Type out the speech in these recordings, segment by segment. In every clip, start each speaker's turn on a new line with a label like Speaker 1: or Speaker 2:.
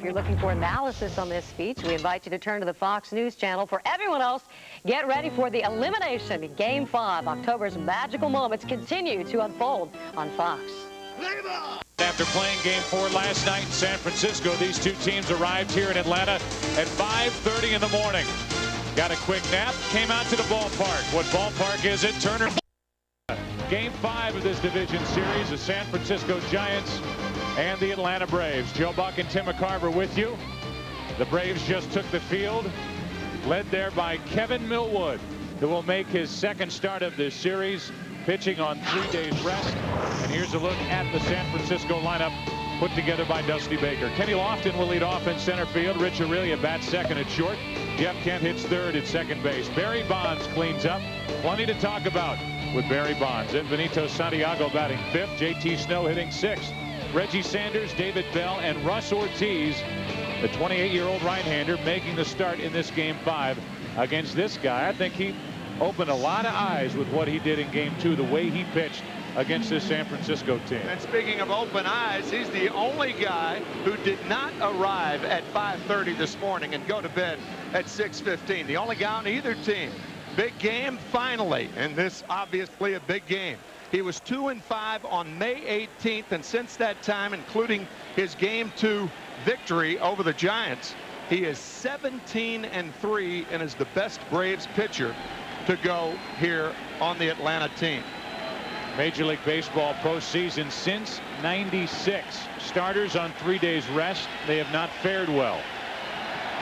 Speaker 1: you're looking for analysis on this speech, we invite you to turn to the Fox News channel. For everyone else, get ready for the elimination. Game 5, October's magical moments continue to unfold on Fox.
Speaker 2: After playing Game 4 last night in San Francisco, these two teams arrived here in Atlanta at 5:30 in the morning. Got a quick nap, came out to the ballpark. What ballpark is it? Turner. Game 5 of this division series, the San Francisco Giants and the Atlanta Braves. Joe Buck and Tim McCarver with you. The Braves just took the field, led there by Kevin Millwood, who will make his second start of this series, pitching on 3 days rest. And here's a look at the San Francisco lineup put together by Dusty Baker. Kenny Lofton will lead off in center field. Rich Aurelia bats second at short. Jeff Kent hits third at second base. Barry Bonds cleans up. Plenty to talk about with Barry Bonds. And Benito Santiago batting fifth. JT Snow hitting sixth. Reggie Sanders, David Bell, and Russ Ortiz, the 28-year-old right-hander, making the start in this Game 5 against this guy. I think he opened a lot of eyes with what he did in Game 2, the way he pitched against this San Francisco team.
Speaker 3: And speaking of open eyes, he's the only guy who did not arrive at 5:30 this morning and go to bed at 6:15. The only guy on either team. Big game finally, and this obviously a big game. He was 2-5 on May 18th, and since that time, including his Game 2 victory over the Giants, he is 17-3 and is the best Braves pitcher to go here on the Atlanta team.
Speaker 2: Major League Baseball postseason since '96. Starters on 3 days rest. They have not fared well.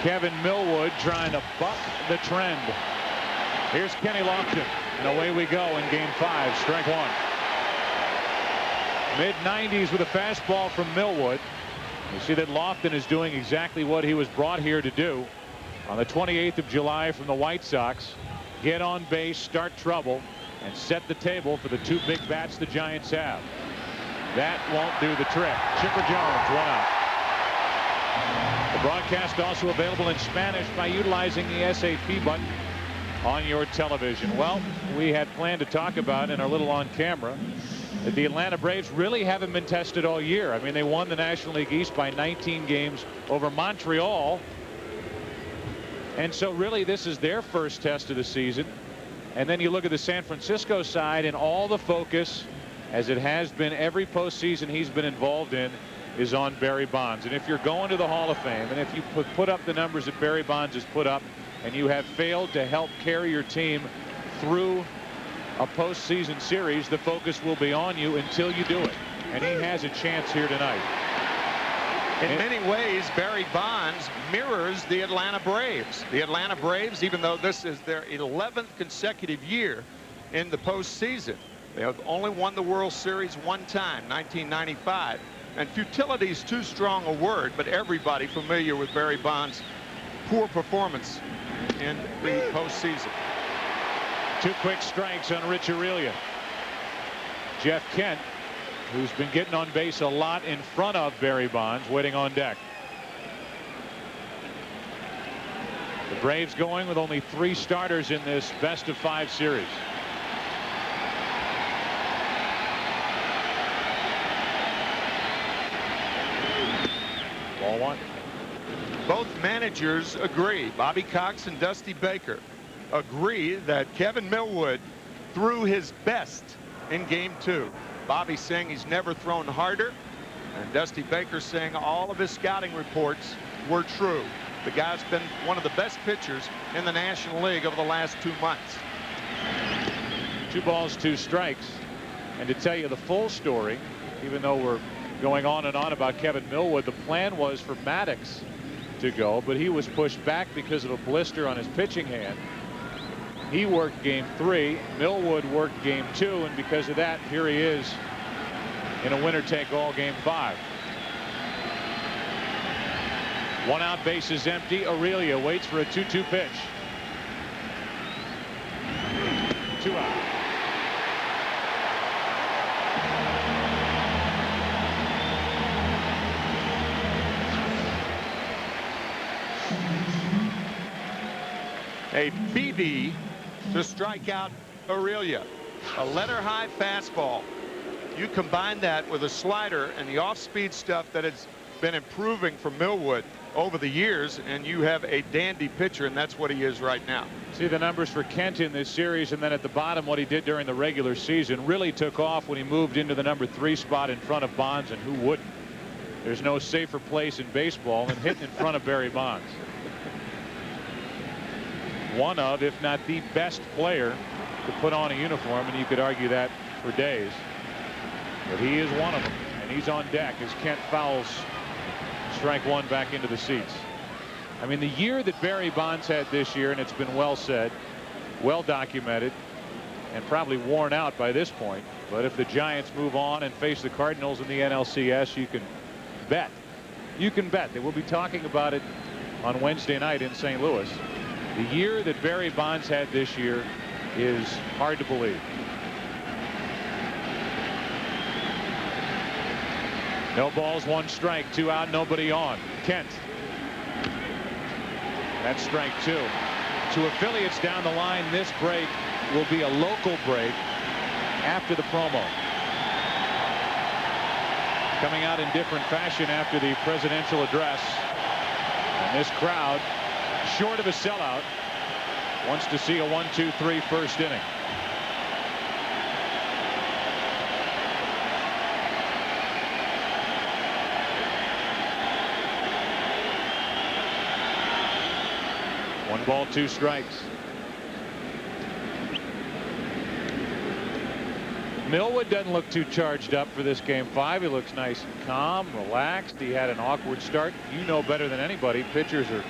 Speaker 2: Kevin Millwood trying to buck the trend. Here's Kenny Lofton, and away we go in Game 5. Strike one. Mid-90s with a fastball from Millwood. You see that Lofton is doing exactly what he was brought here to do on the 28th of July from the White Sox. Get on base, start trouble, and set the table for the two big bats the Giants have. That won't do the trick. Chipper Jones, one out. The broadcast also available in Spanish by utilizing the SAP button on your television. Well, we had planned to talk about in our little on camera that the Atlanta Braves really haven't been tested all year. I mean, they won the National League East by 19 games over Montreal. And so really this is their first test of the season. And then you look at the San Francisco side, and all the focus, as it has been every postseason he's been involved in, is on Barry Bonds. And if you're going to the Hall of Fame, and if you put up the numbers that Barry Bonds has put up, and you have failed to help carry your team through a postseason series, the focus will be on you until you do it. And he has a chance here tonight.
Speaker 3: In many ways, Barry Bonds mirrors the Atlanta Braves. The Atlanta Braves, even though this is their 11th consecutive year in the postseason, they have only won the World Series one time, 1995. And futility is too strong a word, but everybody familiar with Barry Bonds' poor performance in the postseason.
Speaker 2: Two quick strikes on Rich Aurelia. Jeff Kent, who's been getting on base a lot in front of Barry Bonds, waiting on deck. The Braves going with only 3 starters in this best-of-5 series. Ball one.
Speaker 3: Both managers agree. Bobby Cox and Dusty Baker agree that Kevin Millwood threw his best in Game 2. Bobby saying he's never thrown harder, and Dusty Baker saying all of his scouting reports were true. The guy's been one of the best pitchers in the National League over the last 2 months.
Speaker 2: 2 balls, 2 strikes. And to tell you the full story, even though we're going on and on about Kevin Millwood, the plan was for Maddox to go, but he was pushed back because of a blister on his pitching hand. He worked Game 3. Millwood worked Game 2, and because of that, here he is in a winner-take-all Game 5. 1 out, base is empty. Aurelia waits for a 2-2 pitch. 2 out.
Speaker 3: A BB to strike out Aurelia. A letter-high fastball. You combine that with a slider and the off-speed stuff that has been improving for Millwood over the years, and you have a dandy pitcher, and that's what he is right now.
Speaker 2: See the numbers for Kent in this series, and then at the bottom what he did during the regular season really took off when he moved into the #3 spot in front of Bonds, and who wouldn't? There's no safer place in baseball than hitting in front of Barry Bonds. One of, if not the best player to put on a uniform, and you could argue that for days. But he is one of them, and he's on deck as Kent fouls strike one back into the seats. I mean, the year that Barry Bonds had this year, and it's been well said, well documented, and probably worn out by this point. But if the Giants move on and face the Cardinals in the NLCS, you can bet. You can bet. They will be talking about it on Wednesday night in St. Louis. The year that Barry Bonds had this year is hard to believe. No balls, 1 strike, 2 out, nobody on. Kent. That's strike 2. To affiliates down the line, this break will be a local break after the promo. Coming out in different fashion after the presidential address. And this crowd, short of a sellout, wants to see a 1-2-3 first inning. One ball, 2 strikes. Millwood doesn't look too charged up for this game 5. He looks nice and calm, relaxed. He had an awkward start. You know better than anybody, pitchers are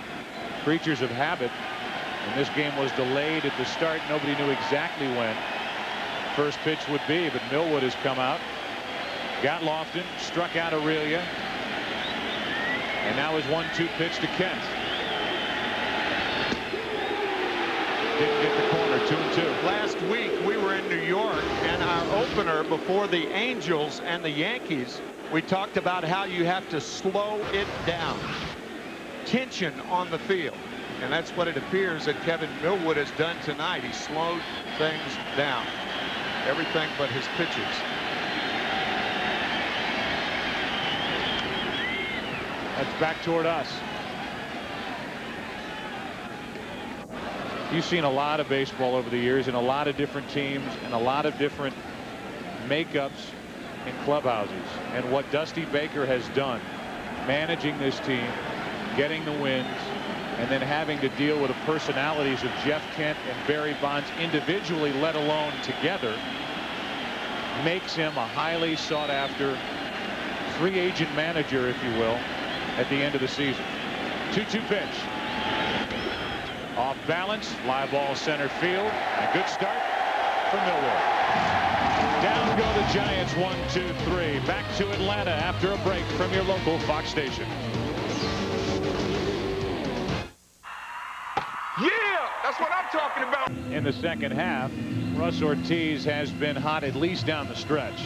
Speaker 2: creatures of habit. And this game was delayed at the start. Nobody knew exactly when first pitch would be, but Millwood has come out, got Lofton, struck out Aurelia, and now his 1-2 pitch to Kent. Didn't get the corner. 2-2.
Speaker 3: Last week we were in New York, and our opener before the Angels and the Yankees, we talked about how you have to slow it down. Tension on the field. And that's what it appears that Kevin Millwood has done tonight. He slowed things down. Everything but his pitches.
Speaker 2: That's back toward us. You've seen a lot of baseball over the years in a lot of different teams and a lot of different makeups in clubhouses. And what Dusty Baker has done, managing this team, getting the wins, and then having to deal with the personalities of Jeff Kent and Barry Bonds individually, let alone together, makes him a highly sought after free agent manager, if you will, at the end of the season. 2-2 pitch. Off balance, fly ball center field. A good start for Millwood. Down go the Giants, 1-2-3. Back to Atlanta after a break from your local Fox station.
Speaker 3: Yeah, that's what I'm talking about.
Speaker 2: In the second half, Russ Ortiz has been hot at least down the stretch.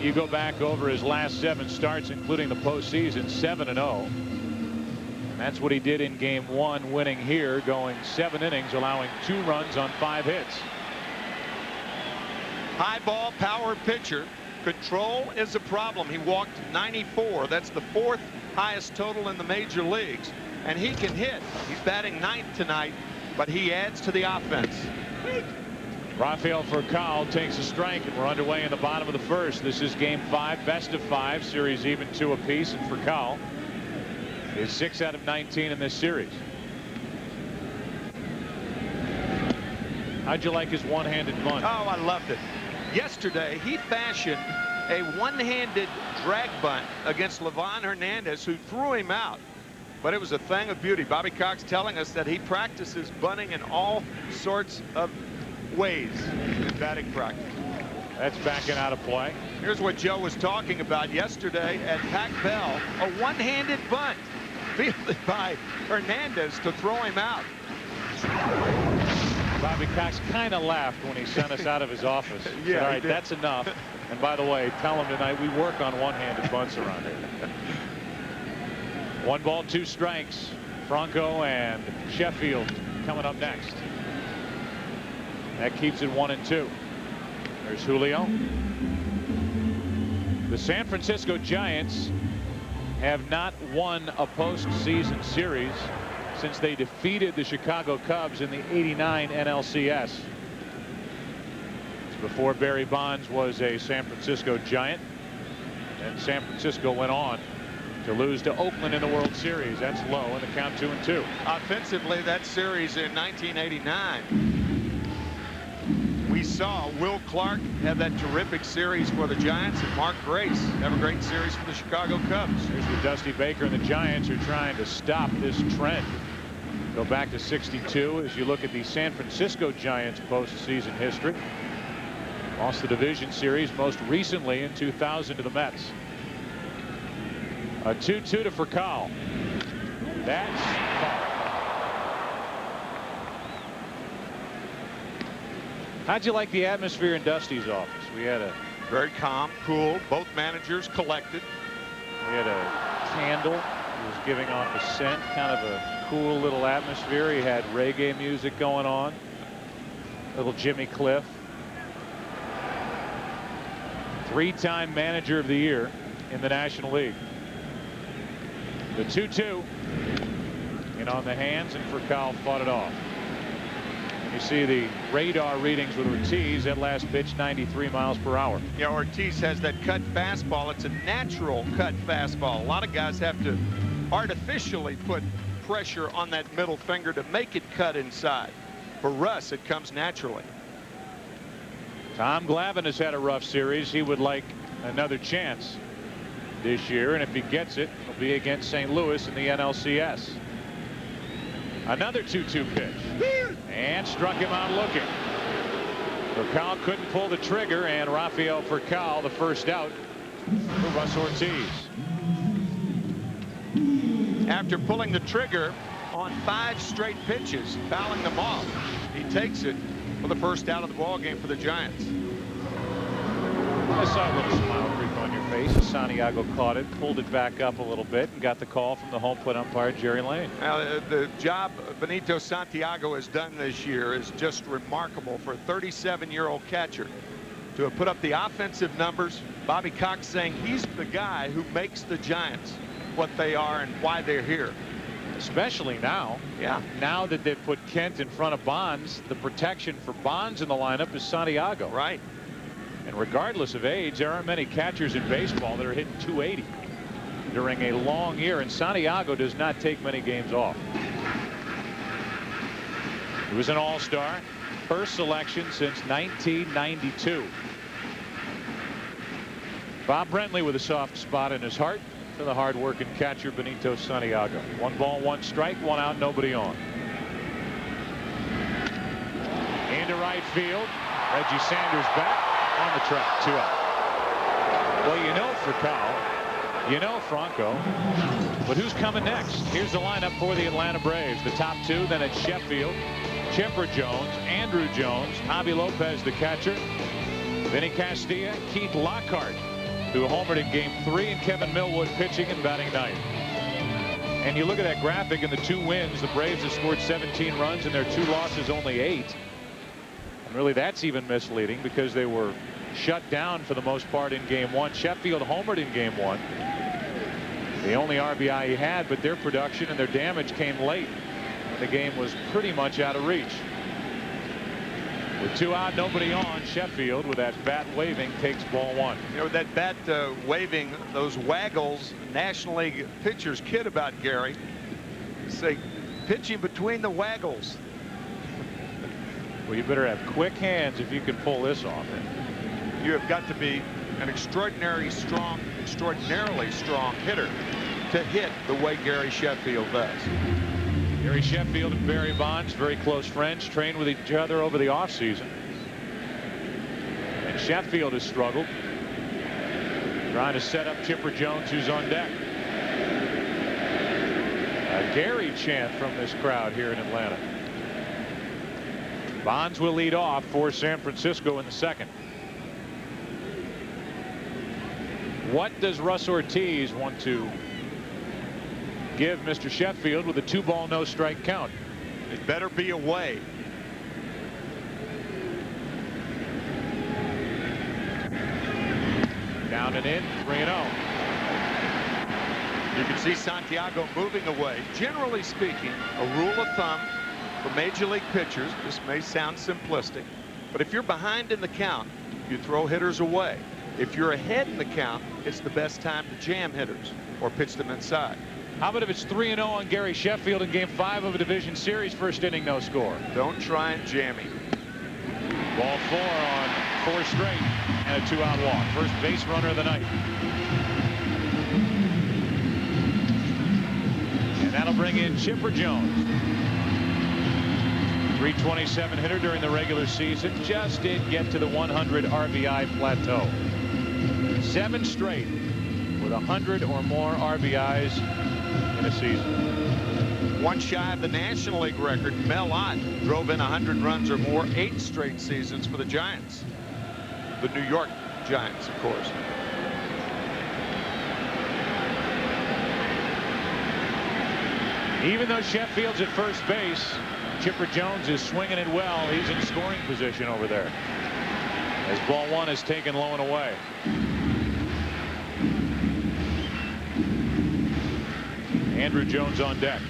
Speaker 2: You go back over his last 7 starts, including the postseason, 7-0. That's what he did in game 1, winning here, going 7 innings, allowing 2 runs on 5 hits.
Speaker 3: High ball power pitcher. Control is a problem. He walked 94. That's the 4th highest total in the major leagues. And he can hit. He's batting 9th tonight, but he adds to the offense.
Speaker 2: Rafael Furcal takes a strike, and we're underway in the bottom of the 1st. This is game 5, best of 5, series even 2 apiece, and Furcal is 6 out of 19 in this series. How'd you like his one-handed bunt?
Speaker 3: Oh, I loved it. Yesterday, he fashioned a one-handed drag bunt against Livan Hernandez, who threw him out. But it was a thing of beauty. Bobby Cox telling us that he practices bunting in all sorts of ways in batting practice.
Speaker 2: That's backing out of play.
Speaker 3: Here's what Joe was talking about yesterday at Pac Bell. A one-handed bunt fielded by Hernandez to throw him out.
Speaker 2: Bobby Cox kind of laughed when he sent us out of his office.
Speaker 3: Yeah,
Speaker 2: Said, all right, that's enough. And by the way, tell him tonight we work on one-handed bunts around here. 1 ball, 2 strikes. Franco and Sheffield coming up next. That keeps it 1-2. There's Julio. The San Francisco Giants have not won a postseason series since they defeated the Chicago Cubs in the '89 NLCS. It's before Barry Bonds was a San Francisco Giant, and San Francisco went on to lose to Oakland in the World Series. That's low, and the count 2-2.
Speaker 3: Offensively, that series in 1989. We saw Will Clark have that terrific series for the Giants, and Mark Grace have a great series for the Chicago Cubs.
Speaker 2: Here's where Dusty Baker and the Giants are trying to stop this trend. Go back to '62 as you look at the San Francisco Giants postseason history. Lost the division series most recently in 2000 to the Mets. A 2-2 to Furcal. That's foul. How'd you like the atmosphere in Dusty's office? We had a
Speaker 3: very calm, cool. Both managers collected.
Speaker 2: We had a candle. He was giving off a scent, kind of a cool little atmosphere. He had reggae music going on. Little Jimmy Cliff. Three-time manager of the year in the National League. The 2-2 in on the hands, and Furcal fought it off. You see the radar readings with Ortiz. That last pitch 93 miles per hour.
Speaker 3: Yeah, Ortiz has that cut fastball. It's a natural cut fastball. A lot of guys have to artificially put pressure on that middle finger to make it cut inside. For Russ, it comes naturally.
Speaker 2: Tom Glavine has had a rough series. He would like another chance this year, and if he gets it, it'll be against St. Louis in the NLCS. Another 2-2 pitch, and struck him out looking. Furcal couldn't pull the trigger, and Rafael Furcal the first out for Russ Ortiz.
Speaker 3: After pulling the trigger on 5 straight pitches, fouling them off, he takes it for the first out of the ball game for the Giants.
Speaker 2: I saw a little smile creep on your face as Santiago caught it, pulled it back up a little bit, and got the call from the home plate umpire Jerry Lane.
Speaker 3: Now, the job Benito Santiago has done this year is just remarkable for a 37-year-old catcher to have put up the offensive numbers. Bobby Cox saying he's the guy who makes the Giants what they are and why they're here.
Speaker 2: Especially now.
Speaker 3: Yeah.
Speaker 2: Now that they've put Kent in front of Bonds, the protection for Bonds in the lineup is Santiago.
Speaker 3: Right.
Speaker 2: And regardless of age, there aren't many catchers in baseball that are hitting 280 during a long year, and Santiago does not take many games off. He was an all-star, first selection since 1992. Bob Brentley with a soft spot in his heart for the hard-working catcher Benito Santiago. 1 ball, 1 strike, 1 out, nobody on. Into right field. Reggie Sanders back. On the track, 2 out. Well, you know Furcal, you know Franco, but who's coming next? Here's the lineup for the Atlanta Braves. The top 2, then it's Sheffield, Chipper Jones, Andrew Jones, Javi Lopez, the catcher, Vinny Castilla, Keith Lockhart, who homered in Game 3, and Kevin Millwood pitching and batting 9th. And you look at that graphic, in the 2 wins, the Braves have scored 17 runs, and their 2 losses only 8. And really, that's even misleading because they were shut down for the most part in Game 1. Sheffield homered in Game 1. The only RBI he had, but their production and their damage came late when the game was pretty much out of reach. With 2 out, nobody on, Sheffield with that bat waving takes ball 1.
Speaker 3: You know, that bat waving, those waggles, National League pitchers kid about Gary. Say, pitching between the waggles.
Speaker 2: Well, you better have quick hands if you can pull this off.
Speaker 3: You have got to be an extraordinarily strong hitter to hit the way Gary Sheffield does.
Speaker 2: Gary Sheffield and Barry Bonds, very close friends, trained with each other over the offseason. And Sheffield has struggled, trying to set up Chipper Jones, who's on deck. A Gary chant from this crowd here in Atlanta. Bonds will lead off for San Francisco in the 2nd. What does Russ Ortiz want to give Mr. Sheffield with a 2 ball, no strike count?
Speaker 3: It better be away.
Speaker 2: Down and in, 3-0.
Speaker 3: You can see Santiago moving away. Generally speaking, a rule of thumb for major league pitchers, this may sound simplistic, but if you're behind in the count, you throw hitters away. If you're ahead in the count, it's the best time to jam hitters or pitch them inside.
Speaker 2: How about if it's 3-0 on Gary Sheffield in Game 5 of a division series, first inning, no score?
Speaker 3: Don't try and jam him.
Speaker 2: Ball 4 on 4 straight and a 2-out walk. First base runner of the night. And that'll bring in Chipper Jones. 327 hitter during the regular season. Just did get to the 100 RBI plateau. 7 straight with 100 or more RBIs in a season.
Speaker 3: One shy of the National League record. Mel Ott drove in 100 runs or more 8 straight seasons for the Giants. The New York Giants, of course.
Speaker 2: Even though Sheffield's at first base, Chipper Jones is swinging it well. He's in scoring position over there as ball 1 is taken low and away. Andrew Jones on deck.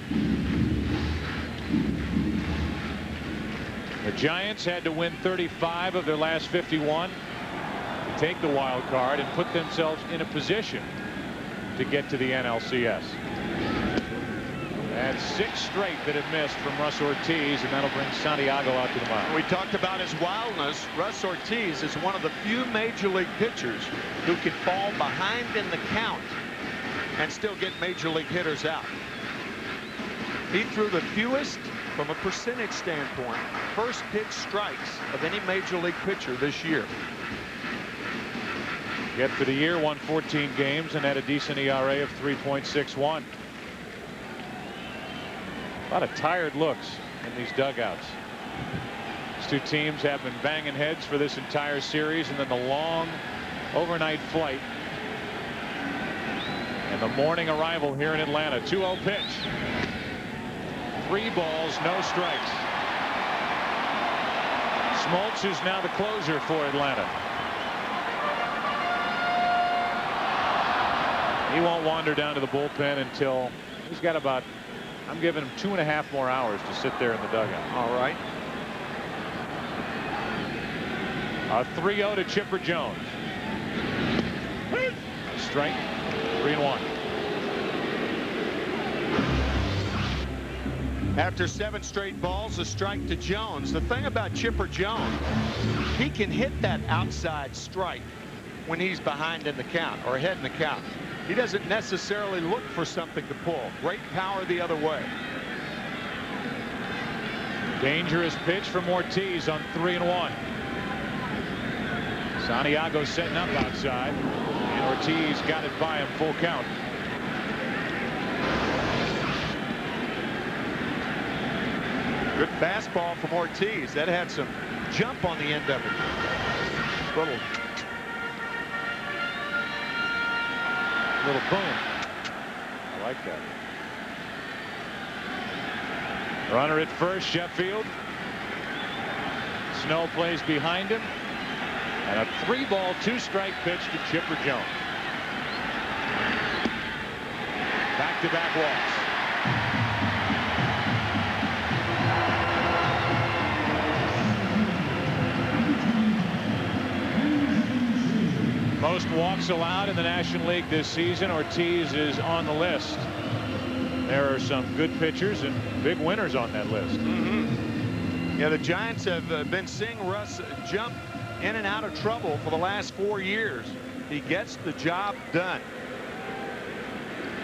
Speaker 2: The Giants had to win 35 of their last 51 to take the wild card and put themselves in a position to get to the NLCS. That's 6 straight that have missed from Russ Ortiz, and that'll bring Santiago out to the mound.
Speaker 3: We talked about his wildness. Russ Ortiz is one of the few major league pitchers who can fall behind in the count and still get major league hitters out. He threw the fewest, from a percentage standpoint, first pitch strikes of any major league pitcher this year.
Speaker 2: Yet for the year, won 14 games and had a decent ERA of 3.61. A lot of tired looks in these dugouts. These two teams have been banging heads for this entire series, and then the long overnight flight and the morning arrival here in Atlanta. 2-0 pitch. 3 balls, no strikes. Smoltz is now the closer for Atlanta. He won't wander down to the bullpen until he's got about, I'm giving him 2.5 more hours to sit there in the dugout.
Speaker 3: All right.
Speaker 2: A 3-0 to Chipper Jones. Strike. 3-1.
Speaker 3: After 7 straight balls, a strike to Jones. The thing about Chipper Jones, he can hit that outside strike when he's behind in the count or ahead in the count. He doesn't necessarily look for something to pull. Great power the other way.
Speaker 2: Dangerous pitch from Ortiz on 3-1. Santiago setting up outside, and Ortiz got it by him, full count.
Speaker 3: Good fastball from Ortiz. That had some jump on the end of it.
Speaker 2: Little boom. I like that. Runner at first, Sheffield. Snow plays behind him. And a 3-ball, 2-strike pitch to Chipper Jones. Back-to-back walks. Most walks allowed in the National League this season. Ortiz is on the list. There are some good pitchers and big winners on that list.
Speaker 3: Yeah, the Giants have been seeing Russ jump in and out of trouble for the last 4 years. He gets the job done.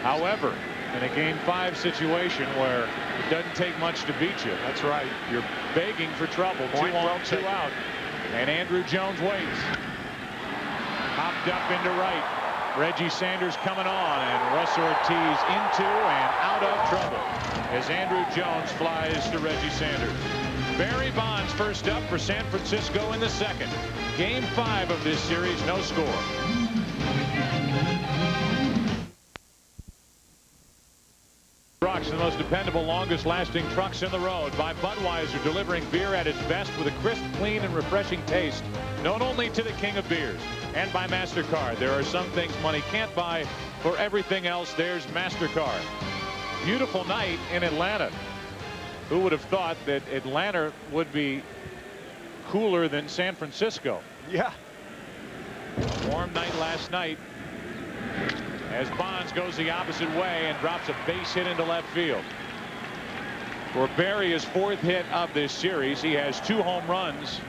Speaker 2: However, in a Game 5 situation where it doesn't take much to beat you.
Speaker 3: That's right.
Speaker 2: You're begging for trouble. 2 on, 2 out. And Andrew Jones waits. Hopped up into right. Reggie Sanders coming on, and Russ Ortiz into and out of trouble as Andrew Jones flies to Reggie Sanders. Barry Bonds first up for San Francisco in the second. Game 5 of this series, no score. Trucks, the most dependable, longest-lasting trucks in the road. By Budweiser, delivering beer at its best with a crisp, clean, and refreshing taste. Known only to the king of beers. and by MasterCard. There are some things money can't buy. For everything else, there's MasterCard. Beautiful night in Atlanta. Who would have thought that Atlanta would be cooler than San Francisco?
Speaker 3: Yeah.
Speaker 2: A warm night last night as Bonds goes the opposite way and drops a base hit into left field. For Barry, his 4th hit of this series. He has 2 home runs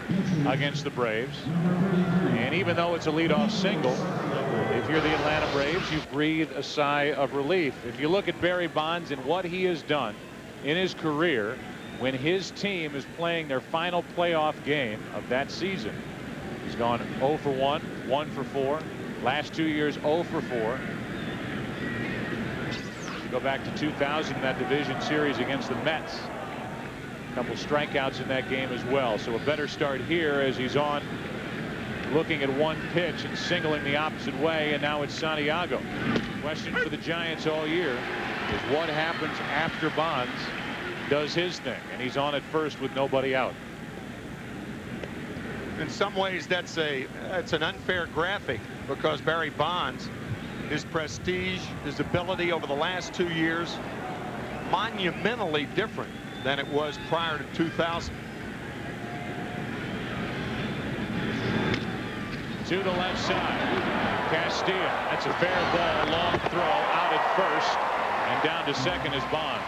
Speaker 2: against the Braves. And even though it's a leadoff single, if you're the Atlanta Braves, you breathe a sigh of relief. If you look at Barry Bonds and what he has done in his career when his team is playing their final playoff game of that season, he's gone 0 for 1, 1 for 4. Last 2 years, 0 for 4. You go back to 2000, that division series against the Mets. A couple strikeouts in that game as well. So a better start here as he's on looking at one pitch and singling the opposite way, and now it's Santiago. Question for the Giants all year is what happens after Bonds does his thing, and he's on at first with nobody out.
Speaker 3: In some ways, that's an unfair graphic, because Barry Bonds, his prestige, his ability over the last 2 years, monumentally different than it was prior to 2000.
Speaker 2: To the left side, Castilla. That's a fair ball, long throw out at first, and down to second is Bonds.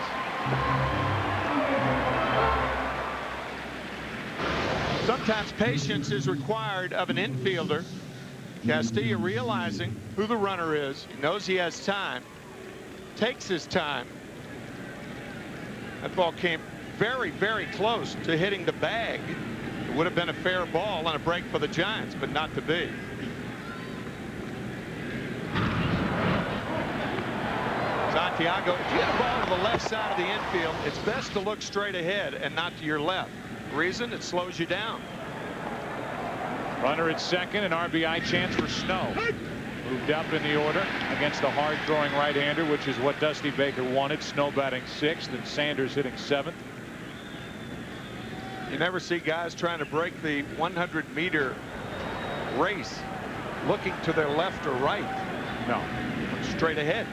Speaker 3: Sometimes patience is required of an infielder. Castilla, realizing who the runner is, knows he has time, takes his time. That ball came very, very close to hitting the bag. It would have been a fair ball and a break for the Giants, but not to be. Santiago, if you hit a ball to the left side of the infield, it's best to look straight ahead and not to your left. Reason, it slows you down.
Speaker 2: Runner at second, an RBI chance for Snow. Moved up in the order against the hard-throwing right-hander, which is what Dusty Baker wanted. Snow batting 6th and Sanders hitting 7th.
Speaker 3: You never see guys trying to break the 100-meter race looking to their left or right.
Speaker 2: No.
Speaker 3: Straight ahead.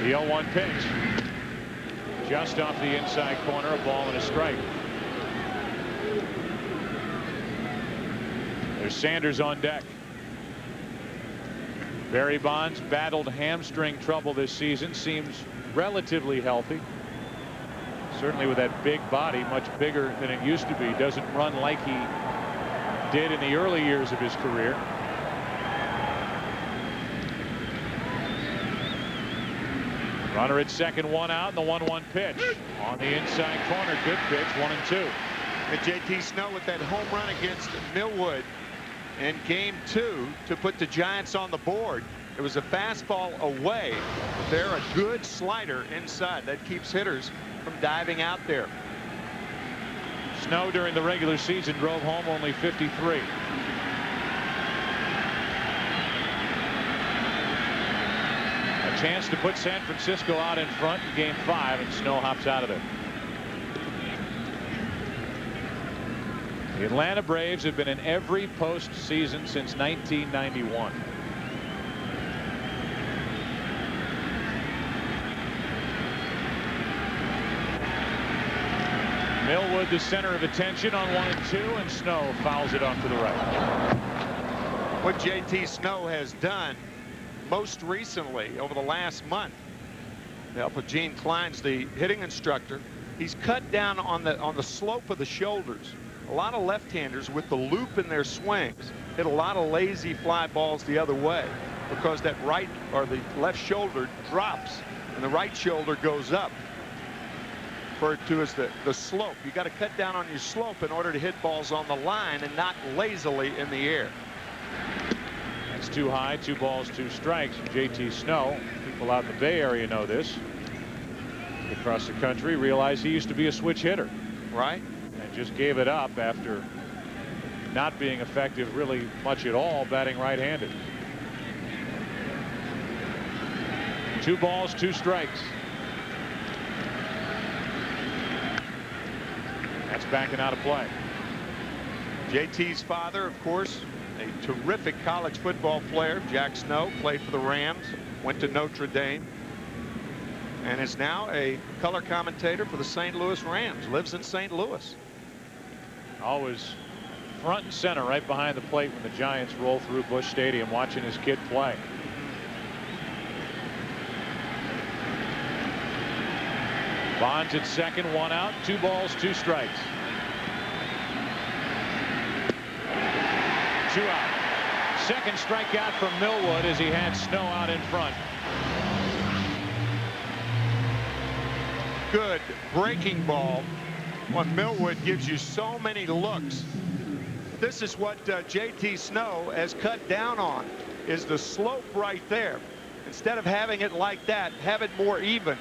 Speaker 2: The 0-1 pitch. Just off the inside corner, a ball and a strike. There's Sanders on deck. Barry Bonds battled hamstring trouble this season. Seems relatively healthy. Certainly with that big body, much bigger than it used to be. Doesn't run like he did in the early years of his career. Runner at second, 1 out, and the 1-1 pitch on the inside corner. Good pitch, 1-2.
Speaker 3: And JT Snow with that home run against Millwood in game 2 to put the Giants on the board. It was a fastball away, but they're a good slider inside that keeps hitters from diving out there.
Speaker 2: Snow during the regular season drove home only 53. A chance to put San Francisco out in front in game 5, and Snow hops out of it. The Atlanta Braves have been in every postseason since 1991. Millwood the center of attention on 1-2, and Snow fouls it off to the right.
Speaker 3: What JT Snow has done most recently over the last month, with the help of Gene Klein's the hitting instructor, he's cut down on the slope of the shoulders. A lot of left-handers with the loop in their swings hit a lot of lazy fly balls the other way because that right or the left shoulder drops and the right shoulder goes up. Referred to as the slope. You got to cut down on your slope in order to hit balls on the line and not lazily in the air.
Speaker 2: That's too high. 2 balls, 2 strikes. JT Snow, people out in the Bay Area know this. Across the country realize he used to be a switch hitter.
Speaker 3: Right.
Speaker 2: And just gave it up after not being effective really much at all batting right-handed. 2 balls, 2 strikes. That's backing out of play.
Speaker 3: JT's father, of course, a terrific college football player. Jack Snow played for the Rams, went to Notre Dame, and is now a color commentator for the St. Louis Rams. Lives in St. Louis.
Speaker 2: Always front and center right behind the plate when the Giants roll through Busch Stadium, watching his kid play. Bonds at second, 1 out, 2 balls, 2 strikes. 2 out. Second strikeout from Millwood as he had Snow out in front.
Speaker 3: Good breaking ball. Well, Millwood gives you so many looks. This is what JT Snow has cut down on, is the slope right there. Instead of having it like that, have it more even.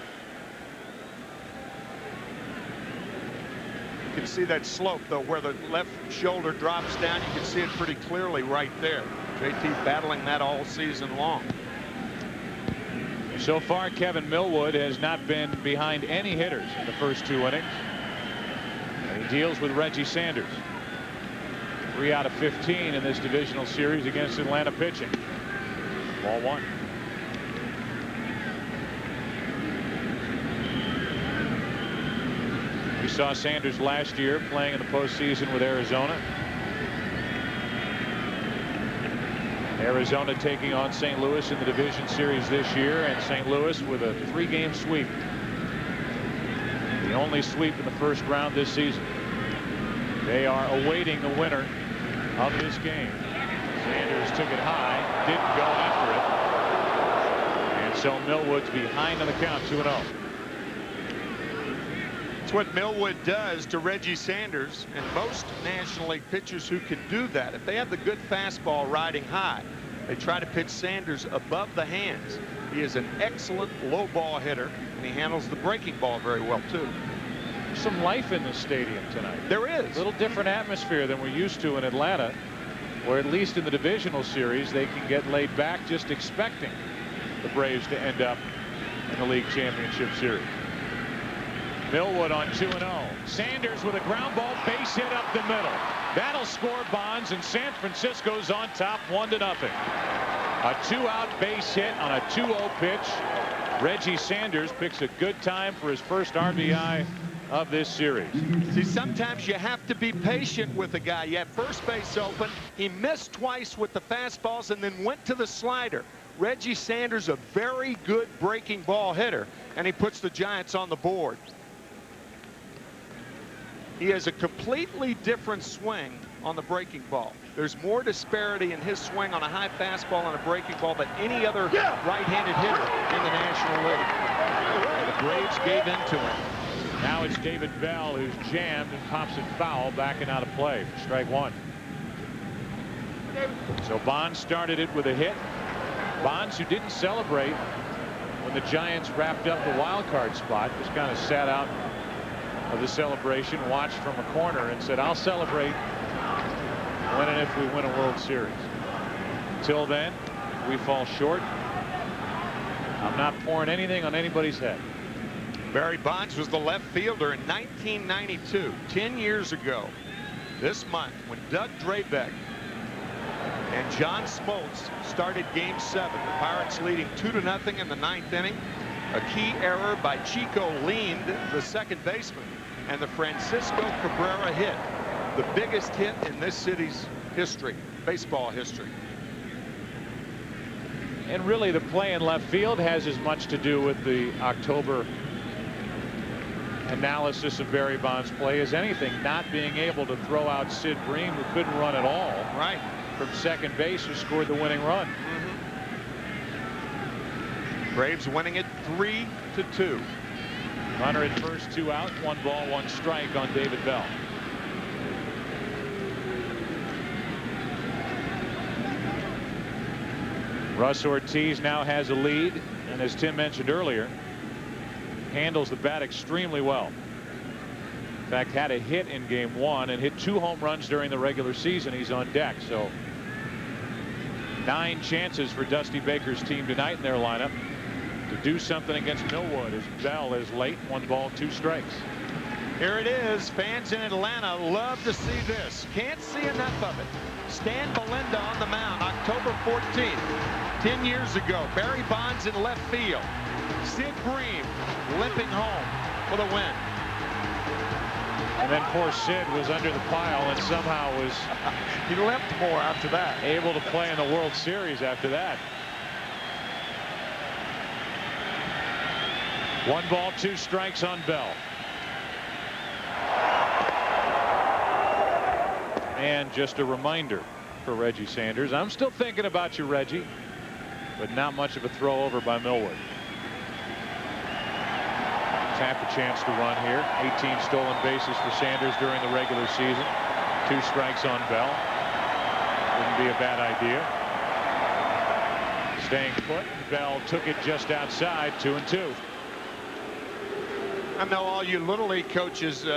Speaker 3: You can see that slope, though, where the left shoulder drops down. You can see it pretty clearly right there. JT battling that all season long.
Speaker 2: So far, Kevin Millwood has not been behind any hitters in the first 2 innings. And he deals with Reggie Sanders. 3 out of 15 in this divisional series against Atlanta pitching. Ball 1. We saw Sanders last year playing in the postseason with Arizona. Arizona taking on St. Louis in the division series this year, and St. Louis with a 3-game sweep. The only sweep in the first round this season. They are awaiting the winner of this game. Sanders took it high, didn't go after it, and so Millwood's behind on the count, 2-0.
Speaker 3: It's what Millwood does to Reggie Sanders, and most National League pitchers who can do that, if they have the good fastball riding high, they try to pitch Sanders above the hands. He is an excellent low ball hitter, and he handles the breaking ball very well too.
Speaker 2: Some life in the stadium tonight.
Speaker 3: There is.
Speaker 2: A little different atmosphere than we're used to in Atlanta, where at least in the divisional series they can get laid back just expecting the Braves to end up in the league championship series. Millwood on 2-0. Sanders with a ground ball, base hit up the middle. That'll score Bonds, and San Francisco's on top 1-0. A 2-out base hit on a 2-0 pitch. Reggie Sanders picks a good time for his first RBI of this series.
Speaker 3: See, sometimes you have to be patient with a guy. You have first base open. He missed twice with the fastballs and then went to the slider. Reggie Sanders, a very good breaking ball hitter, and he puts the Giants on the board. He has a completely different swing on the breaking ball. There's more disparity in his swing on a high fastball and a breaking ball than any other right-handed hitter in the National League. And the Braves gave in to him.
Speaker 2: Now it's David Bell who's jammed and pops it foul, backing out of play for strike 1. So Bonds started it with a hit. Bonds, who didn't celebrate when the Giants wrapped up the wild card spot, just kind of sat out of the celebration, watched from a corner, and said, I'll celebrate when and if we win a World Series. Till then, if we fall short, I'm not pouring anything on anybody's head.
Speaker 3: Barry Bonds was the left fielder in 1992, 10 years ago this month, when Doug Drabek and John Smoltz started Game 7. The Pirates leading 2-0 in the 9th inning. A key error by Chico Lind, the second baseman, and the Francisco Cabrera hit, the biggest hit in this city's history, baseball history.
Speaker 2: And really, the play in left field has as much to do with the October analysis of Barry Bonds' play as anything. Not being able to throw out Sid Bream, who couldn't run at all,
Speaker 3: right,
Speaker 2: from second base, who scored the winning run.
Speaker 3: Braves winning it 3-2.
Speaker 2: Runner at first, 2 out, 1 ball, 1 strike on David Bell. Russ Ortiz now has a lead, and as Tim mentioned earlier, handles the bat extremely well. In fact, had a hit in Game 1 and hit 2 home runs during the regular season. He's on deck, so 9 chances for Dusty Baker's team tonight in their lineup to do something against Millwood, as Bell is late, 1 ball, 2 strikes.
Speaker 3: Here it is. Fans in Atlanta love to see this. Can't see enough of it. Stan Belinda on the mound, October 14th, 10 years ago. Barry Bonds in left field. Sid Bream limping home for the win.
Speaker 2: And then poor Sid was under the pile and somehow was
Speaker 3: he limped more after that.
Speaker 2: Able to play in the World Series after that. 1 ball, 2 strikes on Bell. And just a reminder for Reggie Sanders. I'm still thinking about you, Reggie, but not much of a throw over by Millwood. Half a chance to run here. 18 stolen bases for Sanders during the regular season. 2 strikes on Bell. Wouldn't be a bad idea. Staying put. Bell took it just outside. 2-2.
Speaker 3: I know all you Little League coaches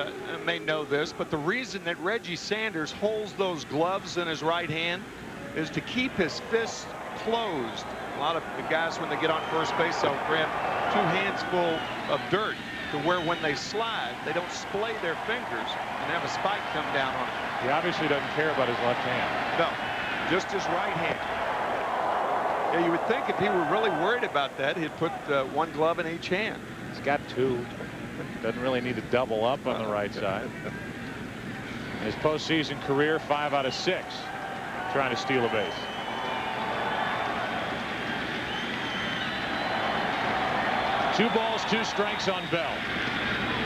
Speaker 3: may know this, but the reason that Reggie Sanders holds those gloves in his right hand is to keep his fists closed. A lot of the guys, when they get on first base, they'll grab 2 hands full of dirt to where when they slide, they don't splay their fingers and have a spike come down on it.
Speaker 2: He obviously doesn't care about his left hand.
Speaker 3: No, just his right hand. Yeah, you would think if he were really worried about that, he'd put 1 glove in each hand.
Speaker 2: He's got 2. Doesn't really need to double up on the right side. His postseason career, 5 out of 6 trying to steal a base. Two balls, 2 strikes on Bell.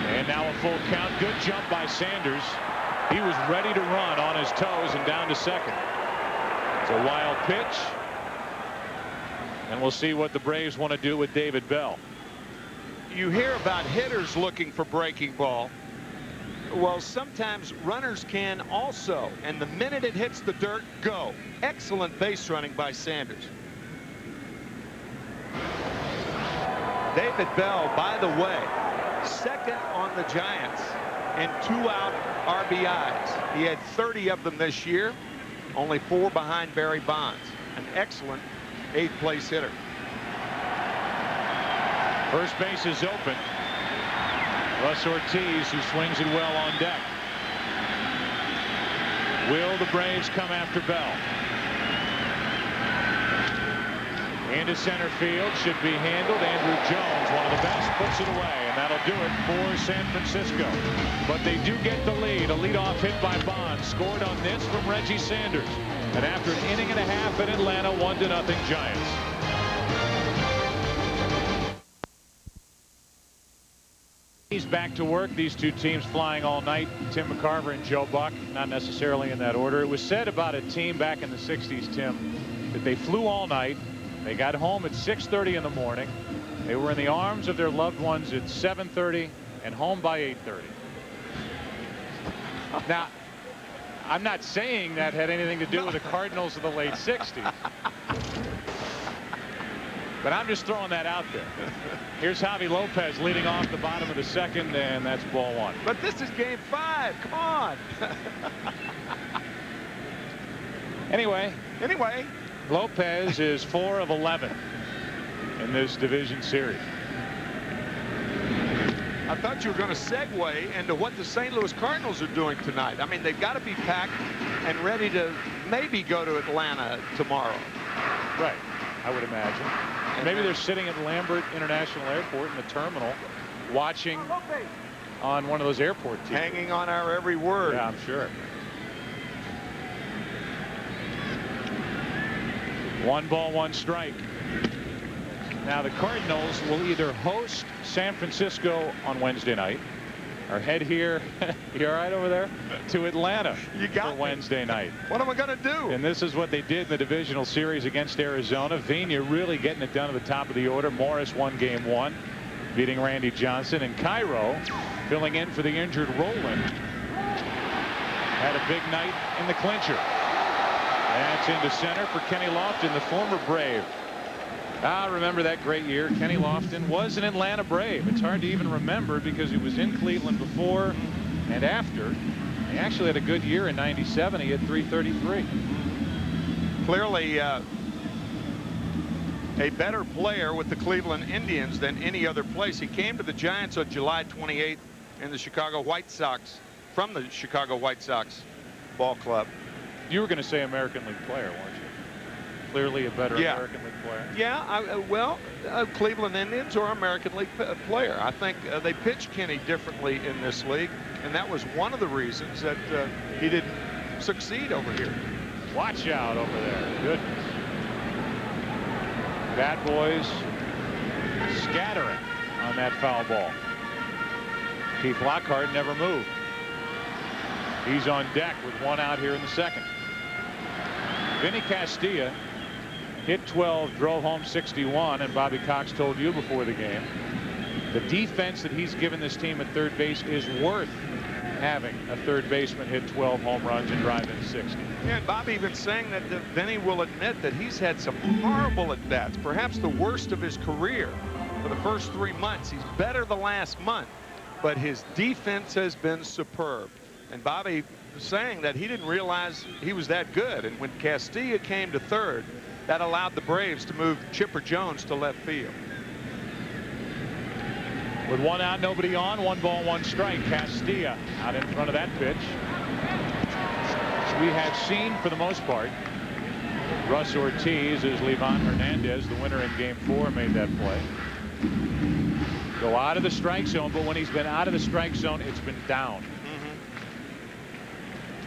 Speaker 2: And now a full count. Good jump by Sanders. He was ready to run on his toes and down to second. It's a wild pitch. And we'll see what the Braves want to do with David Bell.
Speaker 3: You hear about hitters looking for breaking ball. Well, sometimes runners can also. And the minute it hits the dirt, go. Excellent base running by Sanders. David Bell, by the way, second on the Giants in 2-out RBIs. He had 30 of them this year, only 4 behind Barry Bonds. An excellent 8th place hitter.
Speaker 2: First base is open. Russ Ortiz, who swings it well on deck. Will the Braves come after Bell? Into center field, should be handled. Andrew Jones, one of the best, puts it away, and that'll do it for San Francisco. But they do get the lead. A leadoff hit by Bonds, scored on this from Reggie Sanders. And after an inning and a half in Atlanta, 1-0 Giants. He's back to work. These two teams flying all night. Tim McCarver and Joe Buck, not necessarily in that order. It was said about a team back in the 60s, Tim, that they flew all night. They got home at 6:30 in the morning. They were in the arms of their loved ones at 7:30 and home by 8:30. Now, I'm not saying that had anything to do with the Cardinals of the late 60s. But I'm just throwing that out there. Here's Javi Lopez leading off the bottom of the second, and that's ball 1.
Speaker 3: But this is game 5. Come on.
Speaker 2: Anyway, Lopez is 4 of 11 in this division series.
Speaker 3: I thought you were going to segue into what the St. Louis Cardinals are doing tonight. I mean, they've got to be packed and ready to maybe go to Atlanta tomorrow.
Speaker 2: Right, I would imagine. Maybe they're sitting at Lambert International Airport in the terminal watching on one of those airport TVs.
Speaker 3: Hanging on our every word.
Speaker 2: Yeah, I'm sure. 1 ball, 1 strike. Now the Cardinals will either host San Francisco on Wednesday night or head here, you all right over there, to Atlanta for Wednesday night.
Speaker 3: What am I going to do?
Speaker 2: And this is what they did in the divisional series against Arizona. Vina really getting it done at the top of the order. Morris won game 1, beating Randy Johnson. And Cairo, filling in for the injured Rowland, had a big night in the clincher. That's into center for Kenny Lofton, the former Brave. Remember that great year. Kenny Lofton was an Atlanta Brave. It's hard to even remember because he was in Cleveland before and after. He actually had a good year in '97. He had .333.
Speaker 3: Clearly a better player with the Cleveland Indians than any other place. He came to the Giants on July 28th in the Chicago White Sox, from the Chicago White Sox ball club.
Speaker 2: You were going to say American League player, weren't you? Clearly a better American League player.
Speaker 3: Yeah, well, Cleveland Indians or American League player. I think they pitch Kenny differently in this league, and that was one of the reasons that he didn't succeed over here.
Speaker 2: Watch out over there. Goodness. Bad boys scattering on that foul ball. Keith Lockhart never moved. He's on deck with one out here in the second. Vinny Castilla hit 12, drove home 61, and Bobby Cox told you before the game the defense that he's given this team at third base is worth having a third baseman hit 12 home runs and drive in 60.
Speaker 3: Yeah, and Bobby even saying that Vinny will admit that he's had some horrible at-bats, perhaps the worst of his career for the first 3 months. He's better the last month, but his defense has been superb. And Bobby was saying that he didn't realize he was that good, and when Castilla came to third, that allowed the Braves to move Chipper Jones to left field.
Speaker 2: With one out, nobody on, 1 ball, 1 strike. Castilla out in front of that pitch. We have seen, for the most part, Russ Ortiz as Livan Hernandez, the winner in Game 4, made that play. Go out of the strike zone, but when he's been out of the strike zone, it's been down.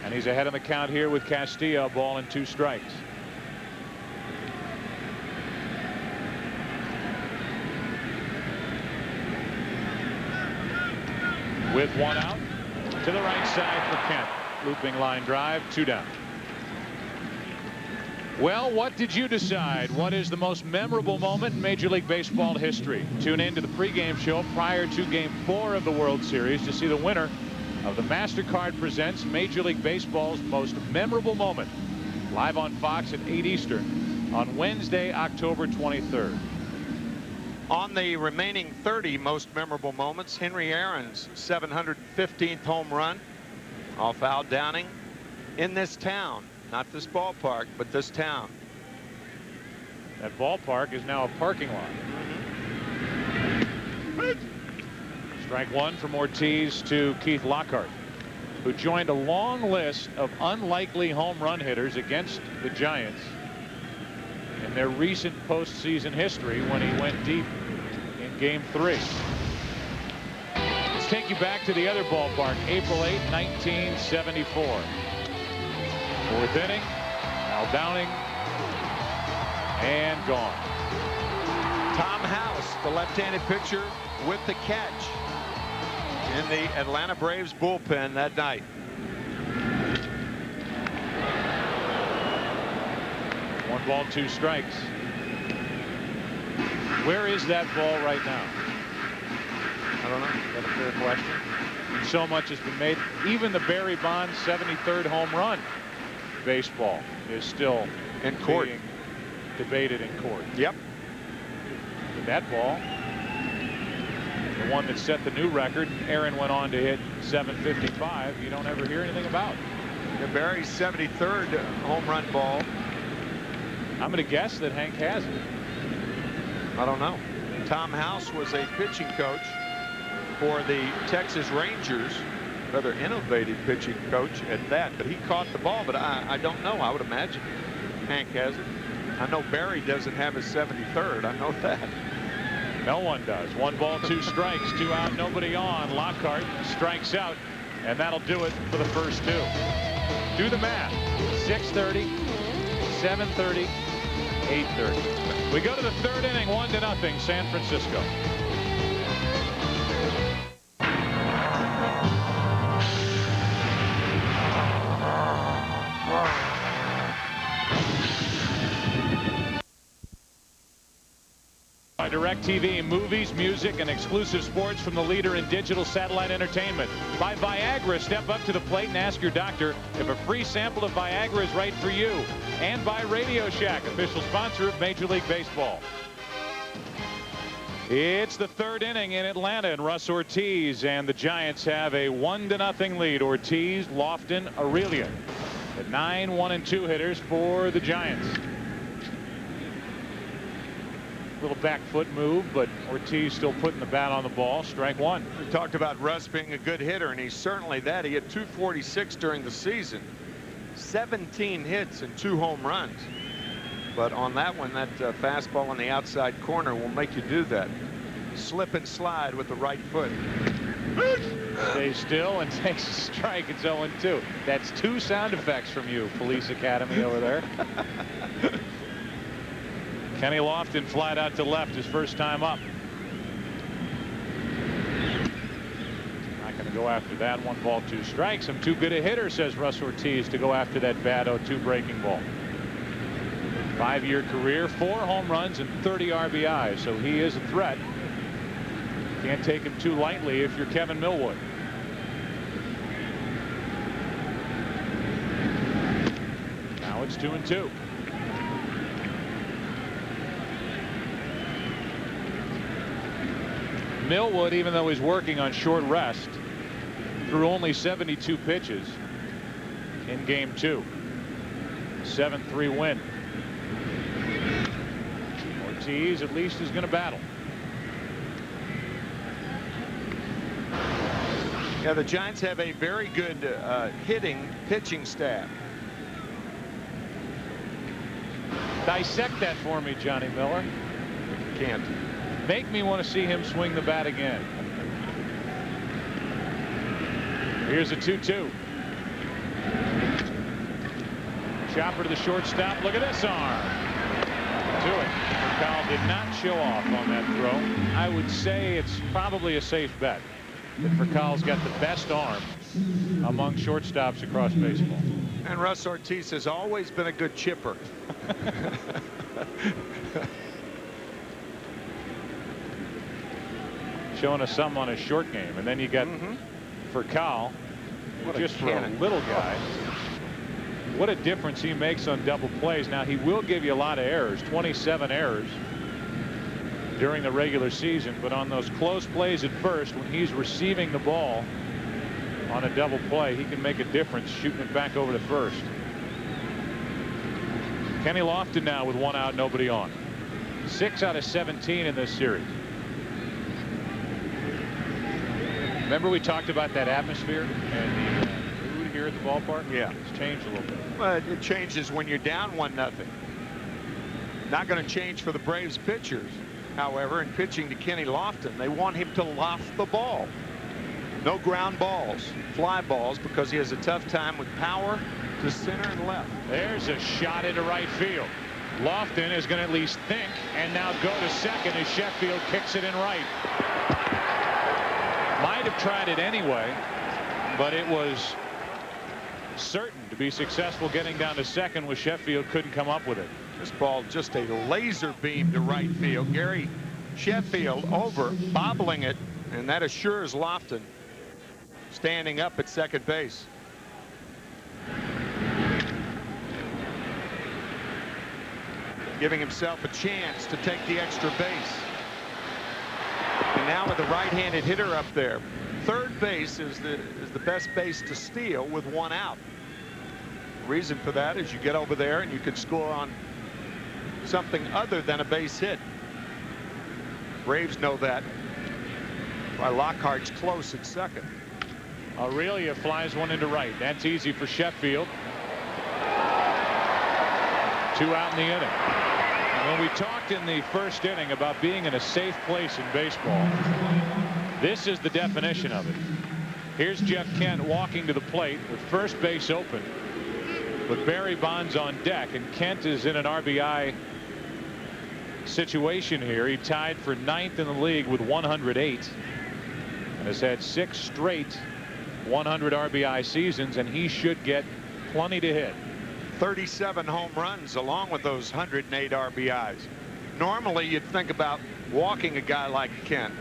Speaker 2: And he's ahead on the count here with Castilla, 1 ball and 2 strikes. With 1 out, to the right side for Kemp. Looping line drive, 2 down. Well, what did you decide? What is the most memorable moment in Major League Baseball history? Tune in to the pregame show prior to Game 4 of the World Series to see the winner of the MasterCard Presents Major League Baseball's most memorable moment. Live on Fox at 8 Eastern on Wednesday, October 23rd.
Speaker 3: On the remaining 30 most memorable moments, Henry Aaron's 715th home run off Al Downing in this town. Not this ballpark, but this town.
Speaker 2: That ballpark is now a parking lot. Strike 1 from Ortiz to Keith Lockhart, who joined a long list of unlikely home run hitters against the Giants in their recent postseason history when he went deep in Game 3. Let's take you back to the other ballpark, April 8, 1974. 4th inning, Al Downing, and gone.
Speaker 3: Tom House, the left-handed pitcher, with the catch in the Atlanta Braves bullpen that night.
Speaker 2: One ball, 2 strikes. Where is that ball right now?
Speaker 3: I don't know.
Speaker 2: Is that a fair question? And so much has been made. Even the Barry Bonds 73rd home run baseball is still
Speaker 3: in court,
Speaker 2: being debated in court.
Speaker 3: Yep.
Speaker 2: But that ball, the one that set the new record, Aaron went on to hit 755. You don't ever hear anything about.
Speaker 3: The Barry's 73rd home run ball.
Speaker 2: I'm going to guess that Hank has it.
Speaker 3: I don't know. Tom House was a pitching coach for the Texas Rangers, rather innovative pitching coach at that, but he caught the ball, but I don't know. I would imagine Hank has it. I know Barry doesn't have his 73rd. I know that.
Speaker 2: No one does. 1 ball, 2 strikes, 2 out, nobody on. Lockhart strikes out, and that'll do it for the first 2. Do the math. 6:30, 7:30, 8:30. We go to the 3rd inning, 1-0, San Francisco. By DirecTV, movies, music, and exclusive sports from the leader in digital satellite entertainment. By Viagra, step up to the plate and ask your doctor if a free sample of Viagra is right for you. And by Radio Shack, official sponsor of Major League Baseball. It's the 3rd inning in Atlanta, and Russ Ortiz and the Giants have a 1-0 lead. Ortiz, Lofton, Aurelia. The 9 1-2 hitters for the Giants. Little back foot move, but Ortiz still putting the bat on the ball. Strike one.
Speaker 3: We talked about Russ being a good hitter, and he's certainly that. He had 246 during the season, 17 hits and 2 home runs. But on that one, that fastball on the outside corner will make you do that. Slip and slide with the right foot.
Speaker 2: Stays still and takes a strike. It's 0-2. That's 2 sound effects from you, Police Academy over there. Kenny Lofton flied out to left his first time up. Not going to go after that. 1 ball, 2 strikes. I'm too good a hitter, says Russ Ortiz, to go after that bad 0-2 breaking ball. 5-year career, 4 home runs and 30 RBIs. So he is a threat. Can't take him too lightly if you're Kevin Millwood. Now it's 2-2. Millwood, even though he's working on short rest, threw only 72 pitches in game 2. 7-3 win. Ortiz at least is going to battle.
Speaker 3: Yeah, the Giants have a very good pitching staff.
Speaker 2: Dissect that for me, Johnny Miller.
Speaker 3: Can't.
Speaker 2: Make me want to see him swing the bat again. Here's a 2-2. Chopper to the shortstop. Look at this arm. To it. Kyle did not show off on that throw. I would say it's probably a safe bet that Furcal's got the best arm among shortstops across baseball.
Speaker 3: And Russ Ortiz has always been a good chipper.
Speaker 2: Showing us some on his short game, and then you got Furcal, just for a little guy. What a difference he makes on double plays. Now he will give you a lot of errors, 27 errors during the regular season, but on those close plays at first, when he's receiving the ball on a double play, he can make a difference shooting it back over to first. Kenny Lofton now with 1 out, nobody on. 6 out of 17 in this series. Remember we talked about that atmosphere and the mood here at the ballpark?
Speaker 3: Yeah.
Speaker 2: It's changed a little bit.
Speaker 3: Well, it changes when you're down 1-0. Not going to change for the Braves pitchers. However, in pitching to Kenny Lofton, they want him to loft the ball. No ground balls, fly balls, because he has a tough time with power to center and left.
Speaker 2: There's a shot into right field. Lofton is going to at least think and now go to second as Sheffield kicks it in right. Might have tried it anyway, but it was certain to be successful getting down to second, with Sheffield couldn't come up with it.
Speaker 3: This ball just a laser beam to right field. Gary Sheffield over, bobbling it, and that assures Lofton standing up at second base. Giving himself a chance to take the extra base. And now with the right-handed hitter up there, third base is the best base to steal with 1 out. The reason for that is you get over there and you can score on something other than a base hit. Braves know that. Why Lockhart's close at second.
Speaker 2: Aurelia flies one into right. That's easy for Sheffield. 2 out in the inning. When we talked in the first inning about being in a safe place in baseball, this is the definition of it. Here's Jeff Kent walking to the plate with first base open, with Barry Bonds on deck, and Kent is in an RBI situation here. He tied for 9th in the league with 108 and has had 6 straight 100 RBI seasons, and he should get plenty to hit.
Speaker 3: 37 home runs along with those 108 RBIs. Normally you'd think about walking a guy like Kent.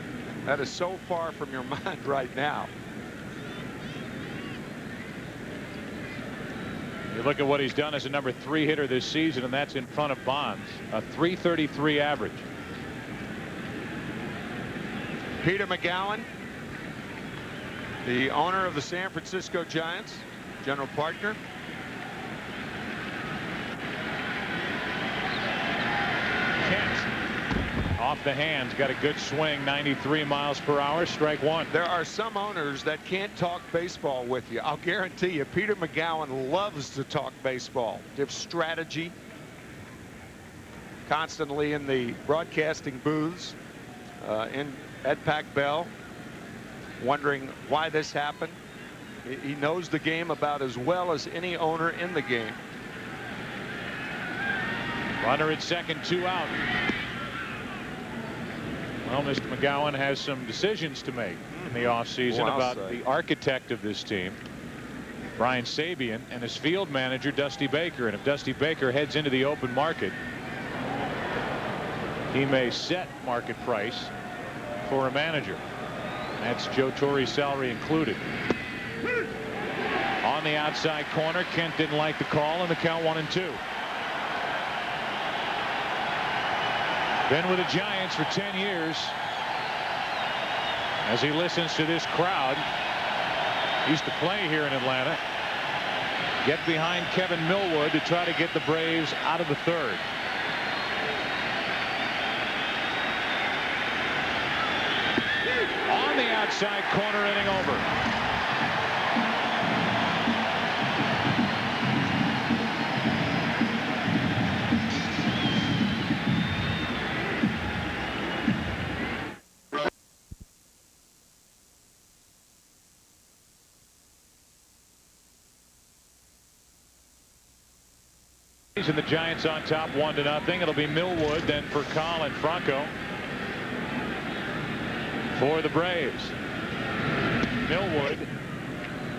Speaker 3: That is so far from your mind right now.
Speaker 2: You look at what he's done as a number 3 hitter this season, and that's in front of Bonds, a .333 average.
Speaker 3: Peter McGowan, the owner of the San Francisco Giants, general partner.
Speaker 2: Off the hands, got a good swing, 93 miles per hour, strike one.
Speaker 3: There are some owners that can't talk baseball with you. I'll guarantee you, Peter McGowan loves to talk baseball. Give strategy constantly in the broadcasting booths at Pac-Bell, wondering why this happened. He knows the game about as well as any owner in the game.
Speaker 2: Runner at second, 2 out. Well, Mr. McGowan has some decisions to make in the offseason about the architect of this team, Brian Sabian, and his field manager, Dusty Baker. And if Dusty Baker heads into the open market, he may set market price for a manager. And that's Joe Torre's salary included. On the outside corner, Kent didn't like the call, and the count 1-2. Been with the Giants for 10 years. As he listens to this crowd, used to play here in Atlanta. Get behind Kevin Millwood to try to get the Braves out of the third. On the outside corner, inning over. And the Giants on top 1-0. It'll be Millwood, then for Colin Franco for the Braves. Millwood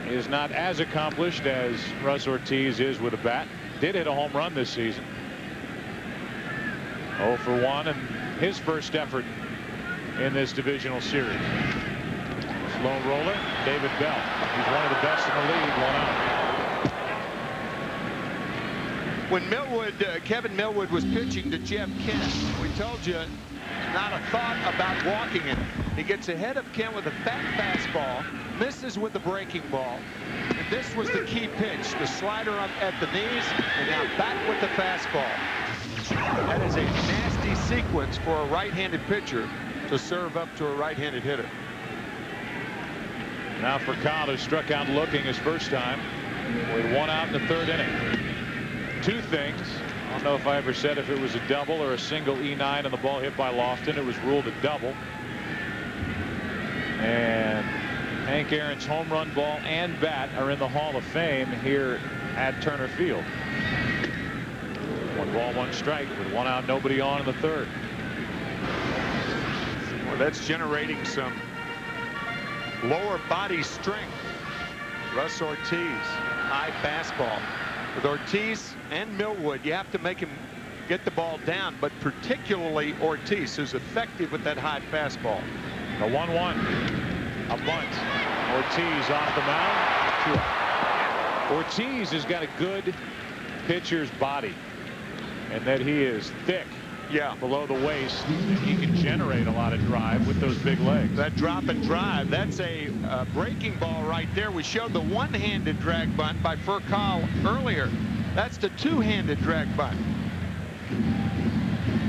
Speaker 2: is not as accomplished as Russ Ortiz is with a bat. Did hit a home run this season. 0 for 1 and his first effort in this divisional series. Slow roller, David Bell. He's one of the best in the league. 1 out.
Speaker 3: When Kevin Millwood was pitching to Jeff Kent, we told you not a thought about walking him. He gets ahead of Kent with a fat fastball, misses with the breaking ball, and this was the key pitch, the slider up at the knees, and now back with the fastball. That is a nasty sequence for a right-handed pitcher to serve up to a right-handed hitter.
Speaker 2: Now for Kyle, who struck out looking his first time with 1 out in the third inning. 2 things. I don't know if I ever said if it was a double or a single E9 on the ball hit by Lofton. It was ruled a double. And Hank Aaron's home run ball and bat are in the Hall of Fame here at Turner Field. 1 ball, 1 strike with 1 out, nobody on in the third.
Speaker 3: Well, that's generating some lower body strength. Russ Ortiz, high fastball. With Ortiz and Millwood, you have to make him get the ball down, but particularly Ortiz, who's effective with that high fastball.
Speaker 2: The 1-1, a bunt. Ortiz off the mound. Ortiz has got a good pitcher's body, and that he is thick.
Speaker 3: Yeah,
Speaker 2: below the waist. He can generate a lot of drive with those big legs.
Speaker 3: That drop and drive, that's a breaking ball right there. We showed the one-handed drag bunt by Furcal earlier. That's the two-handed drag bunt.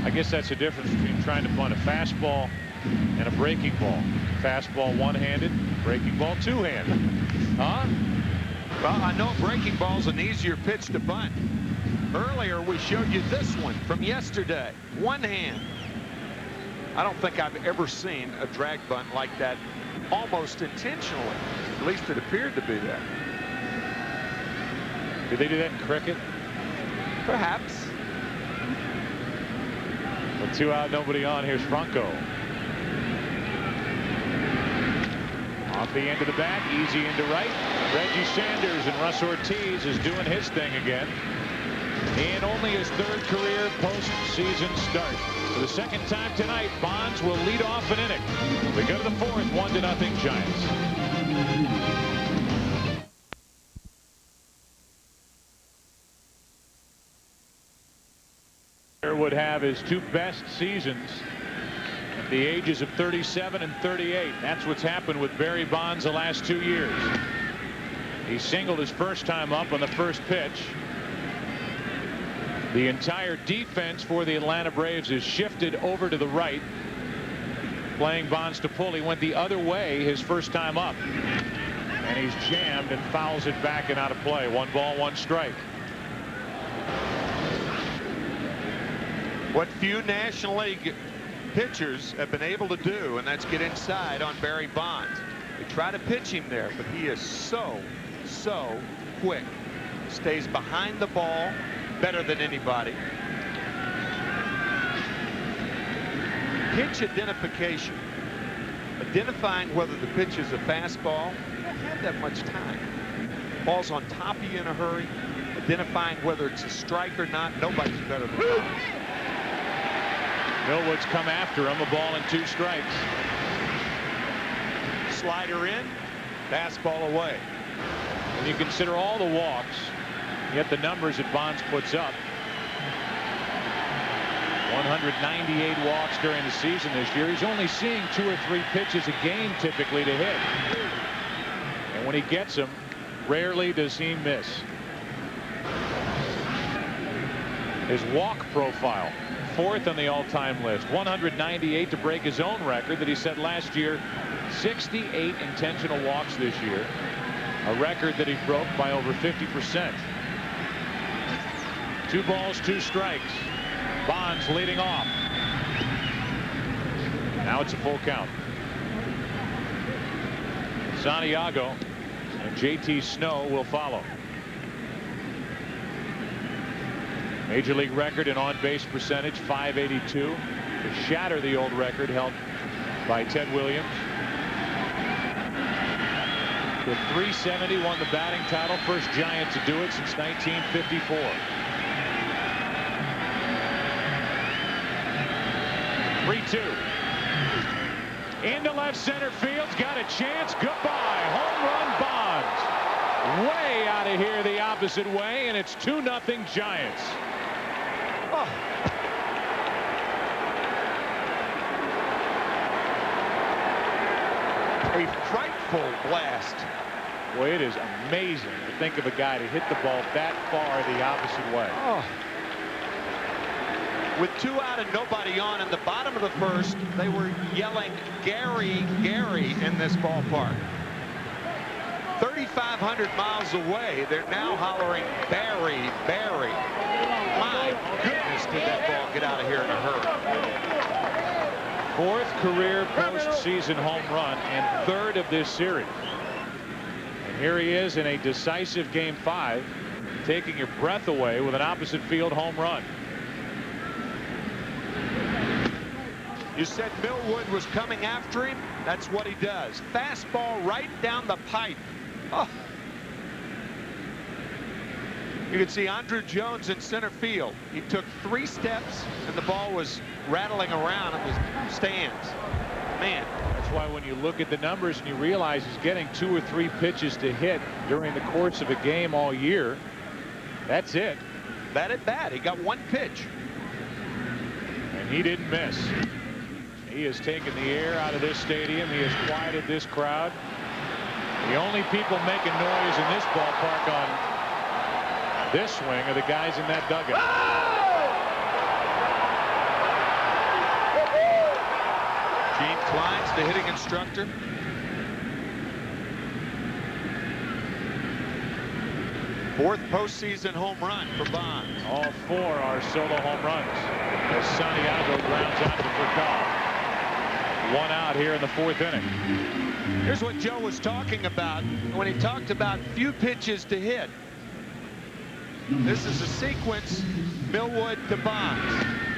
Speaker 2: I guess that's the difference between trying to bunt a fastball and a breaking ball. Fastball one-handed, breaking ball two-handed. Huh?
Speaker 3: Well, I know breaking ball's an easier pitch to bunt. Earlier we showed you this one from yesterday. One hand. I don't think I've ever seen a drag bunt like that almost intentionally. At least it appeared to be that.
Speaker 2: Did they do that in cricket?
Speaker 3: Perhaps.
Speaker 2: With 2 out, nobody on. Here's Franco. Off the end of the bat, easy into right. Reggie Sanders, and Russ Ortiz is doing his thing again. In only his 3rd career postseason start. For the 2nd time tonight, Bonds will lead off an inning. We go to the 4th, 1-0 Giants. Would have his 2 best seasons at the ages of 37 and 38. That's what's happened with Barry Bonds the last 2 years. He singled his first time up on the first pitch. The entire defense for the Atlanta Braves is shifted over to the right. Playing Bonds to pull. He went the other way his first time up. And he's jammed and fouls it back and out of play. 1 ball, 1 strike.
Speaker 3: What few National League pitchers have been able to do, and that's get inside on Barry Bonds. They try to pitch him there, but he is so quick. Stays behind the ball better than anybody. Pitch identification. Identifying whether the pitch is a fastball. You don't have that much time. Ball's on top of you in a hurry. Identifying whether it's a strike or not. Nobody's better than that.
Speaker 2: Millwood's come after him. A ball and 2 strikes.
Speaker 3: Slider in. Fastball away.
Speaker 2: When you consider all the walks, yet the numbers that Bonds puts up. 198 walks during the season this year. He's only seeing 2 or 3 pitches a game typically to hit. And when he gets them, rarely does he miss. His walk profile, 4th on the all-time list. 198 to break his own record that he set last year. 68 intentional walks this year. A record that he broke by over 50%. 2 balls, 2 strikes. Bonds leading off. Now it's a full count. Santiago and JT Snow will follow. Major league record in on-base percentage, .582, to shatter the old record held by Ted Williams. With .370, won the batting title, first Giant to do it since 1954. Into left center field, got a chance. Goodbye. Home run Bonds. Way out of here the opposite way, and it's 2-0 Giants.
Speaker 3: Oh. A frightful blast.
Speaker 2: Boy, it is amazing to think of a guy to hit the ball that far the opposite way.
Speaker 3: Oh. With 2 out and nobody on in the bottom of the first, they were yelling Gary, Gary in this ballpark. 3,500 miles away, they're now hollering Barry, Barry. My goodness, did that ball get out of here in a hurry.
Speaker 2: 4th career postseason home run and 3rd of this series. And here he is in a decisive Game 5, taking your breath away with an opposite field home run.
Speaker 3: You said Millwood was coming after him. That's what he does. Fastball right down the pipe. Oh. You can see Andrew Jones in center field. He took 3 steps and the ball was rattling around in the stands. Man.
Speaker 2: That's why when you look at the numbers and you realize he's getting 2 or 3 pitches to hit during the course of a game all year, that's it.
Speaker 3: Bat at bat. He got 1 pitch.
Speaker 2: And he didn't miss. He has taken the air out of this stadium. He has quieted this crowd. The only people making noise in this ballpark on this swing are the guys in that dugout.
Speaker 3: Gene Klein's the hitting instructor. Fourth postseason home run for Bonds.
Speaker 2: All 4 are solo home runs as Santiago grounds out to Furcal. 1 out here in the 4th inning.
Speaker 3: Here's what Joe was talking about when he talked about few pitches to hit. This is a sequence, Millwood to Bonds.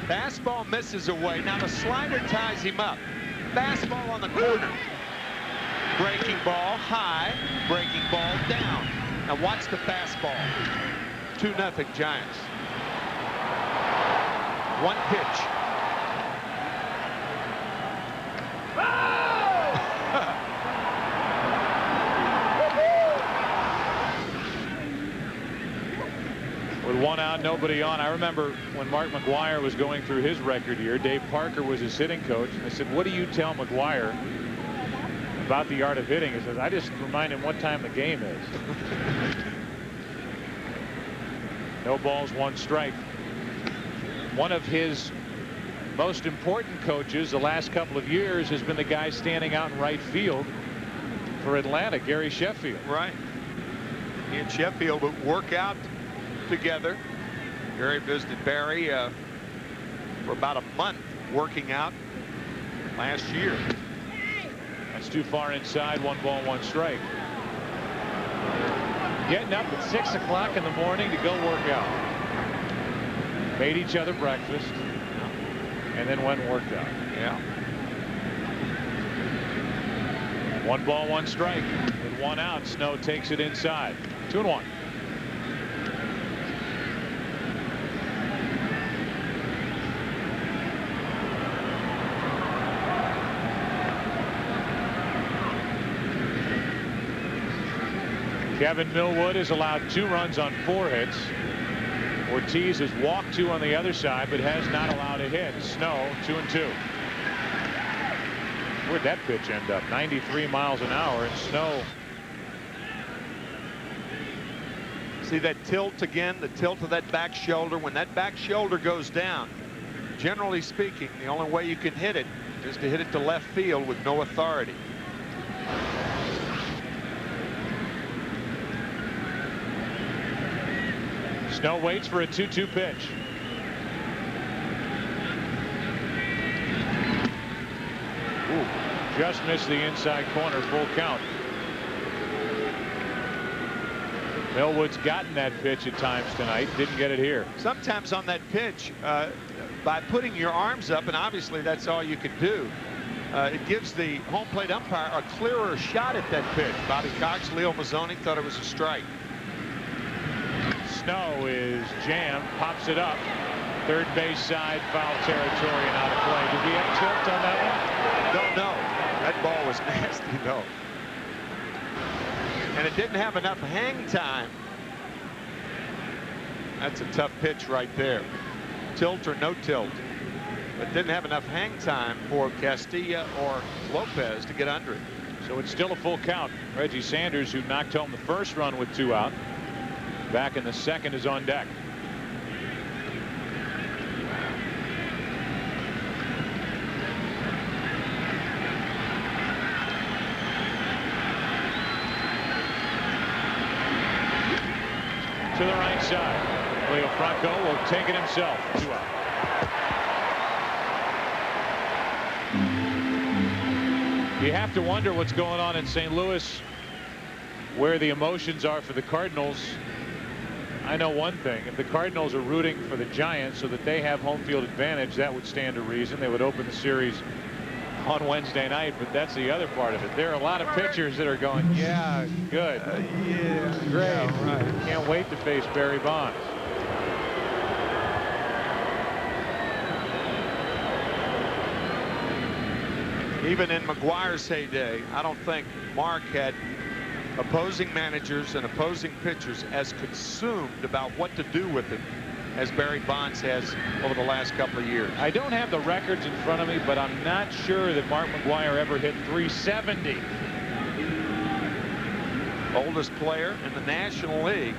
Speaker 3: Fastball misses away. Now the slider ties him up. Fastball on the corner. Breaking ball high, breaking ball down. Now watch the fastball. 2-0 Giants. 1 pitch.
Speaker 2: With 1 out, nobody on. I remember when Mark McGwire was going through his record year, Dave Parker was his hitting coach. And I said, what do you tell McGwire about the art of hitting? He says, I just remind him what time the game is. No balls, 1 strike. one of his most important coaches the last couple of years has been the guy standing out in right field for Atlanta, Gary Sheffield.
Speaker 3: Right. He and Sheffield would work out together. Gary visited Barry for about a month working out last year.
Speaker 2: That's too far inside. 1 ball, 1 strike. Getting up at 6 o'clock in the morning to go work out. Made each other breakfast and then went and worked out.
Speaker 3: Yeah.
Speaker 2: 1 ball, 1 strike. With 1 out, Snow takes it inside. 2-1. Kevin Millwood has allowed 2 runs on 4 hits. Ortiz has walked 2 on the other side, but has not allowed a hit. Snow 2-2. Where'd that pitch end up? 93 miles an hour, and Snow.
Speaker 3: See that tilt again, the tilt of that back shoulder. When that back shoulder goes down, generally speaking, the only way you can hit it is to hit it to left field with no authority.
Speaker 2: Snow waits for a 2-2 pitch. Ooh, just missed the inside corner. Full count. Millwood's gotten that pitch at times tonight. Didn't get it here.
Speaker 3: Sometimes on that pitch, by putting your arms up, and obviously that's all you can do, it gives the home plate umpire a clearer shot at that pitch. Bobby Cox, Leo Mazzoni thought it was a strike.
Speaker 2: Snow is jammed, pops it up. Third base side, foul territory and out of play. Did we have tilt on that one?
Speaker 3: Don't know. That ball was nasty, though. And it didn't have enough hang time. That's a tough pitch right there. Tilt or no tilt. But didn't have enough hang time for Castilla or Lopez to get under it.
Speaker 2: So it's still a full count. Reggie Sanders, who knocked home the first run with 2 out. Back in the second, is on deck. To the right side. Leo Franco will take it himself. 2 out. You have to wonder what's going on in St. Louis, where the emotions are for the Cardinals. I know one thing. If the Cardinals are rooting for the Giants so that they have home field advantage, that would stand to reason. They would open the series on Wednesday night, but that's the other part of it. There are a lot of pitchers that are going, yeah, good.
Speaker 3: Yeah,
Speaker 2: great.
Speaker 3: Yeah, right.
Speaker 2: Can't wait to face Barry Bonds.
Speaker 3: Even in McGuire's heyday, I don't think Mark had opposing managers and opposing pitchers as consumed about what to do with it as Barry Bonds has over the last couple of years.
Speaker 2: I don't have the records in front of me, but I'm not sure that Mark McGuire ever hit 370.
Speaker 3: Oldest player in the National League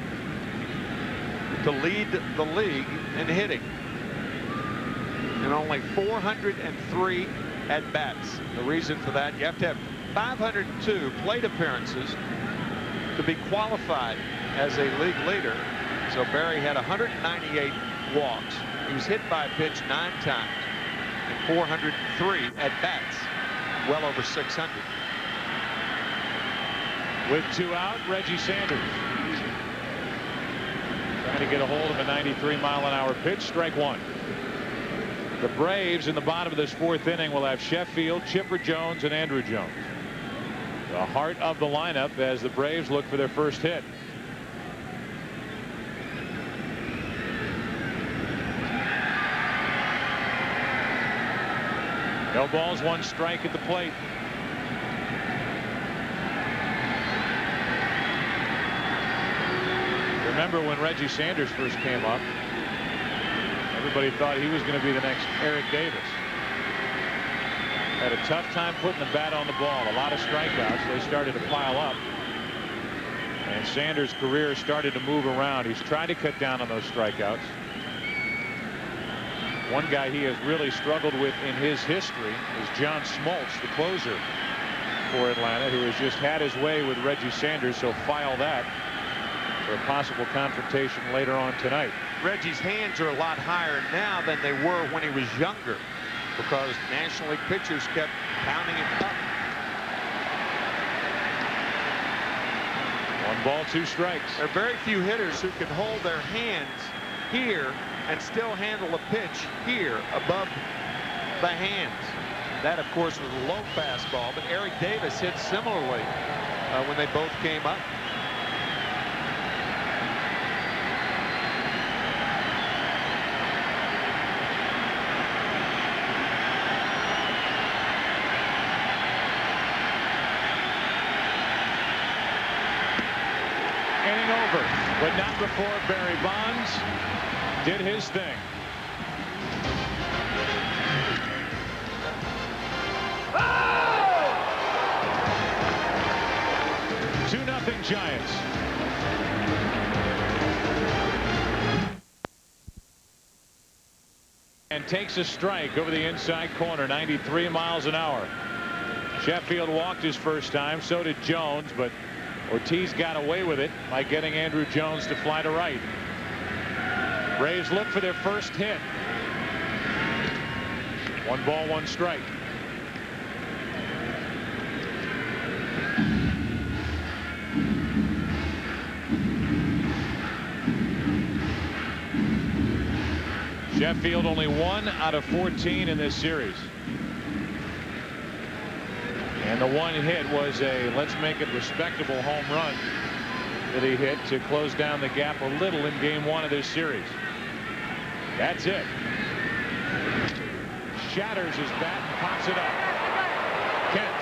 Speaker 3: to lead the league in hitting. And only 403 at bats. The reason for that, you have to have 502 plate appearances to be qualified as a league leader. So Barry had 198 walks. He was hit by a pitch 9 times and 403 at bats, well over 600.
Speaker 2: With 2 out, Reggie Sanders trying to get a hold of a 93-mile-an-hour pitch. Strike 1. The Braves in the bottom of this 4th inning will have Sheffield, Chipper Jones, and Andrew Jones. The heart of the lineup as the Braves look for their first hit. No balls, 1 strike at the plate. Remember when Reggie Sanders first came up, everybody thought he was going to be the next Eric Davis. Had a tough time putting the bat on the ball. A lot of strikeouts. They started to pile up. And Sanders' career started to move around. He's trying to cut down on those strikeouts. One guy he has really struggled with in his history is John Smoltz, the closer for Atlanta, who has just had his way with Reggie Sanders. So file that for a possible confrontation later on tonight.
Speaker 3: Reggie's hands are a lot higher now than they were when he was younger, because National League pitchers kept pounding it up.
Speaker 2: 1 ball, 2 strikes.
Speaker 3: There are very few hitters who can hold their hands here and still handle a pitch here above the hands. That, of course, was a low fastball, but Eric Davis hit similarly when they both came up.
Speaker 2: Inning over, but not before Barry Bonds did his thing. Oh! 2-0 Giants. And takes a strike over the inside corner, 93 miles an hour. Sheffield walked his first time, so did Jones, but Ortiz got away with it by getting Andrew Jones to fly to right. Braves look for their first hit. 1 ball, 1 strike. Sheffield only 1 out of 14 in this series. And the 1 hit was a let's make it respectable home run that he hit to close down the gap a little in game 1 of this series. That's it. Shatters his bat and pops it up. Kent.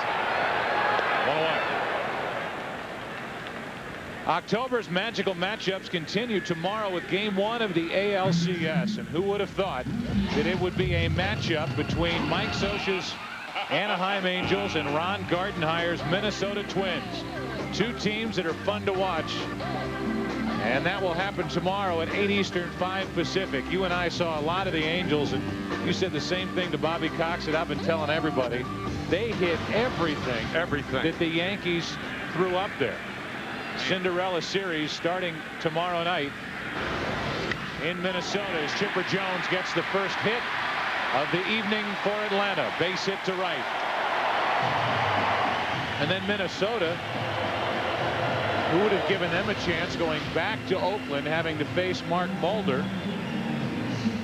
Speaker 2: 1-1. October's magical matchups continue tomorrow with game 1 of the ALCS. And who would have thought that it would be a matchup between Mike Scioscia's Anaheim Angels and Ron Gardenhire's Minnesota Twins. 2 teams that are fun to watch. And that will happen tomorrow at 8 Eastern, 5 Pacific. You and I saw a lot of the Angels, and you said the same thing to Bobby Cox that I've been telling everybody. They hit everything that the Yankees threw up there. Cinderella series starting tomorrow night in Minnesota as Chipper Jones gets the first hit of the evening for Atlanta. Base hit to right. And then Minnesota, who would have given them a chance going back to Oakland, having to face Mark Mulder.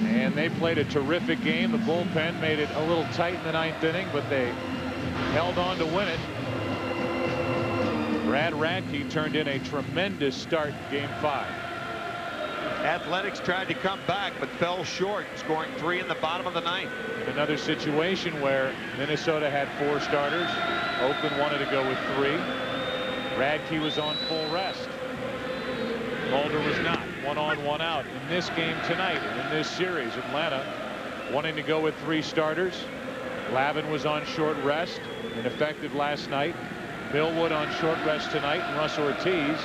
Speaker 2: And they played a terrific game. The bullpen made it a little tight in the 9th inning, but they held on to win it. Brad Radke turned in a tremendous start in game 5.
Speaker 3: Athletics tried to come back but fell short, scoring 3 in the bottom of the 9th.
Speaker 2: In another situation where Minnesota had 4 starters, Oakland wanted to go with 3. Radke was on full rest. Mulder was not. 1 on, 1 out in this game tonight. And in this series, Atlanta wanting to go with 3 starters. Lavin was on short rest, ineffective last night. Millwood on short rest tonight, and Russ Ortiz,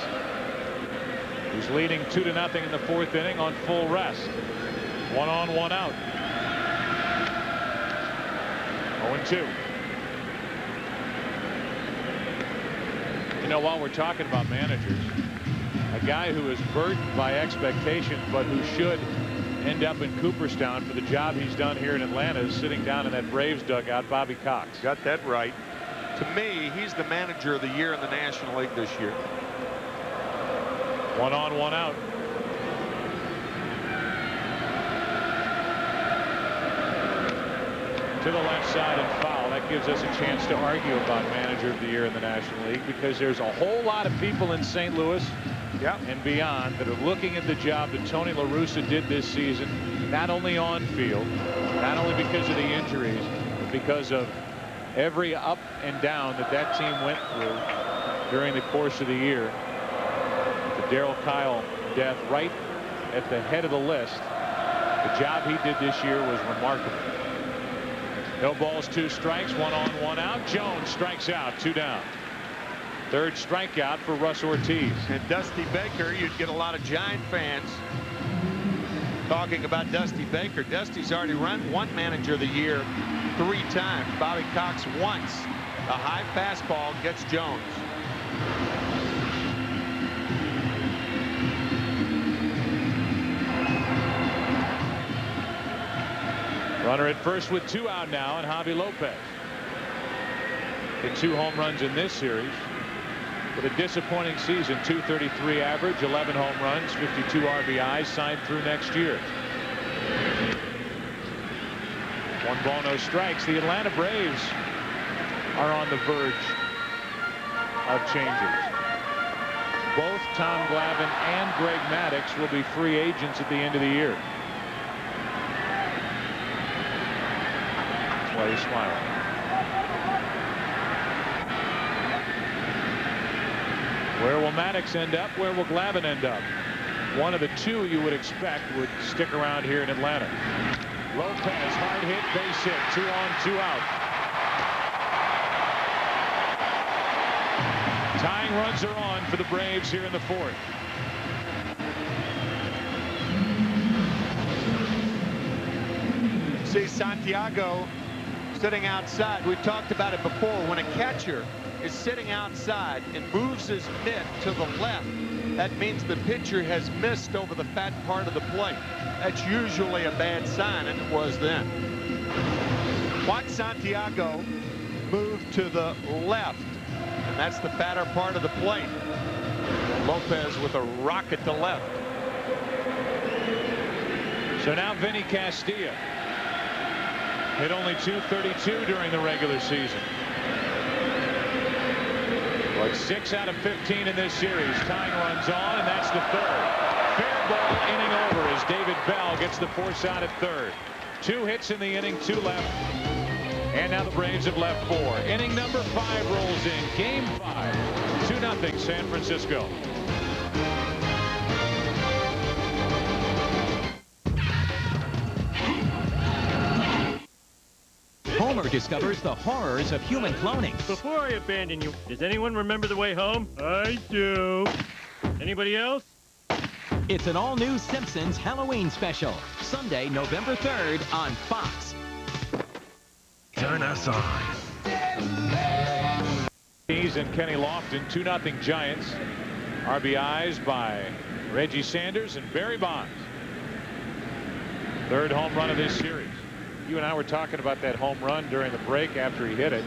Speaker 2: who's leading 2-0 in the 4th inning, on full rest. 1 on, 1 out. 0-2. You know, while we're talking about managers, a guy who is burdened by expectations but who should end up in Cooperstown for the job he's done here in Atlanta is sitting down in that Braves dugout, Bobby Cox.
Speaker 3: Got that right. To me, he's the manager of the year in the National League this year.
Speaker 2: 1 on, 1 out. To the left side and foul. That gives us a chance to argue about manager of the year in the National League, because there's a whole lot of people in St. Louis and beyond that are looking at the job that Tony La Russa did this season, not only on field, not only because of the injuries, but because of every up and down that team went through during the course of the year. The Darryl Kyle death right at the head of the list. The job he did this year was remarkable. No balls, 2 strikes, 1 on, 1 out. Jones strikes out, 2 down. 3rd strikeout for Russ Ortiz.
Speaker 3: And Dusty Baker, you'd get a lot of Giant fans Talking about Dusty Baker, Dusty's already run one Manager of the Year 3 times. Bobby Cox once. A high fastball gets Jones.
Speaker 2: Runner at first with 2 out now, and Javi Lopez. Hit 2 home runs in this series. With a disappointing season, .233 average, 11 home runs, 52 RBIs, signed through next year. 1 ball, no strikes. The Atlanta Braves are on the verge of changes. Both Tom Glavine and Greg Maddux will be free agents at the end of the year. That's why he's smiling. Where will Maddux end up? Where will Glavine end up? One of the 2 you would expect would stick around here in Atlanta. Lopez, hard hit, base hit, 2 on, 2 out. Tying runs are on for the Braves here in the 4th.
Speaker 3: See Santiago sitting outside. We've talked about it before. When a catcher is sitting outside and moves his mitt to the left, that means the pitcher has missed over the fat part of the plate. That's usually a bad sign, and it was then. Watch Santiago move to the left, and that's the fatter part of the plate. Lopez with a rocket to left.
Speaker 2: So now Vinny Castilla hit only .232 during the regular season. But 6 out of 15 in this series. Tying runs on, and that's the 3rd. Fair ball, inning over as David Bell gets the force out at 3rd. 2 hits in the inning, 2 left. And now the Braves have left 4. Inning number 5 rolls in. Game 5. 2-0 San Francisco.
Speaker 4: Homer discovers the horrors of human cloning.
Speaker 5: Before I abandon you, does anyone remember the way home? I do. Anybody else?
Speaker 4: It's an all-new Simpsons Halloween special. Sunday, November 3rd on Fox.
Speaker 6: Turn us on.
Speaker 2: Ortiz and Kenny Lofton, 2-0 Giants. RBIs by Reggie Sanders and Barry Bonds. 3rd home run of this series. You and I were talking about that home run during the break after he hit it.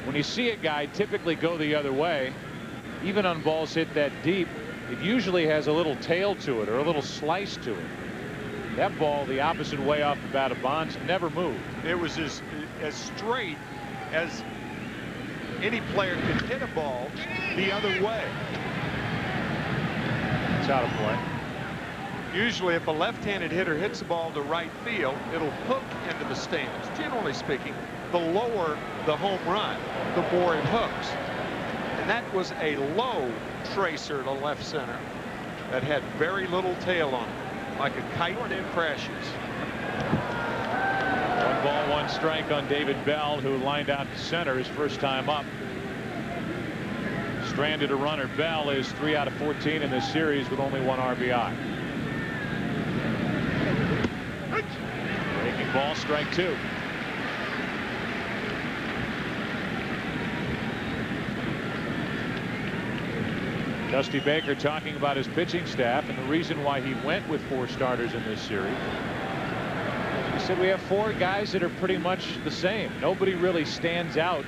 Speaker 2: When you see a guy typically go the other way, even on balls hit that deep, it usually has a little tail to it or a little slice to it. That ball the opposite way off the bat of Bonds never moved.
Speaker 3: It was as straight as any player could hit a ball the other way.
Speaker 2: It's out of play.
Speaker 3: Usually if a left-handed hitter hits the ball to right field, it'll hook into the stands. Generally speaking, the lower the home run, the more it hooks. And that was a low tracer to left center that had very little tail on it, like a kite that crashes.
Speaker 2: 1 ball, 1 strike on David Bell, who lined out to center his first time up. Stranded a runner. Bell is 3 out of 14 in this series with only 1 RBI. Breaking ball, strike 2. Dusty Baker talking about his pitching staff and the reason why he went with 4 starters in this series. He said we have 4 guys that are pretty much the same. Nobody really stands out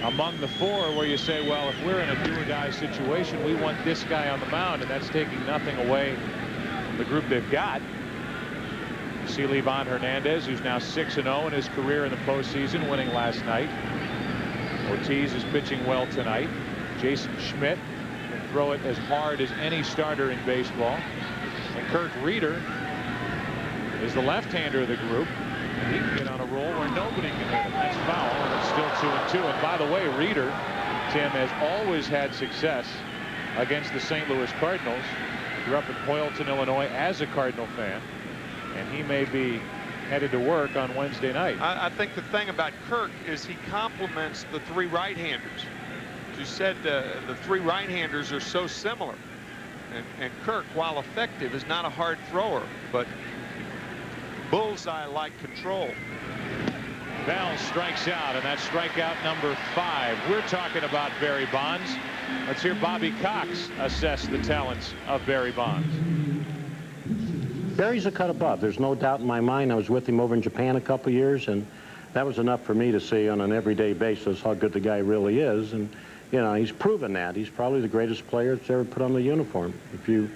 Speaker 2: among the 4 where you say, well, if we're in a do-or-die situation, we want this guy on the mound, and that's taking nothing away from the group they've got. You see Livan Hernandez, who's now 6-0 in his career in the postseason, winning last night. Ortiz is pitching well tonight. Jason Schmidt can throw it as hard as any starter in baseball. And Kurt Reeder is the left-hander of the group. And he can get on a roll where nobody can hit him. That's foul, and it's still 2-2. And by the way, Reeder, Tim, has always had success against the St. Louis Cardinals. Grew up in Hoyleton, Illinois as a Cardinal fan. And he may be headed to work on Wednesday night.
Speaker 3: I think the thing about Kirk is he complements the 3 right-handers. You said the 3 right-handers are so similar. And Kirk, while effective, is not a hard thrower, but bullseye-like control.
Speaker 2: Bell strikes out, and that's strikeout number 5. We're talking about Barry Bonds. Let's hear Bobby Cox assess the talents of Barry Bonds.
Speaker 7: Barry's a cut above. There's no doubt in my mind. I was with him over in Japan a couple years, and that was enough for me to see on an everyday basis how good the guy really is. And, you know, he's proven that. He's probably the greatest player that's ever put on the uniform. If you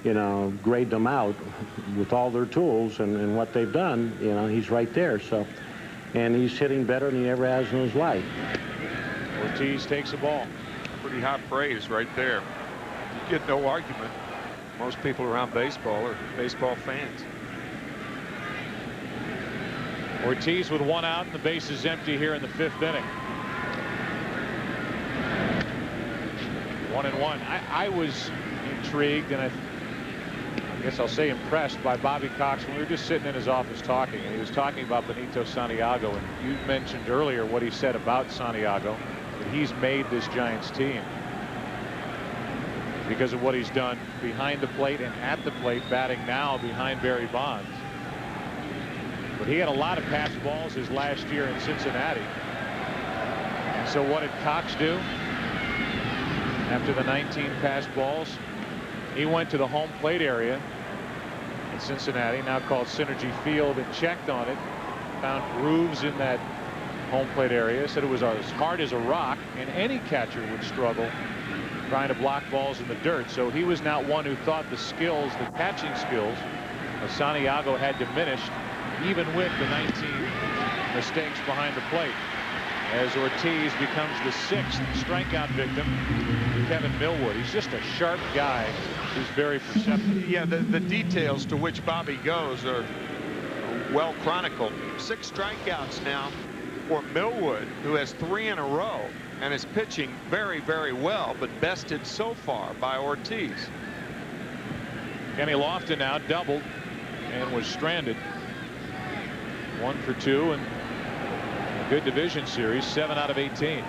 Speaker 7: know, grade them out with all their tools and what they've done, you know, he's right there. So, and he's hitting better than he ever has in his life.
Speaker 2: Ortiz takes a ball.
Speaker 3: Pretty high praise right there. You get no argument. Most people around baseball are baseball fans.
Speaker 2: Ortiz with 1 out, and the base is empty here in the 5th inning. 1-1. I was intrigued, and I guess I'll say impressed by Bobby Cox when we were just sitting in his office talking, and he was talking about Benito Santiago, and you mentioned earlier what he said about Santiago, that he's made this Giants team because of what he's done behind the plate and at the plate, batting now behind Barry Bonds. But he had a lot of pass balls his last year in Cincinnati. And so what did Cox do after the 19 pass balls? He went to the home plate area in Cincinnati, now called Synergy Field, and checked on it, found grooves in that home plate area, said it was as hard as a rock, and any catcher would struggle trying to block balls in the dirt. So he was not one who thought the skills, the catching skills of Santiago had diminished, even with the 19 mistakes behind the plate, as Ortiz becomes the 6th strikeout victim to Kevin Millwood. He's just a sharp guy who's very perceptive.
Speaker 3: Yeah, the details to which Bobby goes are well chronicled. 6 strikeouts now for Millwood, who has 3 in a row and is pitching very, very well, but bested so far by Ortiz.
Speaker 2: Kenny Lofton now doubled and was stranded. 1 for 2, and a good division series, 7 out of 18.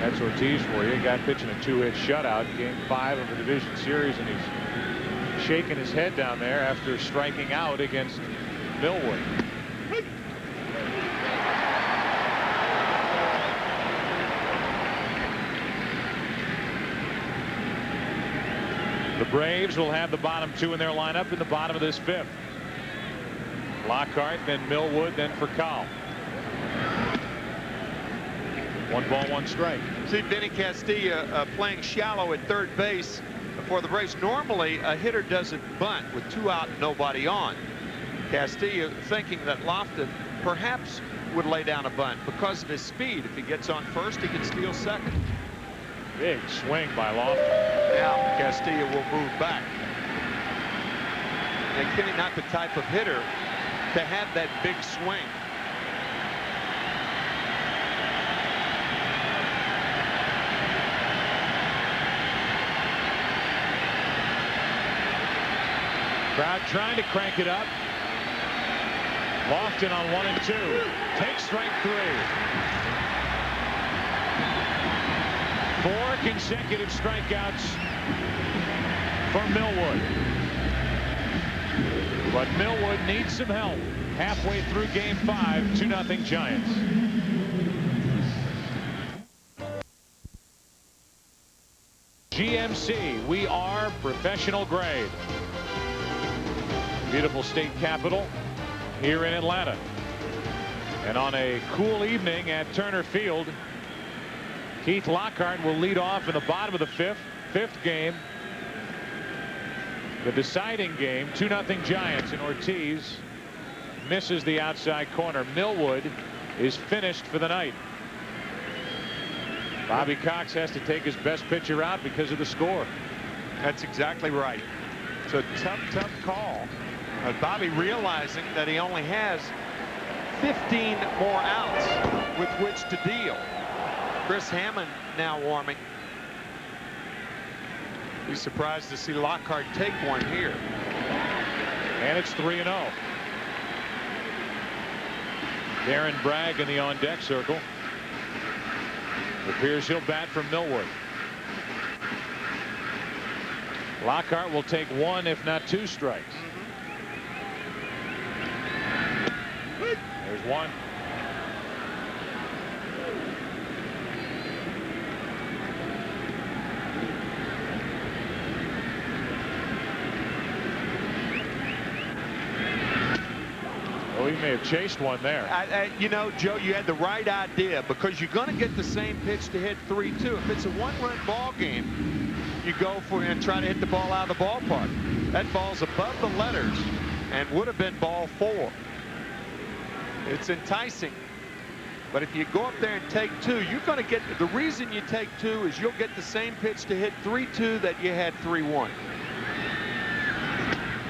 Speaker 2: That's Ortiz for you. Guy pitching a 2-hit shutout, game 5 of the division series, and he's shaking his head down there after striking out against Millwood. The Braves will have the bottom 2 in their lineup in the bottom of this 5th. Lockhart, then Millwood, then Furcal. 1 ball, 1 strike.
Speaker 3: See Benny Castilla playing shallow at third base for the Braves. Normally a hitter doesn't bunt with 2 out and nobody on. Castilla thinking that Lofton perhaps would lay down a bunt because of his speed. If he gets on first, he can steal second.
Speaker 2: Big swing by Lofton.
Speaker 3: Now Castilla will move back. And Kenny, not the type of hitter to have that big swing.
Speaker 2: Crowd trying to crank it up. Lofton on 1 and 2. Takes strike 3. 4 consecutive strikeouts for Millwood. But Millwood needs some help. Halfway through game 5, 2-0 Giants. GMC, we are professional grade. Beautiful state capital here in Atlanta. And on a cool evening at Turner Field, Keith Lockhart will lead off in the bottom of the 5th game. The deciding game, 2-0 Giants, and Ortiz misses the outside corner. Millwood is finished for the night. Bobby Cox has to take his best pitcher out because of the score.
Speaker 3: That's exactly right. It's a tough call. Bobby realizing that he only has 15 more outs with which to deal. Chris Hammond now warming. He's surprised to see Lockhart take one here.
Speaker 2: And it's 3-0. Darren Bragg in the on-deck circle. It appears he'll bat from Millwood. Lockhart will take 1, if not 2 strikes. There's 1. Oh, he may have chased one there.
Speaker 3: You know, Joe, you had the right idea because you're going to get the same pitch to hit 3-2. If it's a 1-run ball game, you go for it and try to hit the ball out of the ballpark. That ball's above the letters and would have been ball 4. It's enticing. But if you go up there and take 2, you're going to get the reason you take 2 is you'll get the same pitch to hit 3-2 that you had 3-1.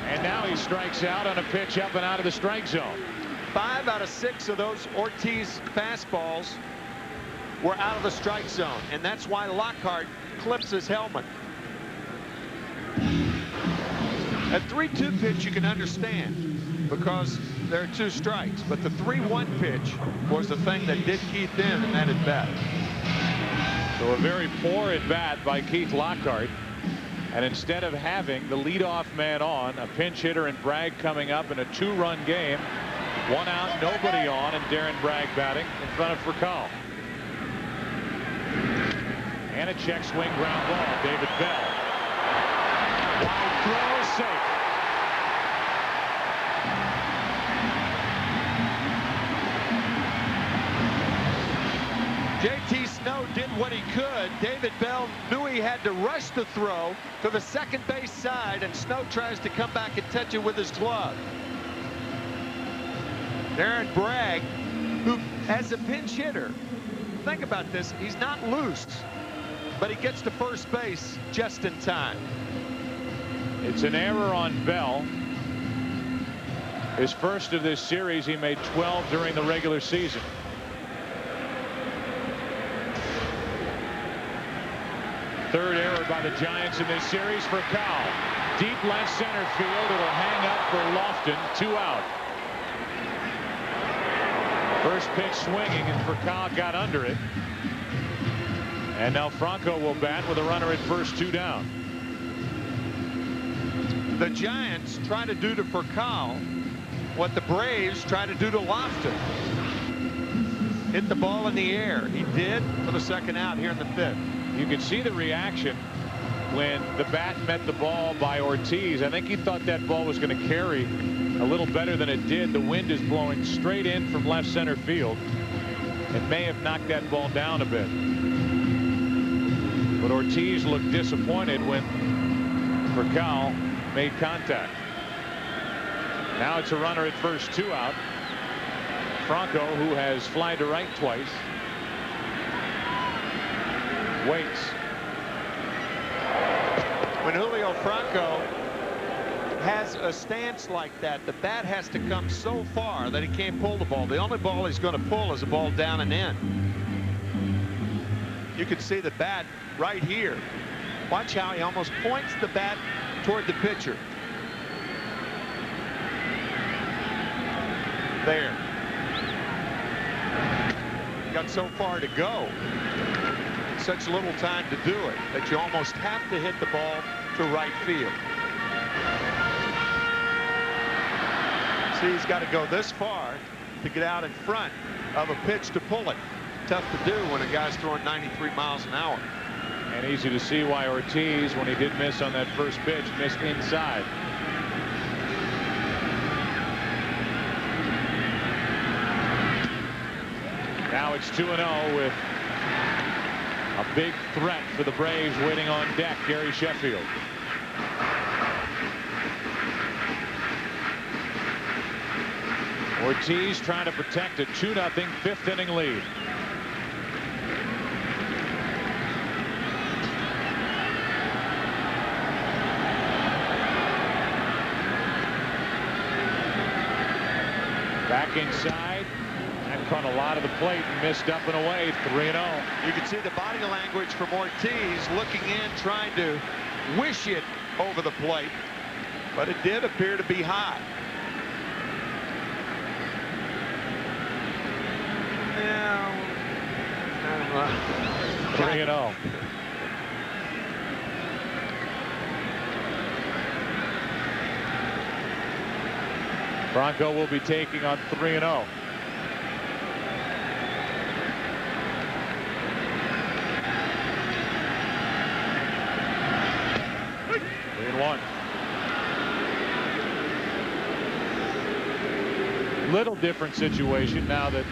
Speaker 2: And now he strikes out on a pitch up and out of the strike zone.
Speaker 3: 5 out of 6 of those Ortiz fastballs were out of the strike zone, and that's why Lockhart clips his helmet. That 3-2 pitch you can understand because there are 2 strikes, but the 3-1 pitch was the thing that did Keith in and that at bat.
Speaker 2: So a very poor at bat by Keith Lockhart. And instead of having the leadoff man on, a pinch hitter and Bragg coming up in a 2-run game, 1 out, nobody on, and Darren Bragg batting in front of Furcal. And a check swing ground ball. David Bell. Wide throw, safe.
Speaker 3: JT Snow did what he could. David Bell knew he had to rush the throw to the second base side, and Snow tries to come back and touch it with his glove. Darren Bragg, who as a pinch hitter, think about this, he's not loose, but he gets to first base just in time.
Speaker 2: It's an error on Bell. His first of this series. He made 12 during the regular season. Third error by the Giants in this series. For Cal, deep left center field. It'll hang up for Lofton. 2 out. First pitch swinging, and Furcal got under it. And now Franco will bat with a runner at first, 2 down.
Speaker 3: The Giants try to do to Furcal what the Braves try to do to Lofton. Hit the ball in the air. He did for the second out here in the 5th.
Speaker 2: You could see the reaction when the bat met the ball by Ortiz. I think he thought that ball was going to carry a little better than it did. The wind is blowing straight in from left center field. It may have knocked that ball down a bit. But Ortiz looked disappointed when Furcal made contact. Now it's a runner at first, 2 out. Franco, who has flied to right twice, waits.
Speaker 3: When Julio Franco has a stance like that, the bat has to come so far that he can't pull the ball. The only ball he's going to pull is a ball down and in. You can see the bat right here. Watch how he almost points the bat toward the pitcher. There. Got so far to go. Such little time to do it that you almost have to hit the ball to right field. See, he's got to go this far to get out in front of a pitch to pull it. Tough to do when a guy's throwing 93 miles an hour.
Speaker 2: And easy to see why Ortiz, when he did miss on that first pitch, missed inside. Now it's 2-0 with a big threat for the Braves waiting on deck, Gary Sheffield. Ortiz trying to protect a 2-0 5th inning lead. Back inside. That caught a lot of the plate and missed up and away. 3-0.
Speaker 3: You can see the body language from Ortiz looking in, trying to wish it over the plate, but it did appear to be high. Now,
Speaker 2: 3-0. Bronco will be taking on 3-0. One. Little different situation now that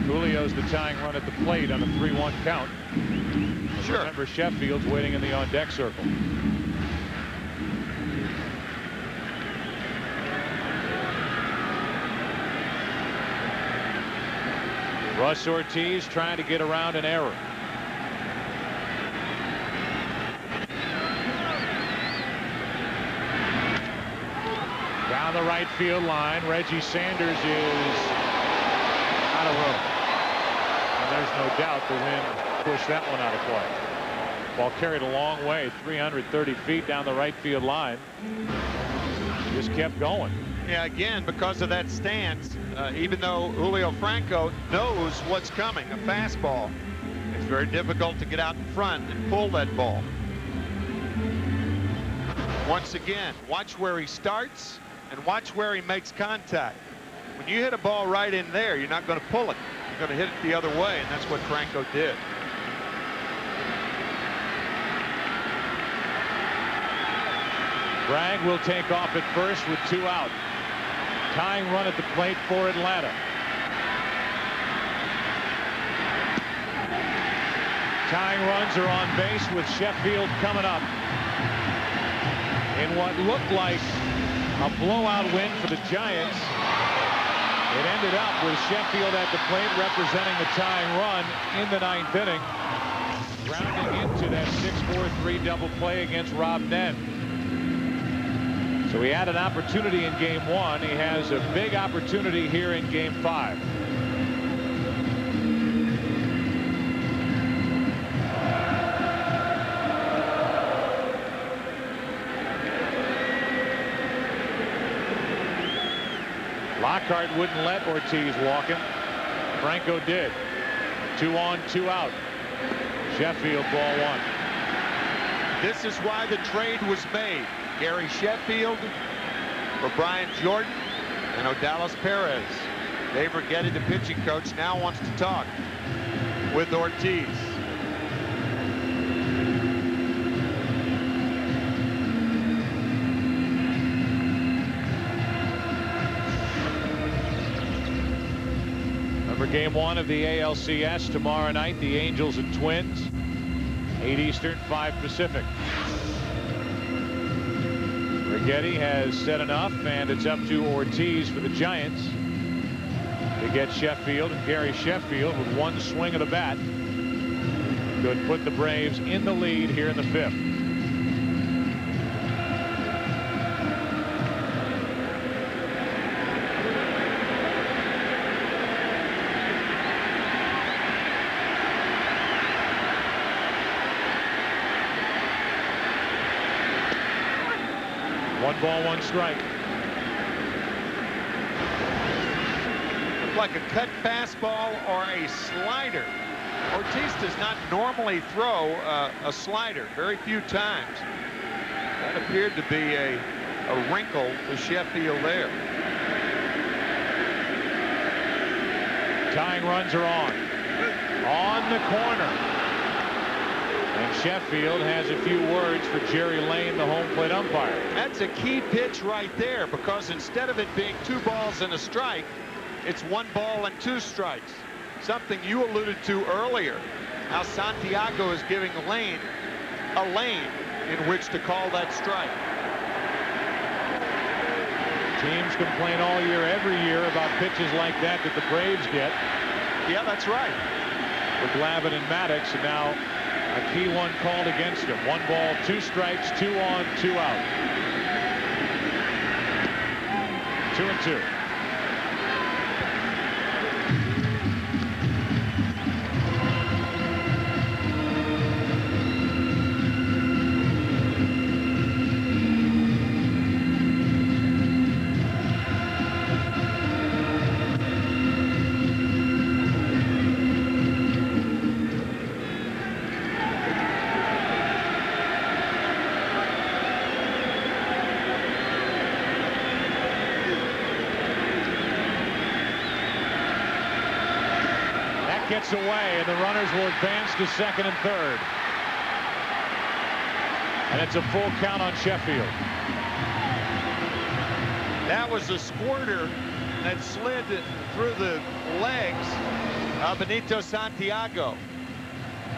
Speaker 2: Julio's the tying run at the plate on a 3-1 count.
Speaker 3: Sure.
Speaker 2: Remember, Sheffield's waiting in the on-deck circle. Russ Ortiz trying to get around an error. Down the right field line, Reggie Sanders is out of room. And there's no doubt the wind pushed that one out of play. Ball carried a long way, 330 feet down the right field line. Just kept going.
Speaker 3: Yeah, again, because of that stance, even though Julio Franco knows what's coming, a fastball, it's very difficult to get out in front and pull that ball. Once again, watch where he starts and watch where he makes contact. When you hit a ball right in there, you're not going to pull it. You're going to hit it the other way, and that's what Franco did.
Speaker 2: Bragg will take off at first with 2 out. Tying run at the plate for Atlanta. Tying runs are on base with Sheffield coming up in what looked like a blowout win for the Giants. It ended up with Sheffield at the plate representing the tying run in the 9th inning, rounding into that 6-4-3 double play against Robb Nen. So he had an opportunity in game 1. He has a big opportunity here in game 5. Lockhart wouldn't let Ortiz walk him. Franco did. 2 on, 2 out. Sheffield, ball 1.
Speaker 3: This is why the trade was made. Gary Sheffield for Brian Jordan and Odalis Perez. Dave Righetti, the pitching coach, now wants to talk with Ortiz.
Speaker 2: For game 1 of the ALCS tomorrow night, the Angels and Twins, 8 Eastern, 5 Pacific. Righetti has said enough, and it's up to Ortiz for the Giants to get Sheffield, and Gary Sheffield with 1 swing of the bat could put the Braves in the lead here in the 5th. One ball, 1 strike.
Speaker 3: Looked like a cut fastball or a slider. Ortiz does not normally throw a slider, very few times. That appeared to be a wrinkle to Sheffield there.
Speaker 2: Tying runs are on the corner. And Sheffield has a few words for Jerry Lane, the home plate umpire.
Speaker 3: That's a key pitch right there, because instead of it being 2 balls and a strike, it's 1 ball and 2 strikes. Something you alluded to earlier, how Santiago is giving Lane a lane in which to call that strike.
Speaker 2: Teams complain all year, every year, about pitches like that the Braves get.
Speaker 3: Yeah, that's right.
Speaker 2: With Glavine and Maddox, and now a key one called against him. 1 ball, 2 strikes, 2 on, 2 out. 2-2. gets away, and the runners will advance to second and third. And it's a full count on Sheffield.
Speaker 3: That was a squirter that slid through the legs of Benito Santiago.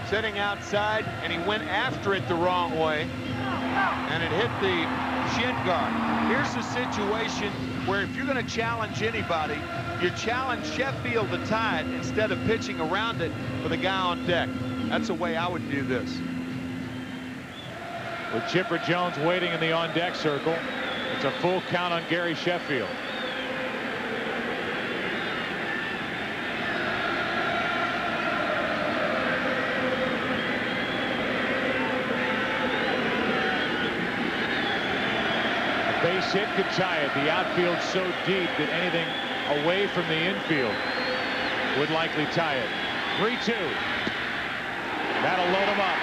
Speaker 3: Sitting outside, and he went after it the wrong way, and it hit the shin guard. Here's a situation where if you're going to challenge anybody, you challenge Sheffield to tie it instead of pitching around it for the guy on deck. That's the way I would view this.
Speaker 2: With Chipper Jones waiting in the on-deck circle, it's a full count on Gary Sheffield. Base hit could tie it. The outfield's so deep that anything away from the infield would likely tie it. 3-2. That'll load him up.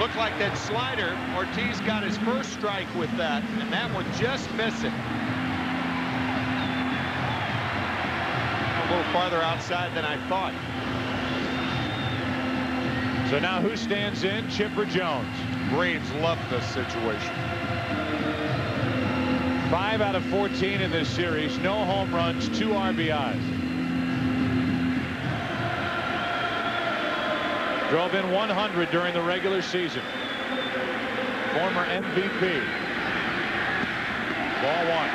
Speaker 3: Looked like that slider. Ortiz got his first strike with that, and that one just missing. A little farther outside than I thought.
Speaker 2: So now who stands in? Chipper Jones.
Speaker 3: Braves love this situation.
Speaker 2: 5 out of 14 in this series. No home runs, 2 RBIs. Drove in 100 during the regular season. Former MVP. Ball 1.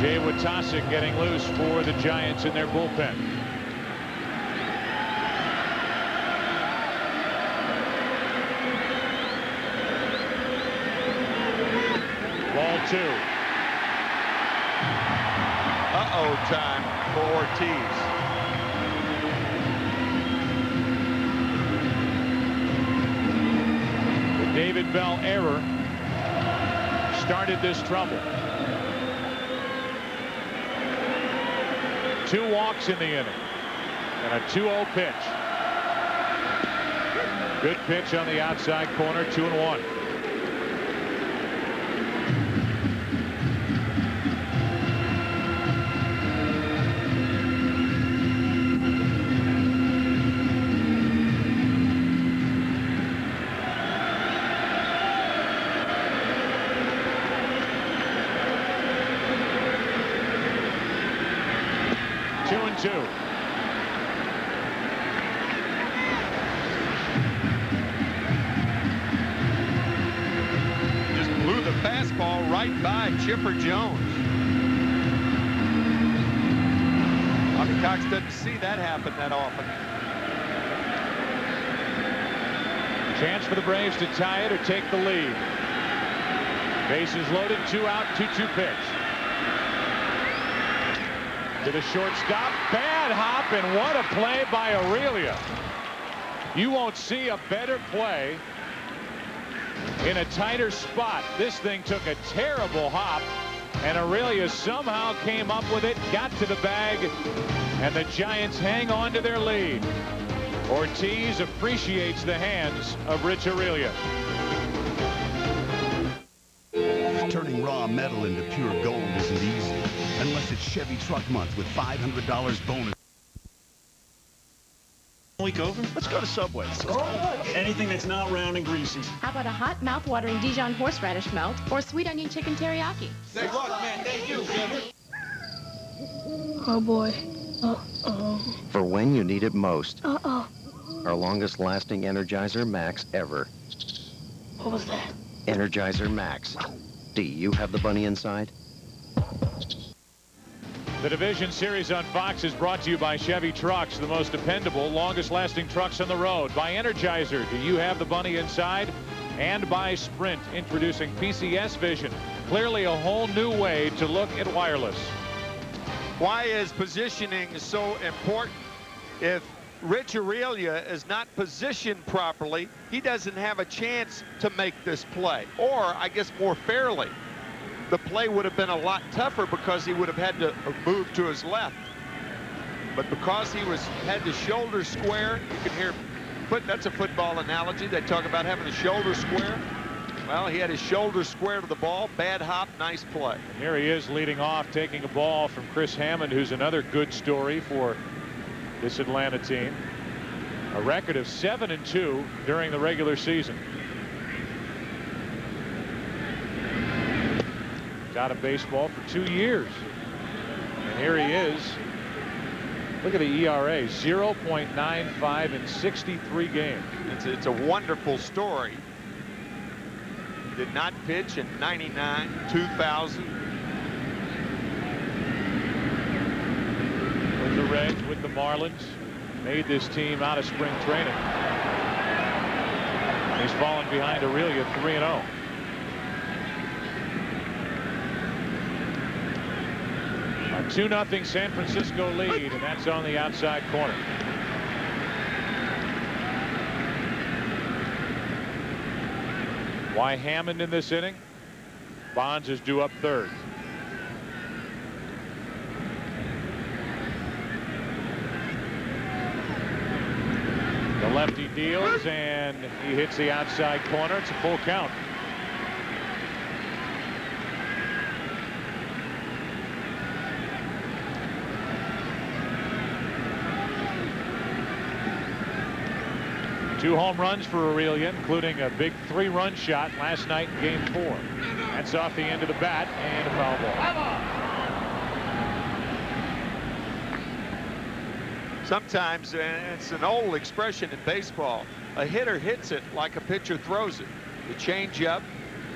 Speaker 2: Jay Watasic getting loose for the Giants in their bullpen. Ball 2.
Speaker 3: Uh-oh time for Ortiz.
Speaker 2: The David Bell error started this trouble. 2 walks in the inning and a 2-0 pitch. Good pitch on the outside corner, 2-1.
Speaker 3: Just blew the fastball right by Chipper Jones. Bobby Cox doesn't see that happen that often.
Speaker 2: Chance for the Braves to tie it or take the lead. Bases loaded, 2 out, 2-2 pitch. To the shortstop, bad hop, and what a play by Aurelia. You won't see a better play in a tighter spot. This thing took a terrible hop, and Aurelia somehow came up with it, got to the bag, and the Giants hang on to their lead. Ortiz appreciates the hands of Rich Aurelia.
Speaker 8: Turning raw metal into pure gold isn't easy, unless it's Chevy Truck Month with $500 bonus.
Speaker 9: Week over?
Speaker 8: Let's go to Subway.
Speaker 9: Anything that's not round and greasy.
Speaker 10: How about a hot, mouth-watering Dijon horseradish melt or sweet onion chicken teriyaki?
Speaker 3: Say, look, man, thank you,
Speaker 11: Oh, boy. Uh-oh.
Speaker 12: For when you need it most.
Speaker 11: Uh-oh.
Speaker 12: Our longest-lasting Energizer Max ever.
Speaker 11: What was that?
Speaker 12: Energizer Max. Do you have the bunny inside?
Speaker 2: The Division Series on Fox is brought to you by Chevy Trucks, the most dependable, longest-lasting trucks on the road. By Energizer, do you have the bunny inside? And by Sprint, introducing PCS Vision. Clearly a whole new way to look at wireless.
Speaker 3: Why is positioning so important? If Rich Aurelia is not positioned properly, he doesn't have a chance to make this play. Or, I guess more fairly, the play would have been a lot tougher because he would have had to move to his left. But because he had the shoulder square, you can hear that's a football analogy. They talk about having the shoulder square. Well, he had his shoulder square to the ball. Bad hop, nice play.
Speaker 2: And here he is leading off, taking a ball from Chris Hammond, who's another good story for this Atlanta team. A record of 7-2 during the regular season. He's out of baseball for 2 years. And here he is. Look at the ERA, 0.95 in 63 games.
Speaker 3: It's a wonderful story. Did not pitch in 99, 2000.
Speaker 2: With the Reds, with the Marlins. Made this team out of spring training. He's fallen behind Aurelia 3-0. A 2-0 San Francisco lead, and that's on the outside corner. Why Hammond in this inning? Bonds is due up third. The lefty deals, and he hits the outside corner. It's a full count. Two home runs for Aurelia, including a big 3-run shot last night in Game 4. That's off the end of the bat, and a foul ball.
Speaker 3: Sometimes, and it's an old expression in baseball, a hitter hits it like a pitcher throws it. The changeup,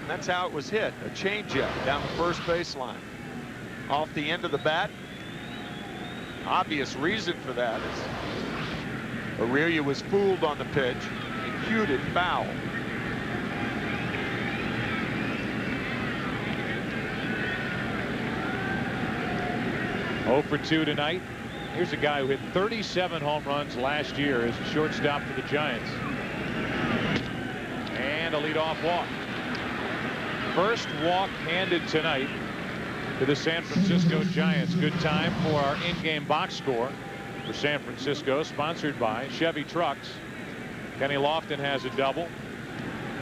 Speaker 3: that's how it was hit, a changeup down the first baseline. Off the end of the bat. Obvious reason for that is Aurelia was fooled on the pitch and cued it foul.
Speaker 2: Oh for 2 tonight. Here's a guy who hit 37 home runs last year as a shortstop for the Giants. And a leadoff walk. First walk handed tonight to the San Francisco Giants. Good time for our in-game box score for San Francisco, sponsored by Chevy Trucks. Kenny Lofton has a double.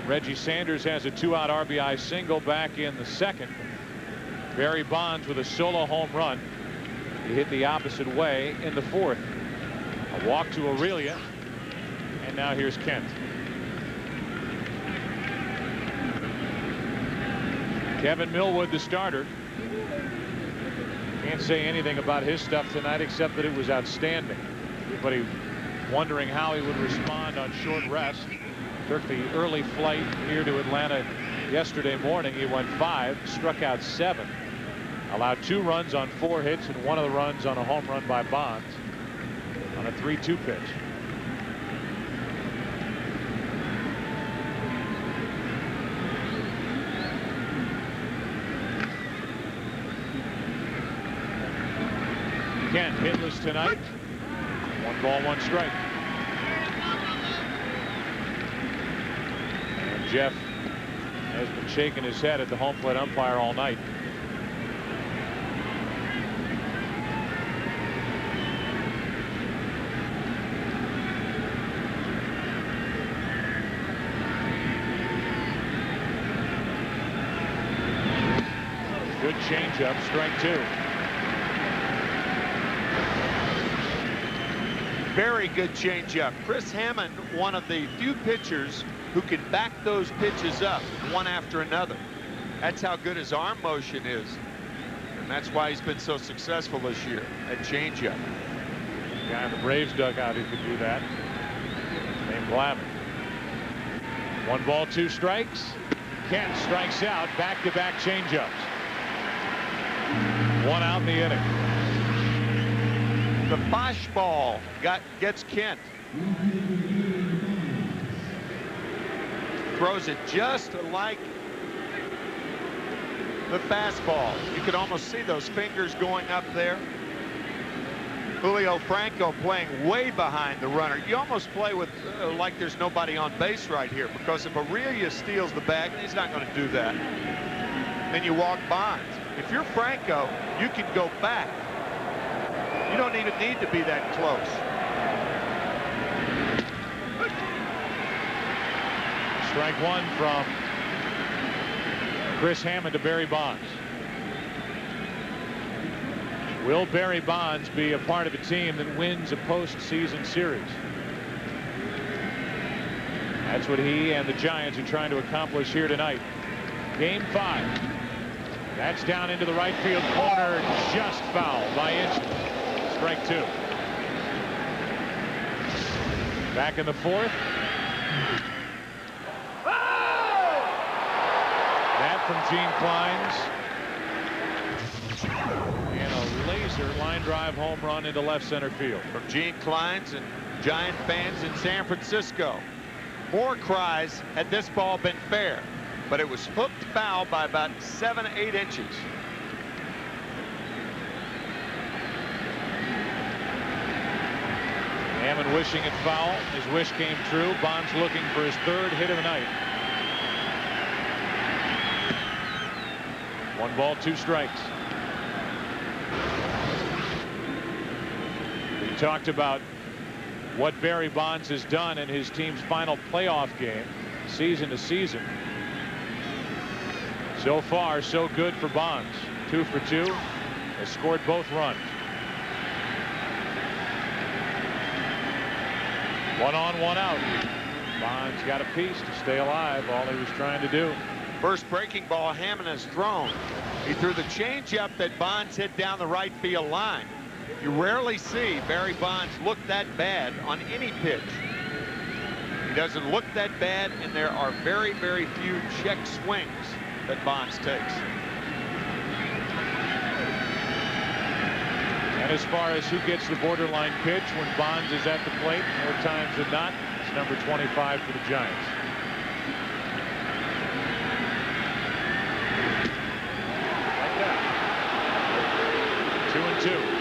Speaker 2: Reggie Sanders has a 2-out RBI single back in the second. Barry Bonds with a solo home run. He hit the opposite way in the fourth. A walk to Aurelia. And now here's Kent. Kevin Millwood, the starter. Can't say anything about his stuff tonight except that it was outstanding. Everybody wondering how he would respond on short rest. Took the early flight here to Atlanta yesterday morning. He went 5, struck out 7. Allowed 2 runs on 4 hits and 1 of the runs on a home run by Bonds on a 3-2 pitch. Kent hitless tonight. 1 ball, 1 strike. And Jeff has been shaking his head at the home plate umpire all night. Good changeup, strike 2.
Speaker 3: Very good changeup. Chris Hammond, one of the few pitchers who can back those pitches up one after another. That's how good his arm motion is. And that's why he's been so successful this year at changeup.
Speaker 2: Guy in the Braves dugout who could do that. Named Glavine. 1 ball, 2 strikes. Kent strikes out. Back-to-back changeups. 1 out in the inning.
Speaker 3: The Bosch ball gets Kent. Throws it just like the fastball. You could almost see those fingers going up there. Julio Franco playing way behind the runner. You almost play with like there's nobody on base right here, because if Aurelia steals the bag, he's not going to do that. Then you walk Bonds. If you're Franco, you can go back. You don't even need to be that close.
Speaker 2: Strike one from Chris Hammond to Barry Bonds. Will Barry Bonds be a part of a team that wins a postseason series? That's what he and the Giants are trying to accomplish here tonight. Game 5. That's down into the right field corner, just foul by inch. Strike 2. Back in the 4th. That from Gene Klein's. And a laser line drive home run into left center field.
Speaker 3: From Gene Klein's and Giant fans in San Francisco. More cries had this ball been fair, but it was hooked foul by about 7-8 inches.
Speaker 2: Hammond wishing it foul. His wish came true. Bonds looking for his 3rd hit of the night. 1 ball, 2 strikes. We talked about what Barry Bonds has done in his team's final playoff game, season to season. So far, so good for Bonds. 2 for 2. Has scored both runs. 1 on, 1 out. Bonds got a piece to stay alive. All he was trying to do.
Speaker 3: First breaking ball Hammond has thrown. He threw the changeup that Bonds hit down the right field line. You rarely see Barry Bonds look that bad on any pitch. He doesn't look that bad, and there are very, very few check swings that Bonds takes.
Speaker 2: And as far as who gets the borderline pitch when Bonds is at the plate, more times than not, it's number 25 for the Giants. Like that. 2-2.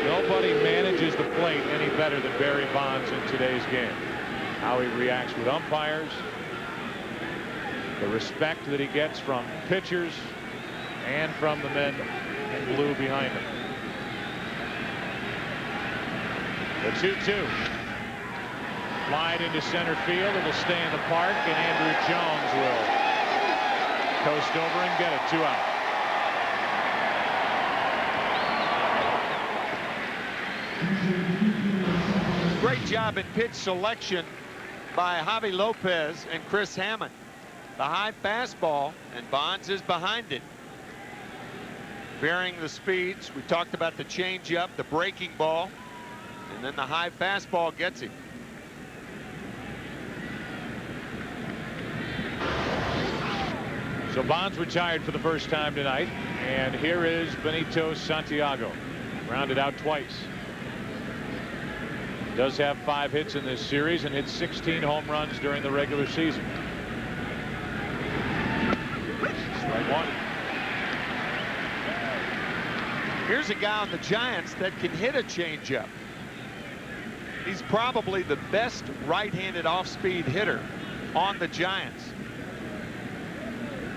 Speaker 2: Nobody manages the plate any better than Barry Bonds in today's game. How he reacts with umpires, the respect that he gets from pitchers and from the men in blue behind him. The 2-2. Flied into center field. It'll stay in the park, and Andrew Jones will coast over and get it. 2 out.
Speaker 3: Great job in pitch selection by Javi Lopez and Chris Hammond. The high fastball, and Bonds is behind it. Varying the speeds. We talked about the changeup, the breaking ball, and then the high fastball gets him.
Speaker 2: So Bonds retired for the first time tonight, and here is Benito Santiago. Rounded out twice. Does have 5 hits in this series and hit 16 home runs during the regular season. Strike 1.
Speaker 3: Here's a guy on the Giants that can hit a changeup. He's probably the best right-handed off-speed hitter on the Giants.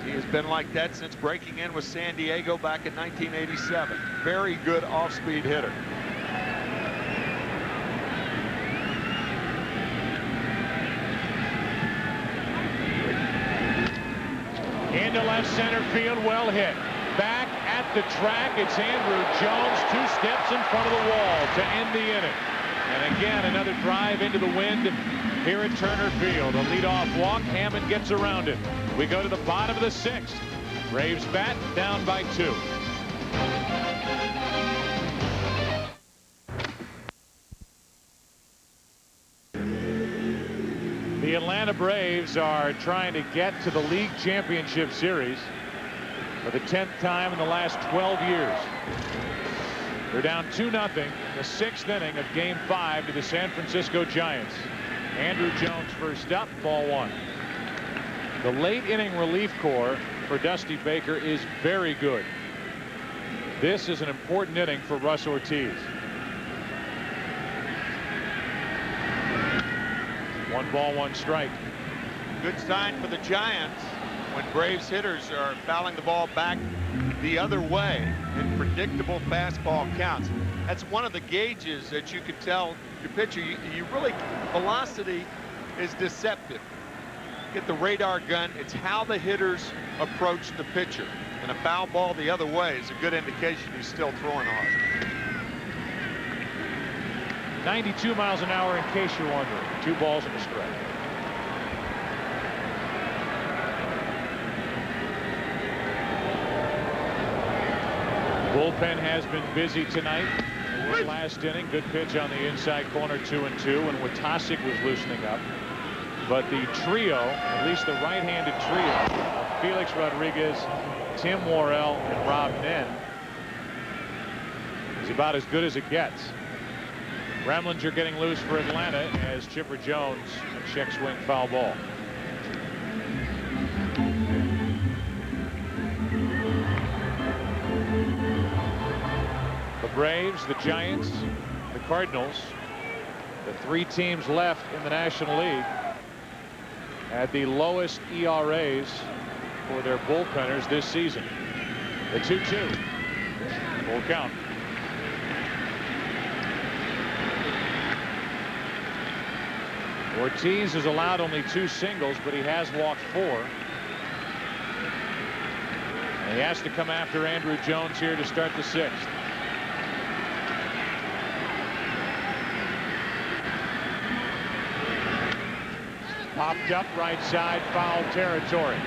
Speaker 3: He has been like that since breaking in with San Diego back in 1987. Very good off-speed hitter.
Speaker 2: Into left center field, well hit. Back at the track, it's Andrew Jones, 2 steps in front of the wall to end the inning. And again, another drive into the wind here at Turner Field. A leadoff walk. Hammond gets around it. We go to the bottom of the 6th. Braves bat down by 2. The Atlanta Braves are trying to get to the League Championship Series for the 10th time in the last 12 years. They're down 2-0 in the 6th inning of Game 5 to the San Francisco Giants. Andrew Jones first up, ball 1. The late inning relief corps for Dusty Baker is very good. This is an important inning for Russ Ortiz. 1 ball, 1 strike.
Speaker 3: Good sign for the Giants when Braves hitters are fouling the ball back the other way in predictable fastball counts. That's one of the gauges that you can tell your pitcher. You really, velocity is deceptive. Get the radar gun. It's how the hitters approach the pitcher. And a foul ball the other way is a good indication he's still throwing hard.
Speaker 2: 92 miles an hour, in case you're wondering. 2 balls and a strike. Bullpen has been busy tonight. Last inning, good pitch on the inside corner, 2-2, and Watasic was loosening up. But the trio, at least the right-handed trio, of Felix Rodriguez, Tim Worrell, and Robb Nen, is about as good as it gets. Remlinger getting loose for Atlanta as Chipper Jones, a check swing foul ball. The Braves, the Giants, the Cardinals, the 3 teams left in the National League, had the lowest ERAs for their bullpenners this season. The 2-2. Full count. Ortiz has allowed only 2 singles, but he has walked 4. And he has to come after Andrew Jones here to start the 6th. Popped up right side, foul territory.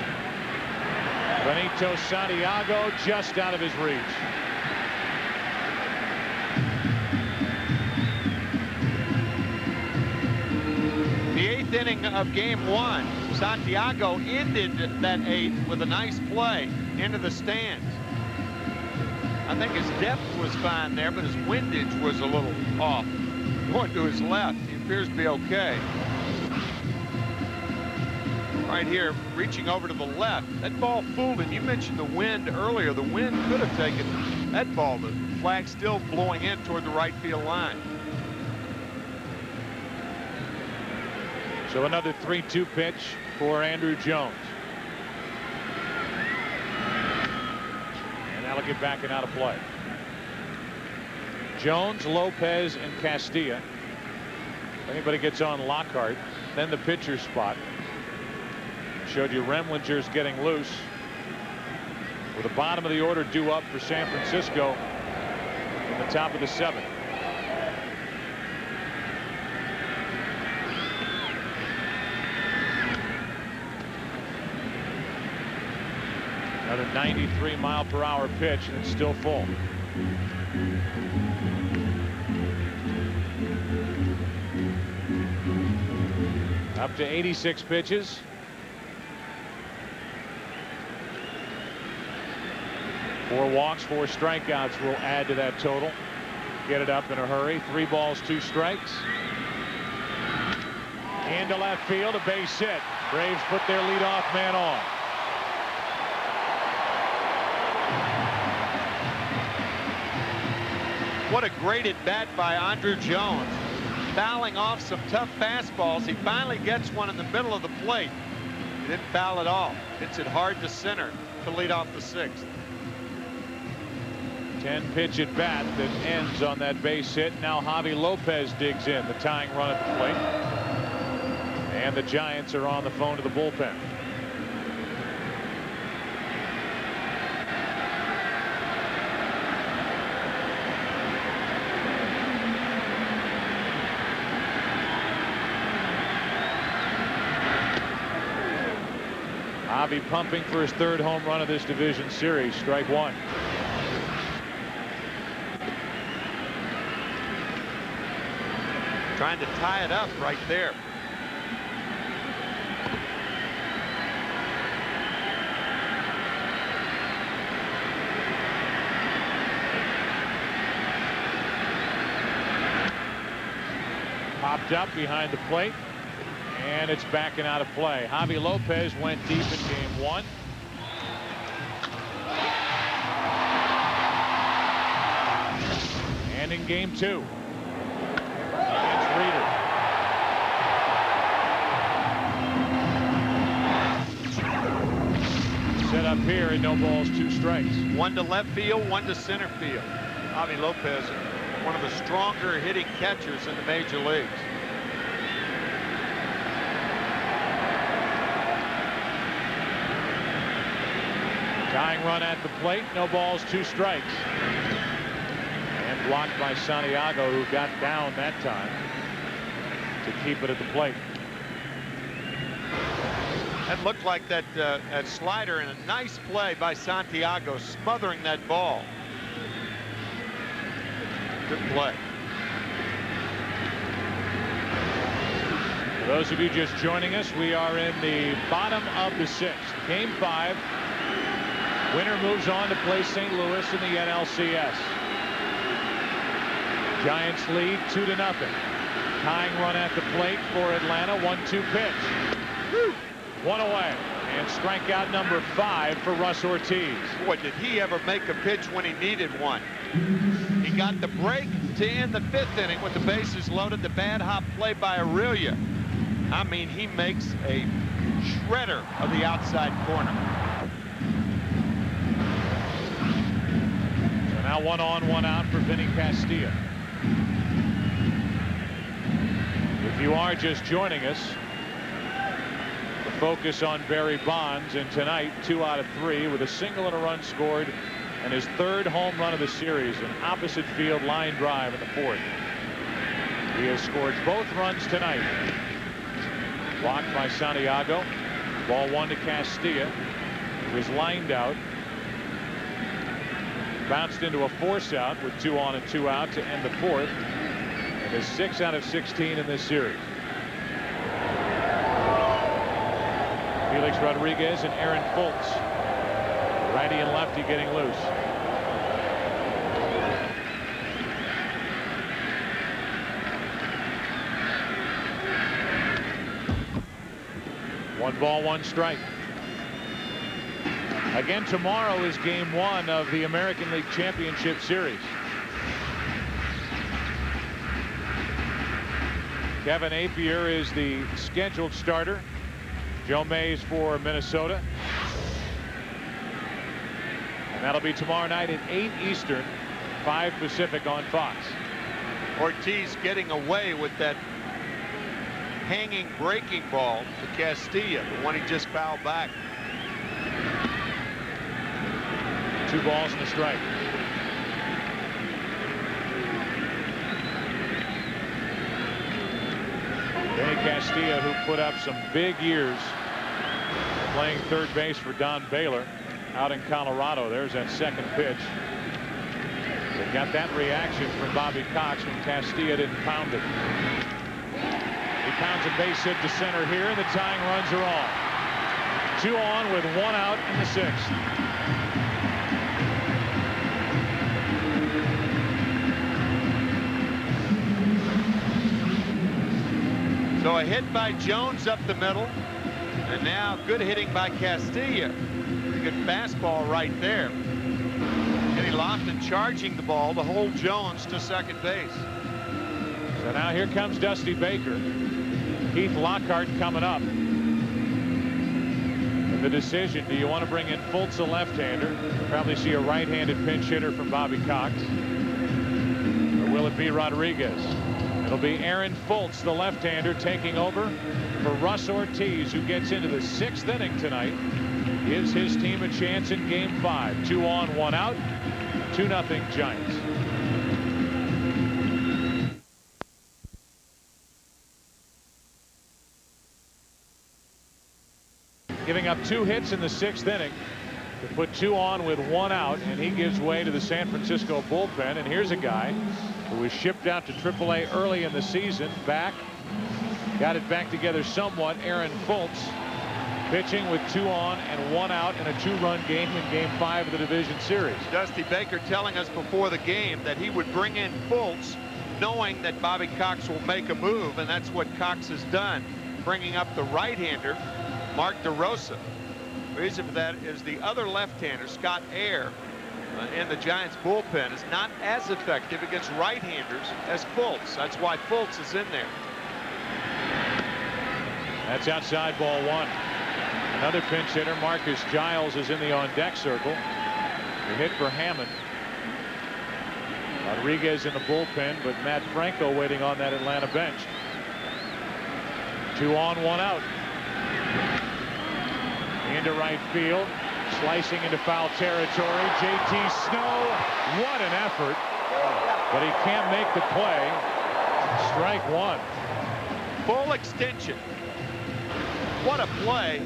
Speaker 2: Benito Santiago just out of his reach.
Speaker 3: The 8th inning of game 1, Santiago ended that 8th with a nice play into the stands. I think his depth was fine there, but his windage was a little off. Going to his left, he appears to be okay. Right here, reaching over to the left. That ball fooled him. You mentioned the wind earlier. The wind could have taken that ball. The flag still blowing in toward the right field line.
Speaker 2: So another 3-2 pitch for Andrew Jones. And that'll get back and out of play. Jones, Lopez, and Castilla. If anybody gets on Lockhart, then the pitcher's spot. Showed you Remlinger's getting loose. With the bottom of the order due up for San Francisco in the top of the 7th. Another 93-mile-per-hour pitch, and it's still full. Up to 86 pitches. Four walks, 4 strikeouts will add to that total. Get it up in a hurry. 3 balls, 2 strikes. Into left field, a base hit. Braves put their leadoff man on.
Speaker 3: What a great at bat by Andrew Jones. Fouling off some tough fastballs. He finally gets one in the middle of the plate. He didn't foul it off. Hits it hard to center to lead off the 6th.
Speaker 2: 10-pitch at bat that ends on that base hit. Now Javi Lopez digs in, the tying run at the plate. And the Giants are on the phone to the bullpen. Javi pumping for his 3rd home run of this division series. Strike 1.
Speaker 3: Trying to tie it up right there.
Speaker 2: Popped up behind the plate, and it's back and out of play. Javi Lopez went deep in game 1. And in game 2. Set up here and no balls, 2 strikes.
Speaker 3: 1 to left field, 1 to center field. Javi Lopez, one of the stronger hitting catchers in the major leagues.
Speaker 2: Tying run at the plate. No balls, 2 strikes. And blocked by Santiago, who got down that time to keep it at the plate.
Speaker 3: That looked like that slider, and a nice play by Santiago, smothering that ball. Good play.
Speaker 2: For those of you just joining us, we are in the bottom of the 6th. Game 5. Winner moves on to play St. Louis in the NLCS. Giants lead 2-0. Tying run at the plate for Atlanta. 1-2 pitch. 1 away. And strikeout number 5 for Russ Ortiz.
Speaker 3: Boy, did he ever make a pitch when he needed one. He got the break to end the 5th inning with the bases loaded. The bad hop play by Aurelia. I mean, he makes a shredder of the outside corner.
Speaker 2: So now 1 on, 1 out for Vinny Castilla. If you are just joining us, the focus on Barry Bonds, and tonight 2 out of 3 with a single and a run scored, and his 3rd home run of the series, an opposite field line drive in the 4th. He has scored both runs tonight. Blocked by Santiago. Ball 1 to Castilla. He was lined out. Bounced into a force out with 2 on and 2 out to end the 4th. And is 6 out of 16 in this series. Felix Rodriguez and Aaron Fultz. Righty and lefty getting loose. One ball, 1 strike. Again, tomorrow is game 1 of the American League Championship Series. Kevin Apier is the scheduled starter. Joe Mays for Minnesota. And that'll be tomorrow night at 8 Eastern, 5 Pacific on Fox.
Speaker 3: Ortiz getting away with that hanging breaking ball to Castilla, the one he just fouled back.
Speaker 2: 2 balls and a strike. Vinny Castilla, who put up some big years playing 3rd base for Don Baylor out in Colorado. There's that 2nd pitch. They got that reaction from Bobby Cox when Castilla didn't pound it. He pounds a base hit to center here, and the tying runs are on. 2 on with 1 out in the 6th.
Speaker 3: So a hit by Jones up the middle, and now good hitting by Castilla. Pretty good fastball right there. Kenny Lofton charging the ball to hold Jones to 2nd base.
Speaker 2: So now here comes Dusty Baker. Keith Lockhart coming up. And the decision, do you want to bring in Fultz, a left-hander? Probably see a right-handed pinch hitter from Bobby Cox. Or will it be Rodriguez? It'll be Aaron Fultz, the left-hander, taking over for Russ Ortiz, who gets into the 6th inning tonight. Gives his team a chance in game 5. 2 on, 1 out. 2-0 Giants. Giving up 2 hits in the 6th inning to put 2 on with 1 out, and he gives way to the San Francisco bullpen. And here's a guy who was shipped out to AAA early in the season. Got it back together somewhat. Aaron Fultz pitching with 2 on and 1 out in a 2-run game in game 5 of the division series.
Speaker 3: Dusty Baker telling us before the game that he would bring in Fultz knowing that Bobby Cox will make a move, and that's what Cox has done, bringing up the right-hander Mark DeRosa. The reason for that is the other left-hander, Scott Air, in the Giants bullpen, is not as effective against right-handers as Fultz. That's why Fultz is in there.
Speaker 2: That's outside, ball 1. Another pinch hitter, Marcus Giles, is in the on-deck circle. The hit for Hammond. Rodriguez in the bullpen, but Matt Franco waiting on that Atlanta bench. 2 on, 1 out. Into right field. Slicing into foul territory. J.T. Snow, what an effort. But he can't make the play. Strike one.
Speaker 3: Full extension. What a play,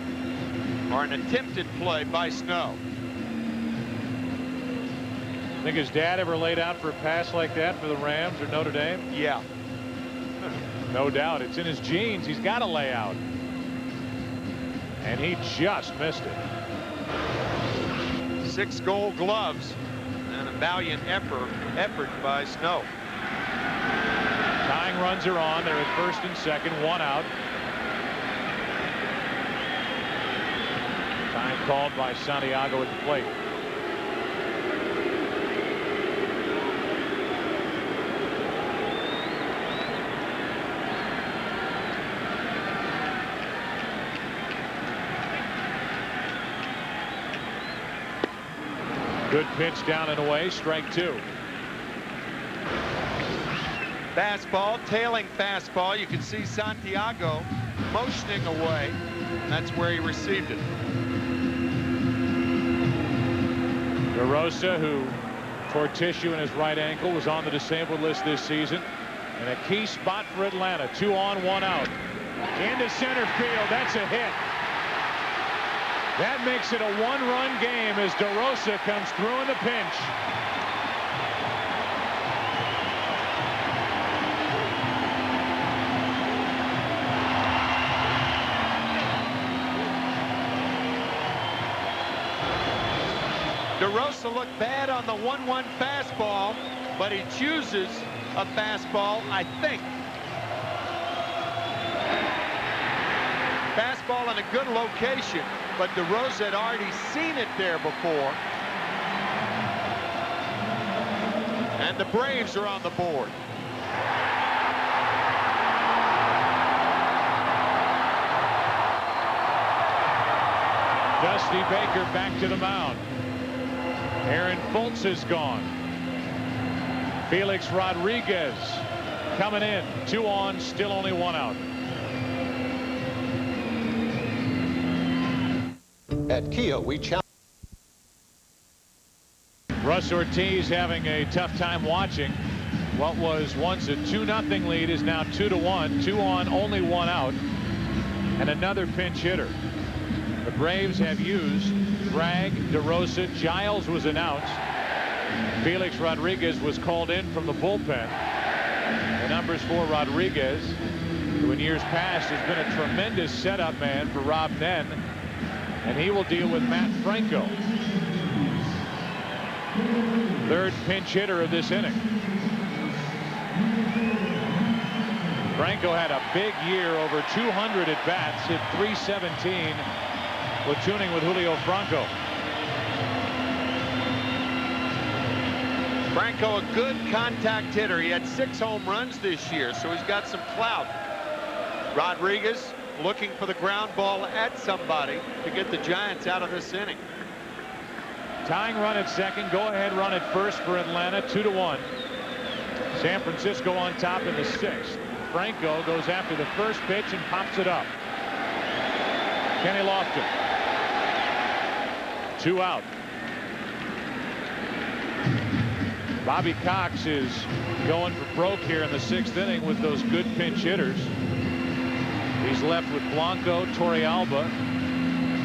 Speaker 3: or an attempted play by Snow.
Speaker 2: Think his dad ever laid out for a pass like that for the Rams or Notre Dame?
Speaker 3: Yeah.
Speaker 2: No doubt. It's in his genes. He's got to lay out. And he just missed it.
Speaker 3: 6 Gold Gloves and a valiant effort by Snow.
Speaker 2: Tying runs are on. They're at first and second. 1 out. Time called by Santiago at the plate. Good pitch down and away. Strike 2.
Speaker 3: Fastball, tailing fastball. You can see Santiago motioning away, and that's where he received it.
Speaker 2: DeRosa, who tore tissue in his right ankle, was on the disabled list this season. And a key spot for Atlanta. 2 on, 1 out. Into center field. That's a hit. That makes it a 1-run game as DeRosa comes through in the pinch.
Speaker 3: DeRosa looked bad on the 1-1 fastball, but he chooses a fastball, I think. Fastball in a good location, but DeRosa had already seen it there before. And the Braves are on the board.
Speaker 2: Dusty Baker back to the mound. Aaron Foltz is gone. Felix Rodriguez coming in. 2 on, still only 1 out.
Speaker 13: At Kia, we challenge.
Speaker 2: Russ Ortiz having a tough time watching. What was once a 2-0 lead is now 2-1. 2 on, only 1 out. And another pinch hitter. The Braves have used Bragg, DeRosa, Giles was announced. Felix Rodriguez was called in from the bullpen. The numbers for Rodriguez, who in years past has been a tremendous setup man for Robb Nen. And he will deal with Matt Franco. Third pinch hitter of this inning. Franco had a big year, over 200 at bats, hit .317, platooning with Julio Franco.
Speaker 3: Franco, a good contact hitter. He had 6 home runs this year, so he's got some clout. Rodriguez looking for the ground ball at somebody to get the Giants out of this inning.
Speaker 2: Tying run at second, go ahead run at first for Atlanta. 2-1. San Francisco on top in the 6th. Franco goes after the first pitch and pops it up. Kenny Lofton. 2 out. Bobby Cox is going for broke here in the 6th inning with those good pinch hitters. He's left with Blanco, Torrealba,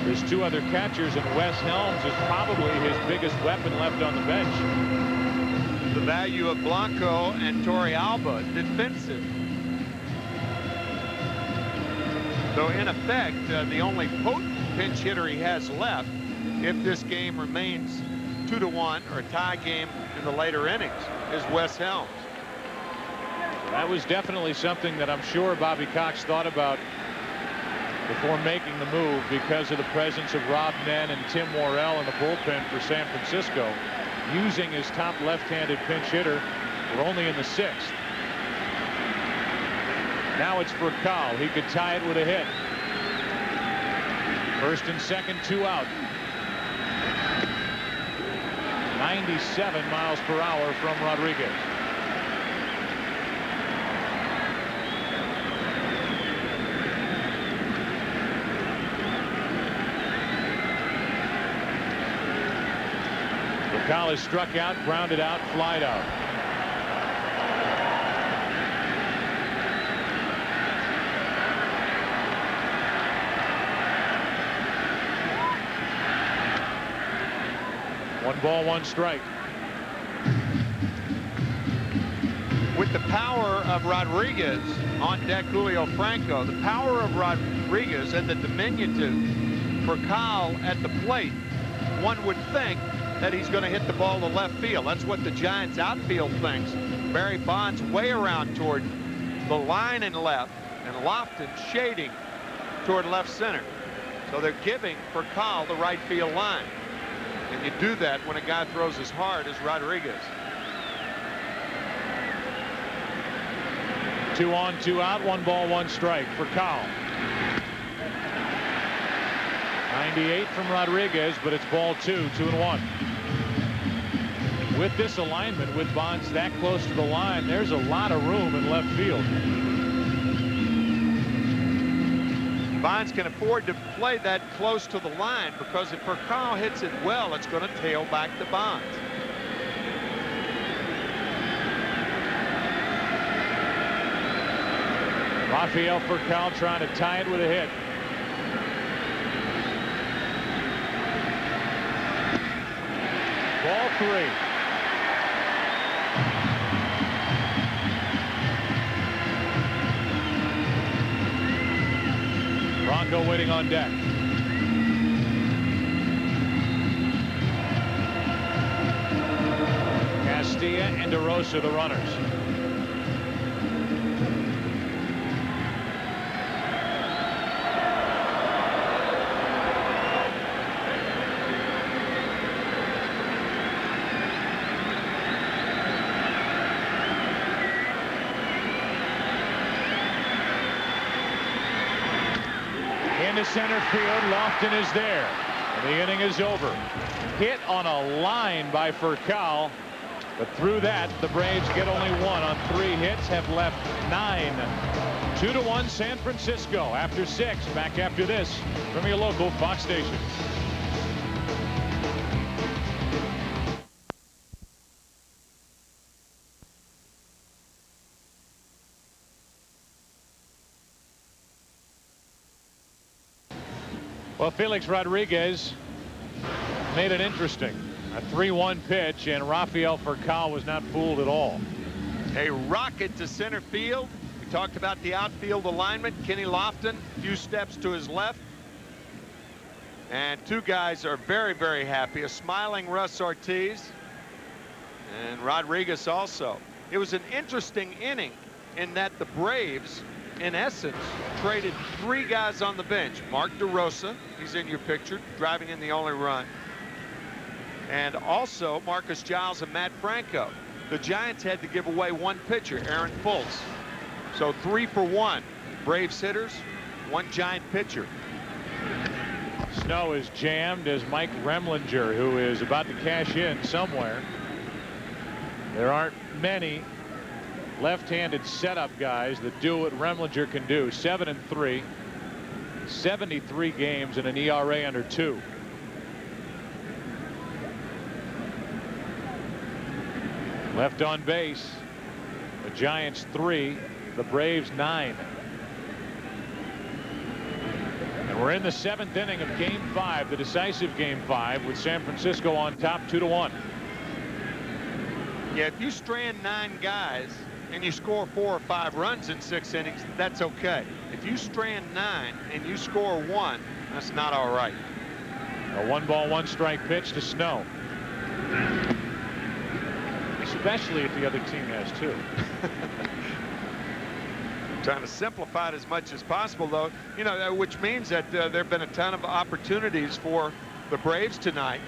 Speaker 2: his 2 other catchers, and Wes Helms is probably his biggest weapon left on the bench.
Speaker 3: The value of Blanco and Torrealba, defensive. So in effect, the only potent pinch hitter he has left, if this game remains 2-1 or a tie game in the later innings, is Wes Helms.
Speaker 2: That was definitely something that I'm sure Bobby Cox thought about before making the move, because of the presence of Robb Nen and Tim Worrell in the bullpen for San Francisco, using his top left-handed pinch hitter. We're only in the 6th. Now it's for Cal. He could tie it with a hit. First and second, 2 out. 97 miles per hour from Rodriguez. Furcal is struck out, grounded out, flied out. One ball, one strike.
Speaker 3: With the power of Rodriguez on deck, Julio Franco, the power of Rodriguez and the diminutive Furcal at the plate, one would think that he's going to hit the ball to left field. That's what the Giants outfield thinks. Barry Bonds way around toward the line and left, and Lofton shading toward left center. So they're giving Furcal the right field line. And you do that when a guy throws as hard as Rodriguez.
Speaker 2: 2 on, 2 out, 1 ball, 1 strike for Furcal. 98 from Rodriguez, but it's ball 2, 2-1. With this alignment, with Bonds that close to the line, there's a lot of room in left field.
Speaker 3: Bonds can afford to play that close to the line, because if Furcal hits it well, it's going to tail back to Bonds.
Speaker 2: Rafael Furcal trying to tie it with a hit. Ball 3. Bronco waiting on deck. Castilla and DeRosa the runners. Into center field. Lofton is there. And the inning is over. Hit on a line by Furcal, but through that the Braves get only 1 on 3 hits, have left 9. 2-1 San Francisco after 6. Back after this from your local Fox station. Well, Felix Rodriguez made it interesting. A 3-1 pitch, and Rafael Furcal was not fooled at all.
Speaker 3: A rocket to center field. We talked about the outfield alignment. Kenny Lofton, a few steps to his left. And 2 guys are very, very happy. A smiling Russ Ortiz and Rodriguez also. It was an interesting inning in that the Braves, in essence, traded 3 guys on the bench. Mark DeRosa, he's in your picture, driving in the only run. And also Marcus Giles and Matt Franco. The Giants had to give away 1 pitcher, Aaron Fultz. So 3 for 1. Braves hitters, 1 Giant pitcher.
Speaker 2: Snow is jammed as Mike Remlinger, who is about to cash in somewhere. There aren't many left-handed setup guys that do what Remlinger can do. 7-3, 73 games and an ERA under 2. Left on base, the Giants 3, the Braves 9. And we're in the 7th inning of Game 5, the decisive Game 5, with San Francisco on top 2-1.
Speaker 3: Yeah, if you strand 9 guys and you score 4 or 5 runs in 6 innings, that's okay. If you strand 9 and you score 1, that's not all right.
Speaker 2: A 1 ball, 1 strike pitch to Snow. Especially if the other team has 2.
Speaker 3: Trying to simplify it as much as possible, though, you know, which means that there have been a ton of opportunities for the Braves tonight,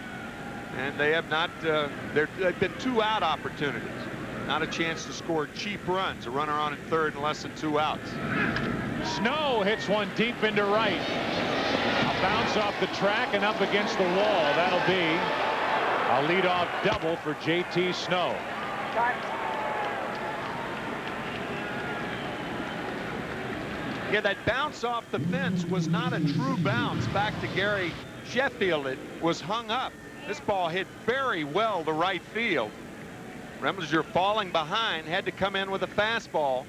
Speaker 3: and they have not, they've been 2 out opportunities. Not a chance to score cheap runs. A runner on at third and less than 2 outs.
Speaker 2: Snow hits one deep into right. A bounce off the track and up against the wall. That'll be a leadoff double for JT Snow.
Speaker 3: Yeah, that bounce off the fence was not a true bounce back to Gary Sheffield. It was hung up This ball hit very well to right field. Remlinger falling behind, had to come in with a fastball.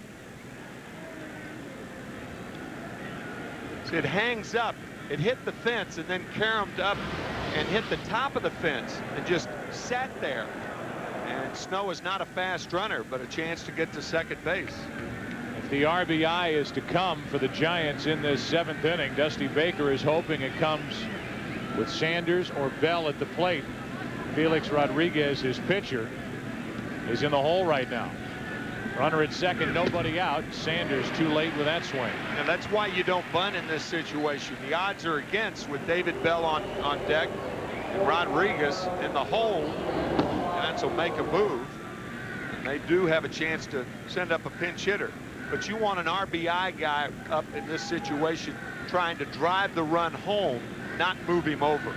Speaker 3: So it hangs up. It hit the fence and then caromed up and hit the top of the fence and just sat there. And Snow is not a fast runner, but a chance to get to second base.
Speaker 2: If the RBI is to come for the Giants in this 7th inning, Dusty Baker is hoping it comes with Sanders or Bell at the plate. Felix Rodriguez, his pitcher, is in the hole right now. Runner at second, nobody out. Sanders too late with that swing.
Speaker 3: And that's why you don't bunt in this situation. The odds are against with David Bell on deck and Rodriguez in the hole. Giants will make a move. And they do have a chance to send up a pinch hitter. But you want an RBI guy up in this situation trying to drive the run home, not move him over.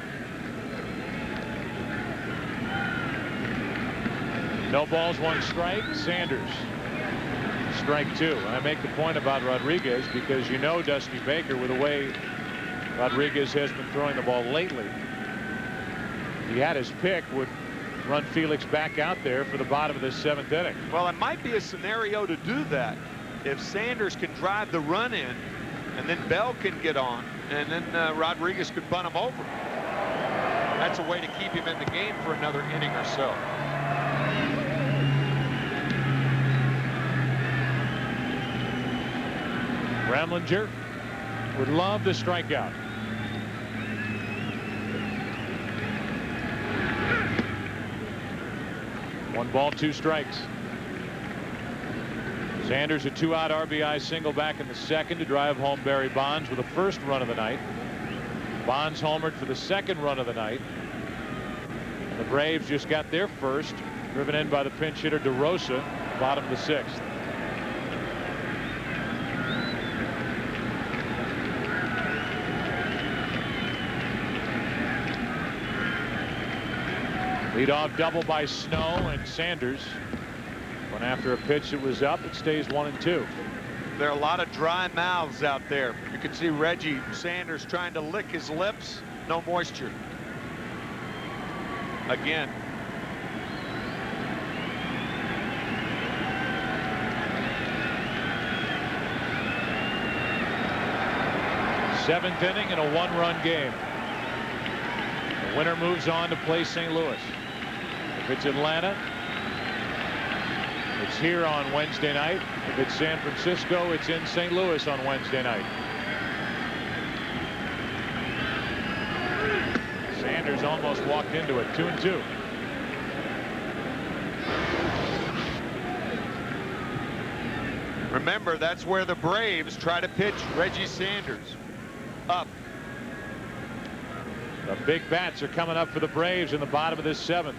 Speaker 2: No balls, 1 strike. Sanders, strike 2. And I make the point about Rodriguez because you know Dusty Baker, with the way Rodriguez has been throwing the ball lately, he had his pick, would run Felix back out there for the bottom of this 7th inning.
Speaker 3: Well, it might be a scenario to do that if Sanders can drive the run in and then Bell can get on and then Rodriguez could bunt him over. That's a way to keep him in the game for another inning or so.
Speaker 2: Remlinger would love the strikeout. One ball, 2 strikes. Sanders a 2-out RBI single back in the 2nd to drive home Barry Bonds with the 1st run of the night. Bonds homered for the 2nd run of the night. And the Braves just got their 1st, driven in by the pinch hitter DeRosa, bottom of the 6th. Leadoff double by Snow, and Sanders went after a pitch that was up. It stays 1-2.
Speaker 3: There are a lot of dry mouths out there. You can see Reggie Sanders trying to lick his lips. No moisture. Again.
Speaker 2: Seventh inning in a 1-run game. The winner moves on to play St. Louis. If it's Atlanta, it's here on Wednesday night. If it's San Francisco, it's in St. Louis on Wednesday night. Sanders almost walked into it. 2-2.
Speaker 3: Remember, that's where the Braves try to pitch Reggie Sanders. Up.
Speaker 2: The big bats are coming up for the Braves in the bottom of this 7th.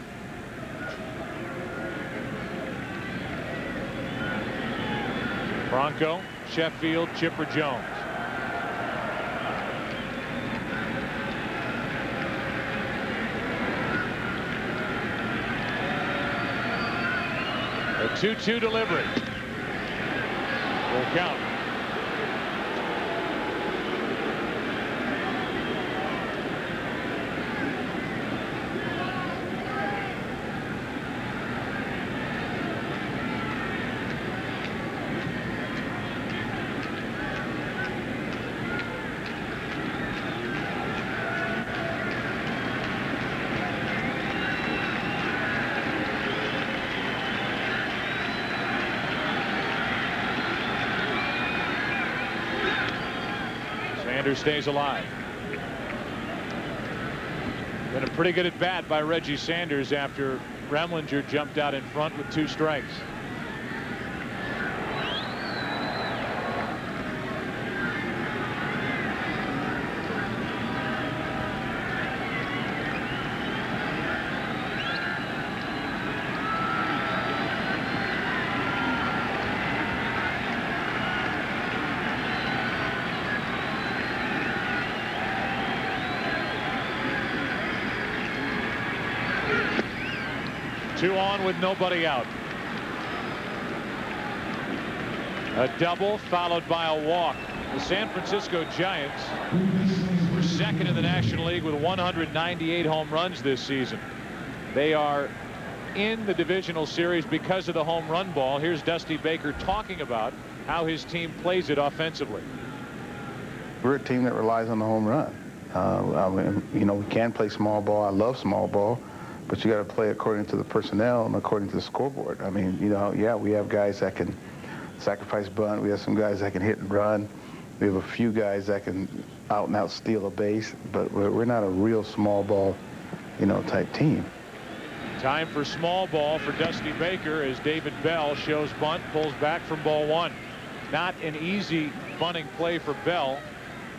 Speaker 2: Bronco, Sheffield, Chipper Jones. A 2-2 delivery. Full count. Sanders stays alive. Been a pretty good at bat by Reggie Sanders after Remlinger jumped out in front with 2 strikes. Two on with nobody out. A double followed by a walk The San Francisco Giants were second in the National League with 198 home runs this season. They are in the divisional series because of the home run ball. Here's Dusty Baker talking about how his team plays it offensively.
Speaker 14: We're a team that relies on the home run. I mean, you know, we can play small ball. I love small ball, but you got to play according to the personnel and according to the scoreboard. I mean, you know, yeah, we have guys that can sacrifice bunt. We have some guys that can hit and run. We have a few guys that can out and out steal a base, but we're not a real small ball, you know, type team.
Speaker 2: Time for small ball for Dusty Baker as David Bell shows bunt, pulls back from ball one. Not an easy bunting play for Bell,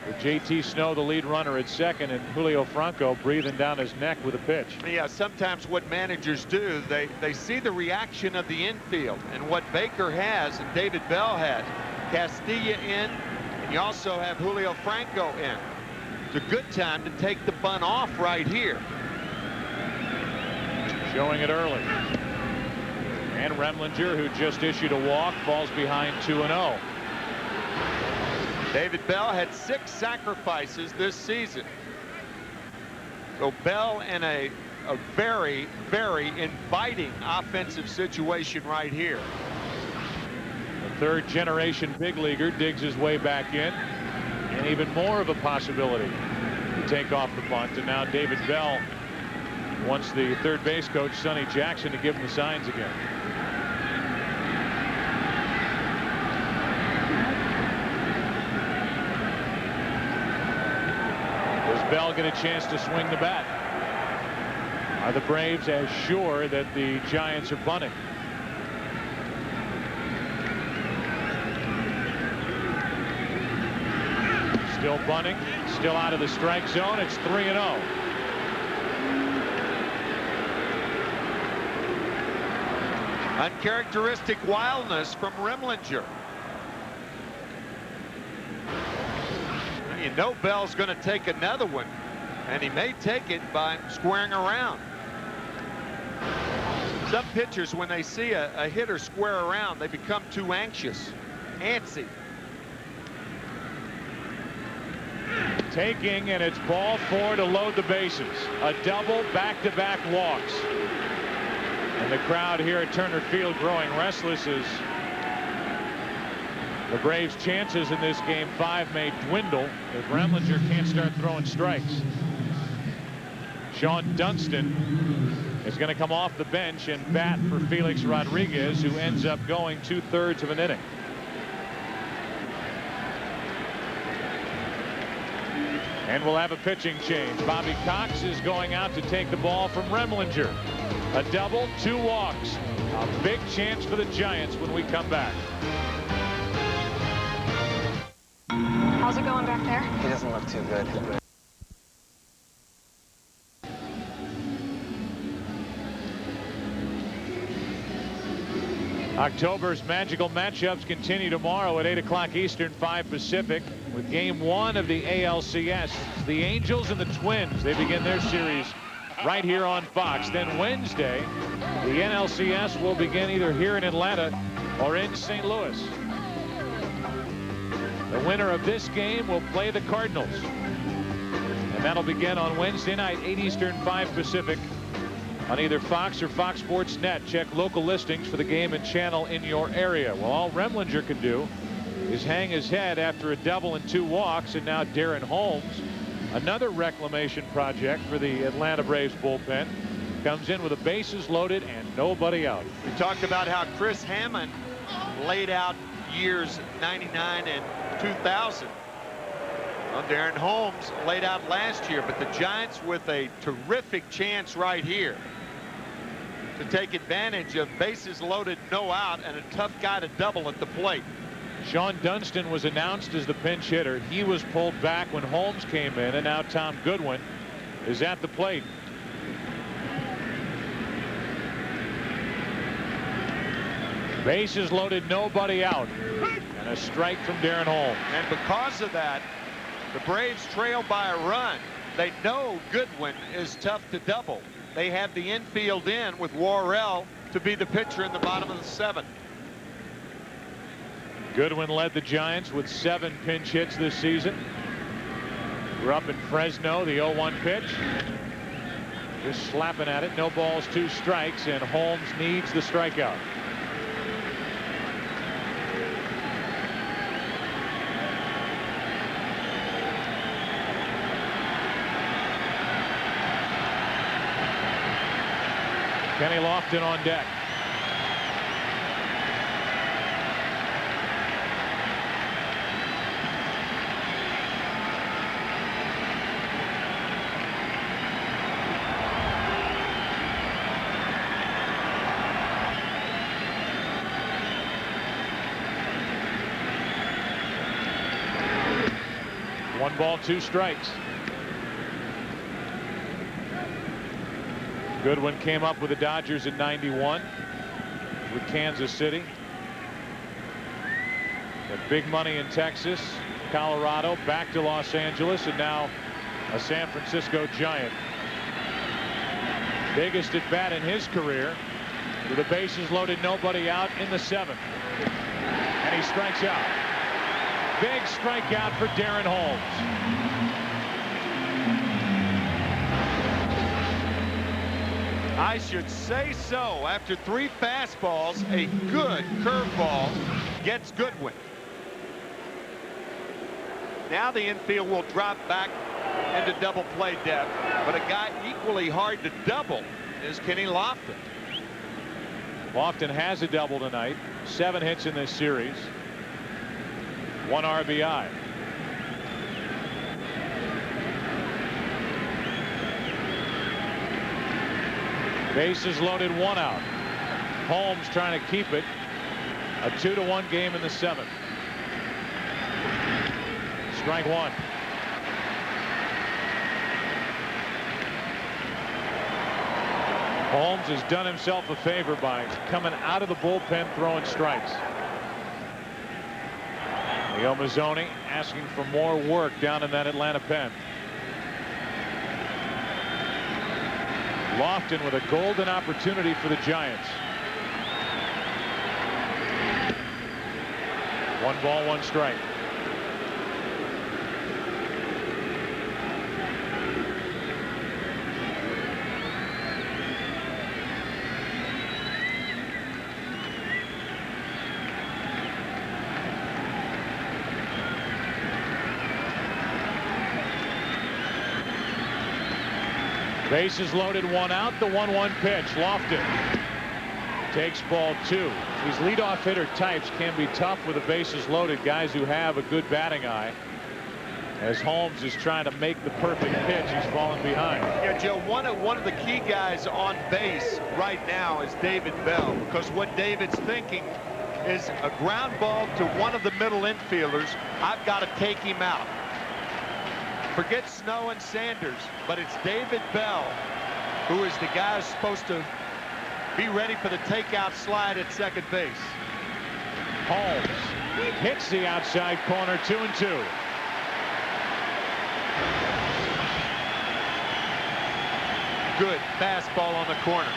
Speaker 2: with J.T. Snow the lead runner at second and Julio Franco breathing down his neck with a pitch.
Speaker 3: Yeah, sometimes what managers do, they see the reaction of the infield, and what Baker has and David Bell has, Castilla in, and you also have Julio Franco in. It's a good time to take the bunt off right here.
Speaker 2: Showing it early. And Remlinger, who just issued a walk, falls behind 2-0.
Speaker 3: David Bell had 6 sacrifices this season. So Bell in a very, very inviting offensive situation right here.
Speaker 2: The third-generation big leaguer digs his way back in, and even more of a possibility to take off the bunt. And now David Bell wants the third base coach, Sonny Jackson, to give him the signs again. Does Bell get a chance to swing the bat? Are the Braves as sure that the Giants are bunting? Still bunting, still out of the strike zone. It's 3-0.
Speaker 3: Uncharacteristic wildness from Remlinger. You know Bell's going to take another one, and he may take it by squaring around. Some pitchers, when they see a hitter square around, they become too antsy.
Speaker 2: Taking, and it's ball 4 to load the bases. A double, back-to-back walks. And the crowd here at Turner Field growing restless as the Braves' chances in this game 5 may dwindle if Remlinger can't start throwing strikes. Sean Dunston is going to come off the bench and bat for Felix Rodriguez, who ends up going 2/3 of an inning. And we'll have a pitching change. Bobby Cox is going out to take the ball from Remlinger. A double, 2 walks. A big chance for the Giants when we come back.
Speaker 15: How's it going back there?
Speaker 16: He doesn't look too good.
Speaker 2: October's magical matchups continue tomorrow at 8 o'clock Eastern, 5 Pacific, with Game 1 of the ALCS. The Angels and the Twins, they begin their series right here on Fox. Then Wednesday, the NLCS will begin either here in Atlanta or in St. Louis. The winner of this game will play the Cardinals. And that'll begin on Wednesday night, 8 Eastern, 5 Pacific, on either Fox or Fox Sports Net. Check local listings for the game and channel in your area. Well, all Remlinger can do is hang his head after a double and 2 walks. And now Darren Holmes, another reclamation project for the Atlanta Braves bullpen, comes in with the bases loaded and nobody out.
Speaker 3: We talked about how Chris Hammond laid out years 99 and 2000. Well, Darren Holmes laid out last year, but the Giants with a terrific chance right here to take advantage of bases loaded, no out, and a tough guy to double at the plate.
Speaker 2: Sean Dunston was announced as the pinch hitter. He was pulled back when Holmes came in, and now Tom Goodwin is at the plate. Bases loaded, nobody out, and a strike from Darren Holmes.
Speaker 3: And because of that, the Braves trail by a run. They know Goodwin is tough to double. They have the infield in with Worrell to be the pitcher in the bottom of the 7th.
Speaker 2: Goodwin led the Giants with 7 pinch hits this season. We're up in Fresno, the 0-1 pitch. Just slapping at it. No balls, 2 strikes, and Holmes needs the strikeout. Kenny Lofton on deck. One ball, 2 strikes. Goodwin came up with the Dodgers in '91 with Kansas City. Got big money in Texas, Colorado, back to Los Angeles, and now a San Francisco Giant. Biggest at bat in his career with the bases loaded, nobody out in the 7th. And he strikes out. Big strikeout for Darren Holmes.
Speaker 3: I should say so. After 3 fastballs, a good curveball gets Goodwin. Now the infield will drop back into double play depth, but a guy equally hard to double is Kenny Lofton.
Speaker 2: Lofton has a double tonight. 7 hits in this series. 1 RBI. Bases loaded, 1 out. Holmes trying to keep it. A 2-1 game in the 7th. Strike 1. Holmes has done himself a favor by coming out of the bullpen throwing strikes. Leo Mazzoni asking for more work down in that Atlanta pen. Lofton with a golden opportunity for the Giants. 1 ball, 1 strike. Bases loaded, 1 out. The 1-1 pitch. Lofton takes ball 2. These leadoff hitter types can be tough with the bases loaded. Guys who have a good batting eye. As Holmes is trying to make the perfect pitch, he's falling behind.
Speaker 3: Yeah, Joe, one of the key guys on base right now is David Bell, because what David's thinking is a ground ball to one of the middle infielders. I've got to take him out. Forget Snow and Sanders, but it's David Bell who is the guy who's supposed to be ready for the takeout slide at second base.
Speaker 2: Holmes hits the outside corner, 2-2.
Speaker 3: Good fastball on the corner.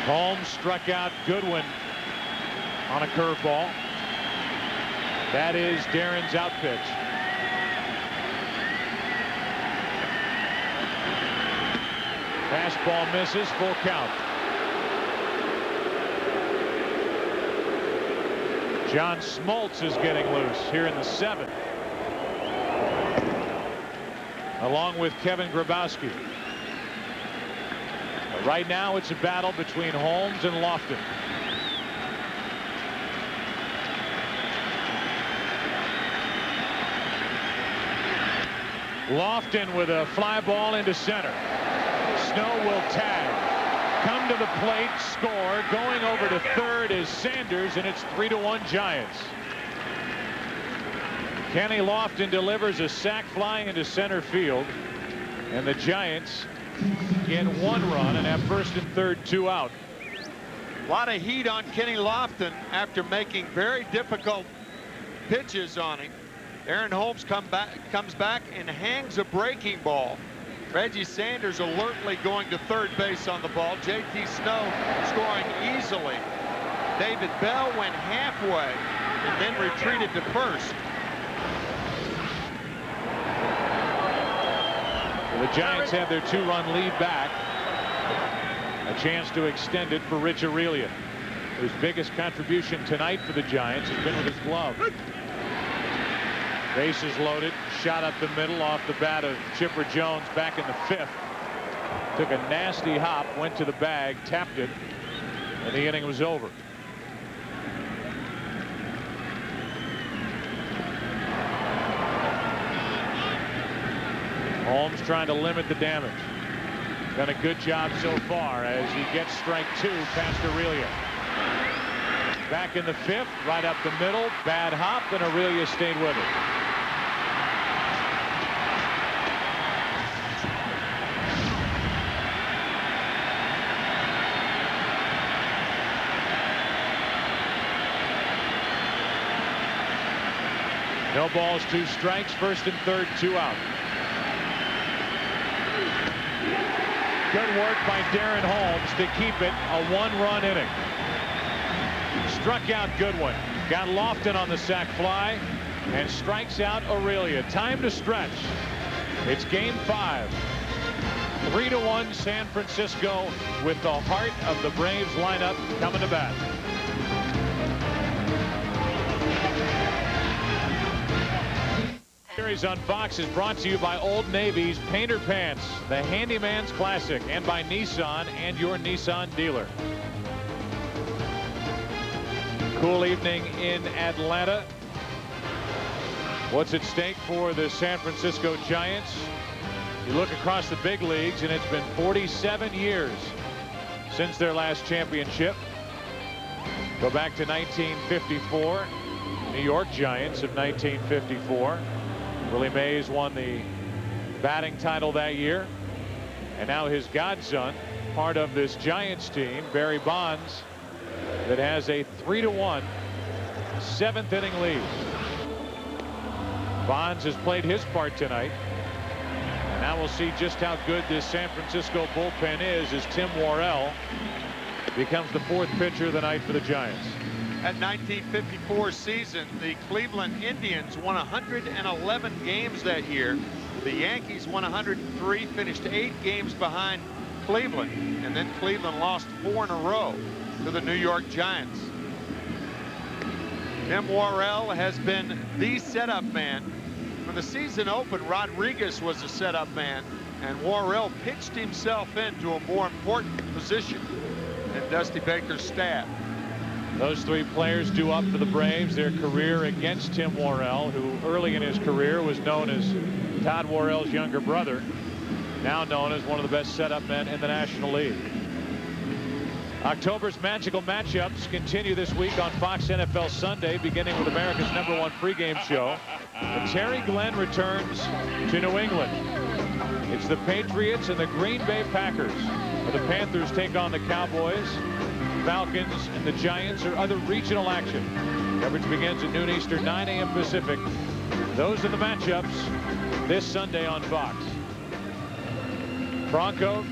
Speaker 2: Holmes struck out Goodwin on a curveball. That is Darren's out pitch. Fastball misses, full count. John Smoltz is getting loose here in the 7th, along with Kevin Grabowski. But right now it's a battle between Holmes and Lofton. Lofton with a fly ball into center. Snow will tag, come to the plate, score. Going over to third is Sanders, and it's 3-1 Giants. Kenny Lofton delivers a sac fly into center field, and the Giants get 1 run and have first and third 2 out.
Speaker 3: A lot of heat on Kenny Lofton after making very difficult pitches on him. Aaron Holmes comes back and hangs a breaking ball. Reggie Sanders alertly going to third base on the ball. J.T. Snow scoring easily. David Bell went halfway and then retreated to first.
Speaker 2: The Giants have their 2-run lead back. A chance to extend it for Rich Aurelian, whose biggest contribution tonight for the Giants has been with his glove. Bases loaded, shot up the middle off the bat of Chipper Jones back in the 5th. Took a nasty hop, went to the bag, tapped it, and the inning was over. Holmes trying to limit the damage. Done a good job so far as he gets strike 2 past Aurelia. Back in the 5th, right up the middle, bad hop, and Aurelia stayed with it. No balls, 2 strikes, 1st and 3rd, 2 out. Good work by Darren Holmes to keep it a 1-run inning. Struck out Goodwin, got Lofton on the sac fly, and strikes out Aurelia. Time to stretch. It's game 5. 3-1 San Francisco with the heart of the Braves lineup coming to bat. Series on Fox is brought to you by Old Navy's Painter Pants, the Handyman's Classic, and by Nissan and your Nissan dealer. Cool evening in Atlanta. What's at stake for the San Francisco Giants? You look across the big leagues, and it's been 47 years since their last championship. Go back to 1954, New York Giants of 1954. Willie Mays won the batting title that year. And now his godson, part of this Giants team, Barry Bonds, that has a 3-1 7th inning lead. Bonds has played his part tonight. And now we'll see just how good this San Francisco bullpen is as Tim Worrell becomes the 4th pitcher of the night for the Giants.
Speaker 3: That 1954 season, the Cleveland Indians won 111 games that year. The Yankees won 103, finished 8 games behind Cleveland, and then Cleveland lost 4 in a row to the New York Giants. Tim Worrell has been the setup man. When the season opened, Rodriguez was the setup man, and Worrell pitched himself into a more important position in Dusty Baker's staff.
Speaker 2: Those 3 players due up for the Braves, their career against Tim Worrell, who early in his career was known as Todd Worrell's younger brother, now known as one of the best setup men in the National League. October's magical matchups continue this week on Fox NFL Sunday, beginning with America's #1 pregame show. And Terry Glenn returns to New England. It's the Patriots and the Green Bay Packers. The Panthers take on the Cowboys. Falcons and the Giants or other regional action. Coverage begins at noon Eastern, 9 a.m. Pacific. Those are the matchups this Sunday on Fox. Bronco,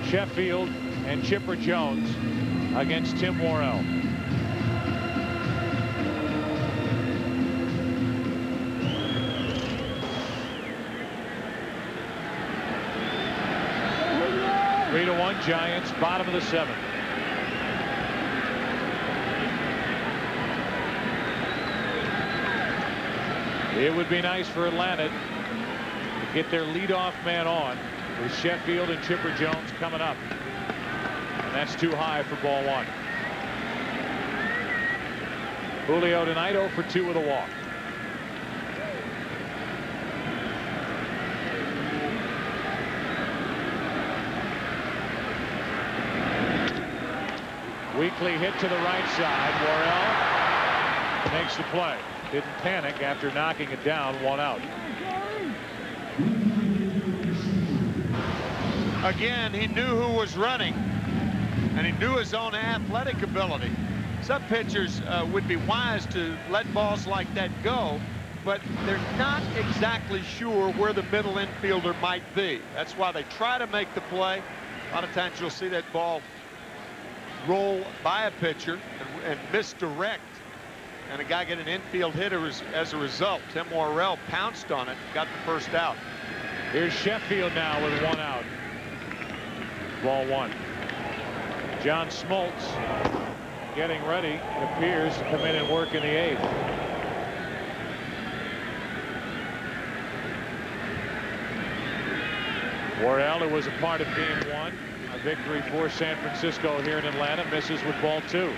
Speaker 2: Sheffield, and Chipper Jones against Tim Worrell. Three to 1 Giants, bottom of the 7th. It would be nice for Atlanta to get their leadoff man on with Sheffield and Chipper Jones coming up. And that's too high for ball 1. Julio tonight 0 for 2 with a walk. Weekly hit to the right side. Worrell makes the play. Didn't panic after knocking it down, 1 out.
Speaker 3: Again, he knew who was running. And he knew his own athletic ability. Some pitchers would be wise to let balls like that go, but they're not exactly sure where the middle infielder might be. That's why they try to make the play. A lot of times you'll see that ball roll by a pitcher and misdirect, and a guy get an infield hit as a result. Tim Worrell pounced on it, got the first out.
Speaker 2: Here's Sheffield now with 1 out. Ball 1. John Smoltz getting ready, it appears, to come in and work in the 8th. Worrell, who was a part of Game 1, a victory for San Francisco here in Atlanta, misses with ball 2.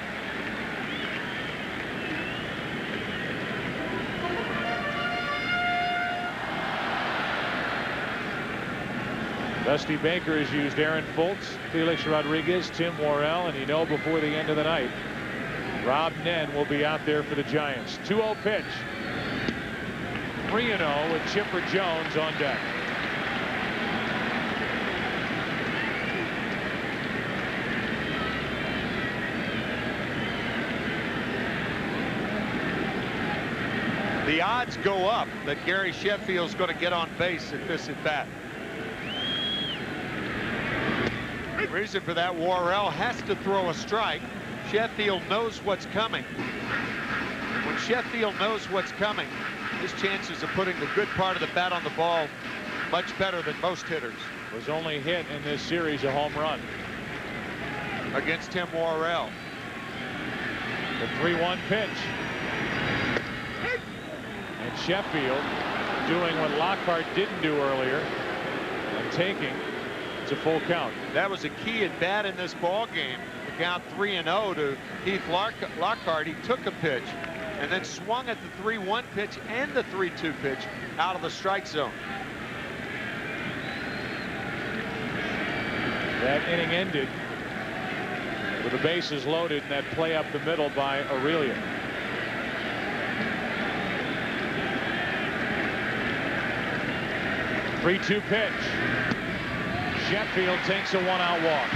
Speaker 2: Dusty Baker has used Aaron Foltz, Felix Rodriguez, Tim Worrell, and you know before the end of the night, Robb Nen will be out there for the Giants. 2-0 pitch. 3-0 with Chipper Jones on deck.
Speaker 3: The odds go up that Gary Sheffield's going to get on base at this at bat. The reason for that, Worrell has to throw a strike. Sheffield knows what's coming. When Sheffield knows what's coming, his chances of putting the good part of the bat on the ball much better than most hitters.
Speaker 2: Was only hit in this series a home run
Speaker 3: against Tim Worrell.
Speaker 2: The 3-1 pitch. And Sheffield doing what Lockhart didn't do earlier and taking. It's a full count.
Speaker 3: That was a key at bat in this ball game. To count 3-0 to Heath Lockhart. He took a pitch and then swung at the 3-1 pitch and the 3-2 pitch out of the strike zone.
Speaker 2: That inning ended with the bases loaded and that play up the middle by Aurelia. Three-2 pitch. Sheffield takes a 1-out walk.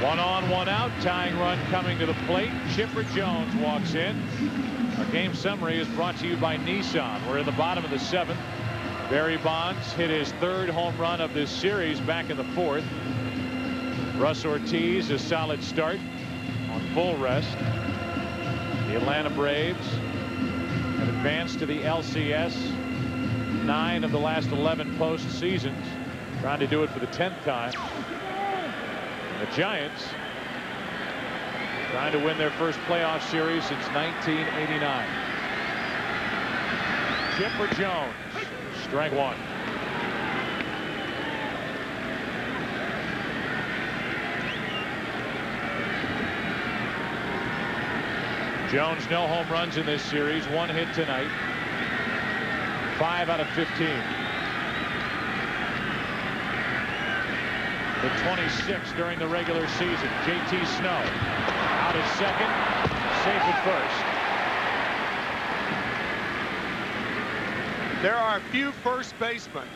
Speaker 2: 1 on, 1 out. Tying run coming to the plate. Chipper Jones walks in. Our game summary is brought to you by Nissan. We're in the bottom of the 7th. Barry Bonds hit his 3rd home run of this series back in the 4th. Russ Ortiz, a solid start on full rest. The Atlanta Braves have advanced to the LCS. 9 of the last 11 postseasons, trying to do it for the 10th time. And the Giants trying to win their first playoff series since 1989. Chipper Jones, strike 1. Jones, no home runs in this series, 1 hit tonight. 5 out of 15. The 26th during the regular season. JT Snow out at second, safe at
Speaker 3: first. There are a few first basemen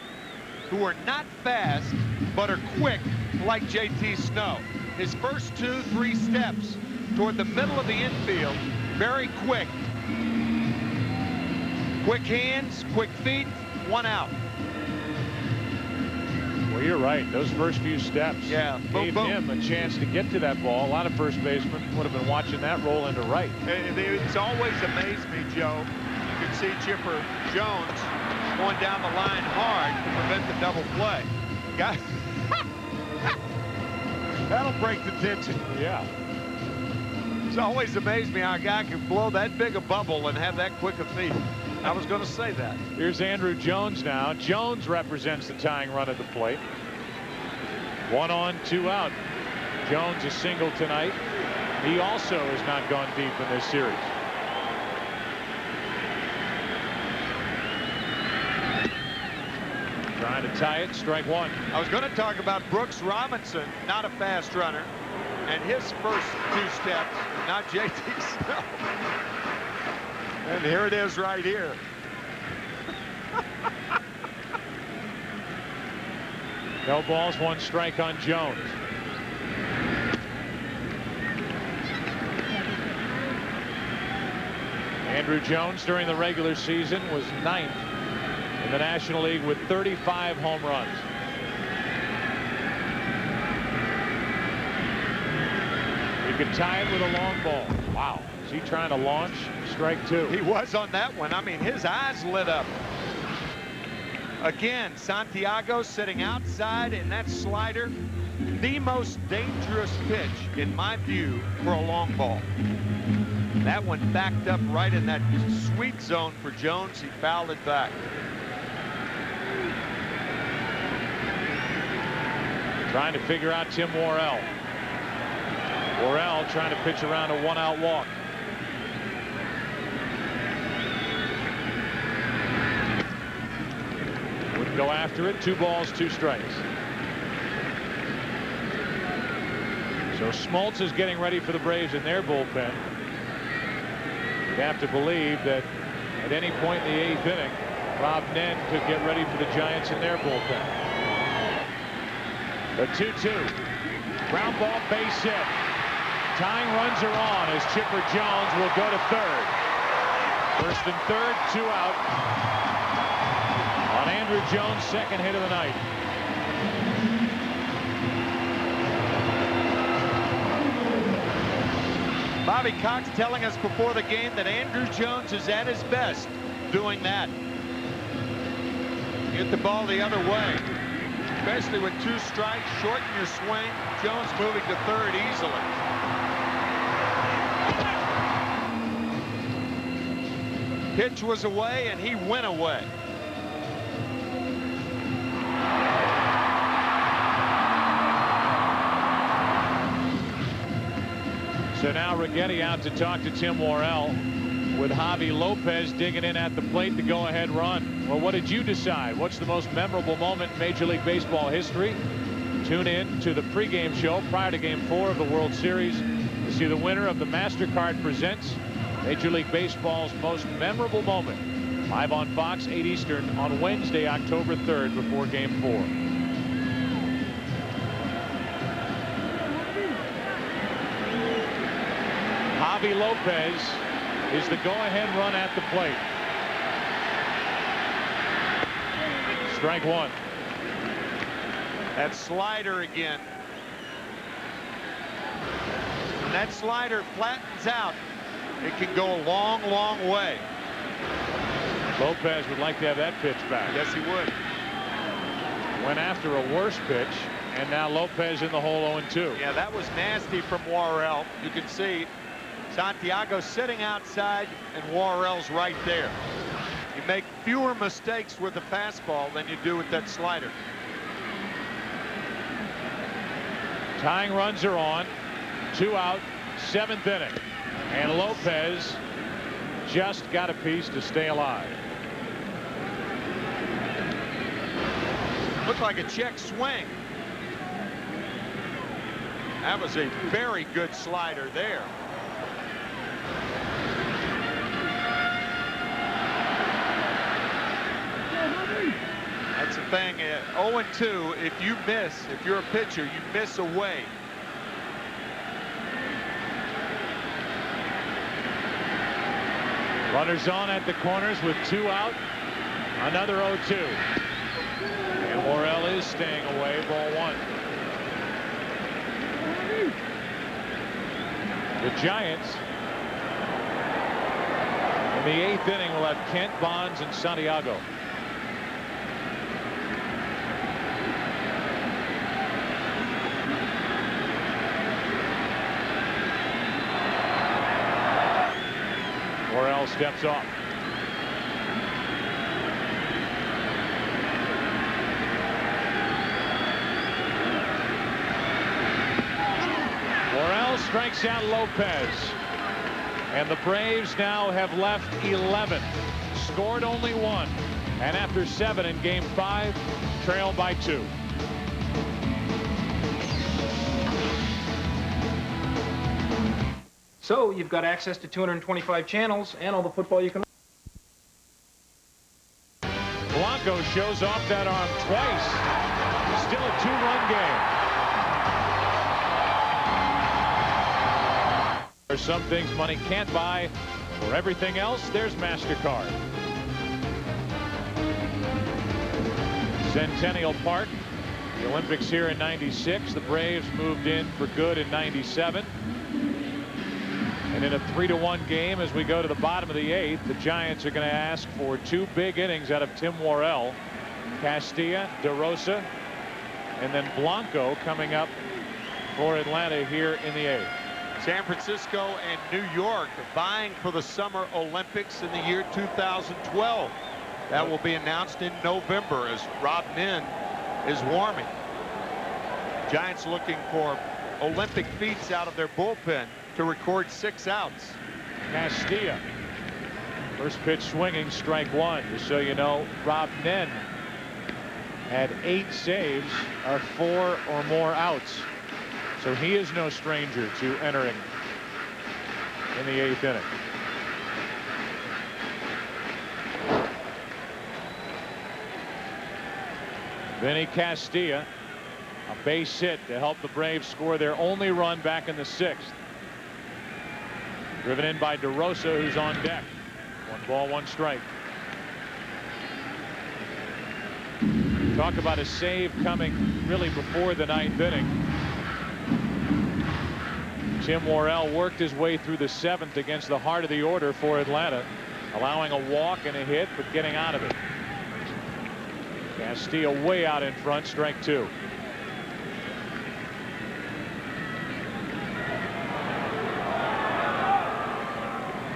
Speaker 3: who are not fast but are quick like JT Snow. His first 2-3 steps toward the middle of the infield, very quick. Quick hands, quick feet, 1 out.
Speaker 2: Well, you're right. Those first few steps gave him a chance to get to that ball. A lot of first basemen would have been watching that roll into right.
Speaker 3: It's always amazed me, Joe. You can see Chipper Jones going down the line hard to prevent the double play. Guy, that'll break the tension.
Speaker 2: Yeah.
Speaker 3: It's always amazed me how a guy can blow that big a bubble and have that quick a feet. I was going to say that.
Speaker 2: Here's Andrew Jones now. Jones represents the tying run at the plate. 1 on, 2 out. Jones a single tonight. He also has not gone deep in this series. Trying to tie it, strike 1.
Speaker 3: I was going to talk about Brooks Robinson, not a fast runner, and his first 2 steps, not JT Snow. And here it is right here.
Speaker 2: No balls, 1 strike on Jones. Andrew Jones during the regular season was 9th in the National League with 35 home runs. You could tie it with a long ball. Wow. Is he trying to launch? Strike 2.
Speaker 3: He was on that one. I mean, his eyes lit up. Again, Santiago sitting outside in that slider. The most dangerous pitch, in my view, for a long ball. That one backed up right in that sweet zone for Jones. He fouled it back.
Speaker 2: Trying to figure out Tim Worrell. Worrell trying to pitch around a 1-out walk. Wouldn't go after it. 2 balls, 2 strikes. So Smoltz is getting ready for the Braves in their bullpen. You have to believe that at any point in the 8th inning, Robb Nen could get ready for the Giants in their bullpen. The 2-2. Ground ball, base hit. Tying runs are on as Chipper Jones will go to third. 1st and 3rd, 2 out. On Andrew Jones' 2nd hit of the night.
Speaker 3: Bobby Cox telling us before the game that Andrew Jones is at his best doing that. Get the ball the other way, especially with 2 strikes, shorten your swing. Jones moving to third easily. Pitch was away and he went away.
Speaker 2: So now Righetti out to talk to Tim Worrell, with Javi Lopez digging in at the plate to go-ahead run. Well, what did you decide? What's the most memorable moment in Major League Baseball history? Tune in to the pregame show prior to Game 4 of the World Series to see the winner of the MasterCard Presents Major League Baseball's most memorable moment. Live on Fox, 8 Eastern on Wednesday, October 3rd before Game 4. Javi Lopez is the go-ahead run at the plate. Strike 1.
Speaker 3: That slider again. When that slider flattens out, it can go a long, long way.
Speaker 2: Lopez would like to have that pitch back.
Speaker 3: Yes, he would.
Speaker 2: Went after a worse pitch, and now Lopez in the hole 0-2.
Speaker 3: Yeah, that was nasty from Worrell. You can see Santiago sitting outside and Worrell's right there. You make fewer mistakes with a fastball than you do with that slider.
Speaker 2: Tying runs are on. 2 out, 7th inning. And Lopez just got a piece to stay alive.
Speaker 3: Looked like a check swing. That was a very good slider there. That's the thing. 0-2. If you miss, if you're a pitcher, you miss away.
Speaker 2: Runners on at the corners with 2 out. Another 0-2. And Worrell is staying away. Ball 1. The Giants in the 8th inning will have Kent, Bonds, and Santiago. Worrell steps off. Worrell strikes out Lopez. And the Braves now have left 11. Scored only 1. And after 7 in Game 5, trailed by 2.
Speaker 16: So you've got access to 225 channels and all the football you can.
Speaker 2: Blanco shows off that arm twice. still a 2-run game. There's some things money can't buy. For everything else, there's MasterCard. Centennial Park. The Olympics here in '96. The Braves moved in for good in '97. And in a 3-1 game, as we go to the bottom of the 8th, the Giants are going to ask for 2 big innings out of Tim Worrell. Castilla, DeRosa, and then Blanco coming up for Atlanta here in the 8th.
Speaker 3: San Francisco and New York are vying for the Summer Olympics in the year 2012. That will be announced in November as Robb Nen is warming. Giants looking for Olympic feats out of their bullpen to record 6 outs.
Speaker 2: Castilla. First pitch swinging, strike 1. Just so you know, Robb Nen had 8 saves of 4 or more outs. So he is no stranger to entering in the 8th inning. Vinny Castilla, a base hit to help the Braves score their only run back in the 6th. Driven in by DeRosa, who's on deck. 1 ball, 1 strike. Talk about a save coming really before the 9th inning. Tim Worrell worked his way through the 7th against the heart of the order for Atlanta, allowing a walk and a hit, but getting out of it. Castilla way out in front, strike 2.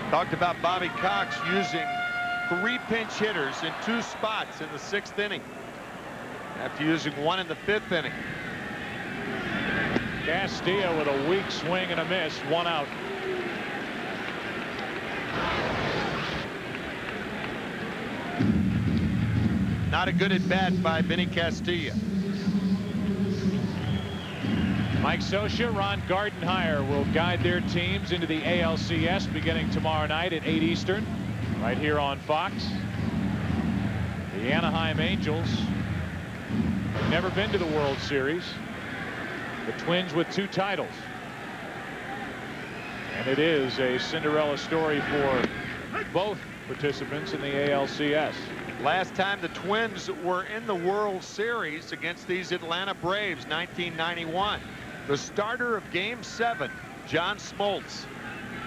Speaker 3: Talked about Bobby Cox using 3 pinch hitters in 2 spots in the 6th inning after using 1 in the 5th inning.
Speaker 2: Castilla with a weak swing and a miss, 1 out.
Speaker 3: Not a good at bat by Vinny Castilla.
Speaker 2: Mike Scioscia, Ron Gardenhire will guide their teams into the ALCS beginning tomorrow night at 8 Eastern, right here on Fox. The Anaheim Angels have never been to the World Series. The Twins with 2 titles. And it is a Cinderella story for both participants in the ALCS.
Speaker 3: Last time the Twins were in the World Series against these Atlanta Braves, 1991. The starter of Game 7, John Smoltz,